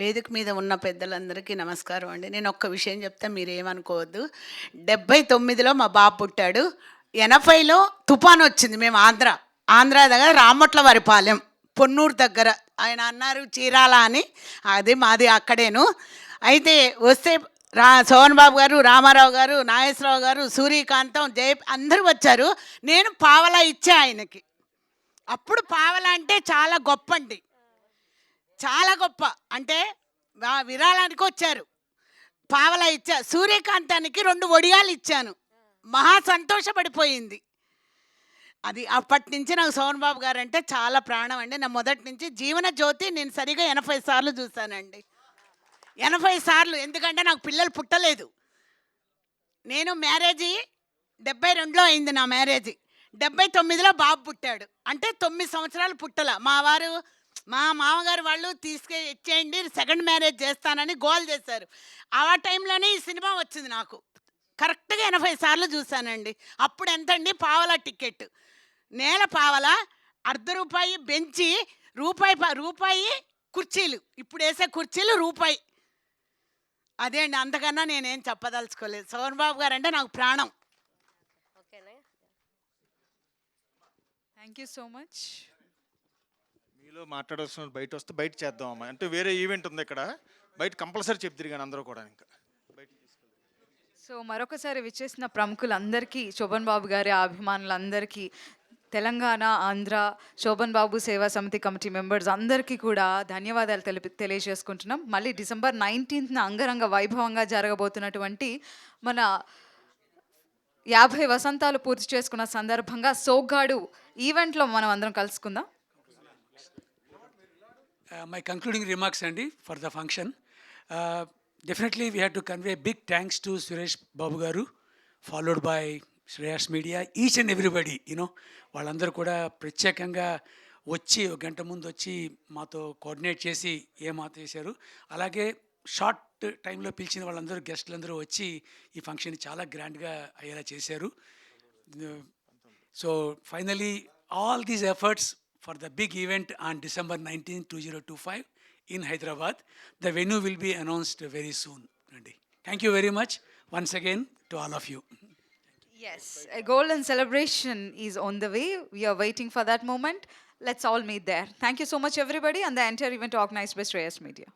వేదిక మీద ఉన్న పెద్దలందరికీ నమస్కారం అండి. నేను ఒక్క విషయం చెప్తే మీరేమనుకోవద్దు. 79లో మా బాబు పుట్టాడు. 80లో తుఫాన్ వచ్చింది. మేము ఆంధ్ర దగ్గర రామట్ల వారిపాలెం పొన్నూరు దగ్గర. ఆయన అన్నారు చీరాల అని, అది మాది అక్కడేను. అయితే వస్తే సోహన్ బాబు గారు, రామారావు గారు, నాగేశ్వరరావు గారు, సూర్యకాంతం, అందరూ వచ్చారు. నేను పావలా ఇచ్చా ఆయనకి. అప్పుడు పావలా అంటే చాలా గొప్ప అండి, చాలా గొప్ప. అంటే విరాళానికి వచ్చారు, పావలా ఇచ్చా. సూర్యకాంతానికి 2 వడియాలు ఇచ్చాను. మహా సంతోషపడిపోయింది. అది అప్పటి నుంచి నాకు సోహన్ బాబు గారు అంటే చాలా ప్రాణం అండి. నా మొదటి నుంచి జీవన జ్యోతి నేను సరిగా 80 సార్లు చూశానండి. 80 సార్లు. ఎందుకంటే నాకు పిల్లలు పుట్టలేదు. నేను మ్యారేజీ 72లో అయింది. నా మ్యారేజీ 79లో బాబు పుట్టాడు. అంటే 9 సంవత్సరాలు పుట్టల. మా మామగారు వాళ్ళు ఇచ్చేయండి, సెకండ్ మ్యారేజ్ చేస్తానని గోల్ చేశారు. ఆ టైంలోనే ఈ సినిమా వచ్చింది. నాకు కరెక్ట్గా 80 సార్లు చూశానండి. అప్పుడు ఎంతండి? పావలా టికెట్, నేల పావలా, ₹1 బెంచి, రూపాయి కుర్చీలు, ఇప్పుడు వేసే కుర్చీలు రూపాయి. అదే అండి, అంతకన్నా నేనేం చెప్పదలుచుకోలేదు. సోహన్ బాబు గారు అంటే నాకు ప్రాణం. Thank you so much. మీలో మాట్లాడాల్సిన బయట వస్తే బయట చేద్దామమ్మా. అంటే వేరే ఈవెంట్ ఉంది ఇక్కడ, బయట కంపల్సరీ చెప్తారు కానీ అందరూ కూడా ఇంకా సో మరొకసారి విచ్చేసిన ప్రముఖులందరికీ, శోభన్ బాబు గారి అభిమానులందరికీ, తెలంగాణ, ఆంధ్ర శోభన్ బాబు సేవా సమితి కమిటీ మెంబర్స్ అందరికీ కూడా ధన్యవాదాలు తెలియజేసుకుంటున్నాం. మళ్ళీ December 19th అంగరంగ వైభవంగా జరగబోతున్నటువంటి మన 50 వసంతాలు పూర్తి చేసుకున్న సందర్భంగా సోగ్గాడు ఈవెంట్లో మనం అందరం కలుసుకుందాం. My concluding remarks, Andy, for the function. Definitely we have to convey big thanks to Suresh Babu Garu, followed by Shreyas Media, each and everybody, వాళ్ళందరూ కూడా ప్రత్యేకంగా వచ్చి 1 గంట ముందు వచ్చి మాతో కోఆర్డినేట్ చేసి మాతో చేశారు. అలాగే షార్ట్ టైంలో పిలిచిన వాళ్ళందరూ గెస్టులందరూ వచ్చి ఈ ఫంక్షన్ చాలా గ్రాండ్గా అయ్యేలా చేశారు. So finally all these efforts for the big event on December 19, 2025 in Hyderabad. The venue will be announced very soon. Thank you very much once again to all of you. Yes, a golden celebration is on the way. We are waiting for that moment. Let's all meet there. Thank you so much everybody, and the entire event organized by Shreyas Media.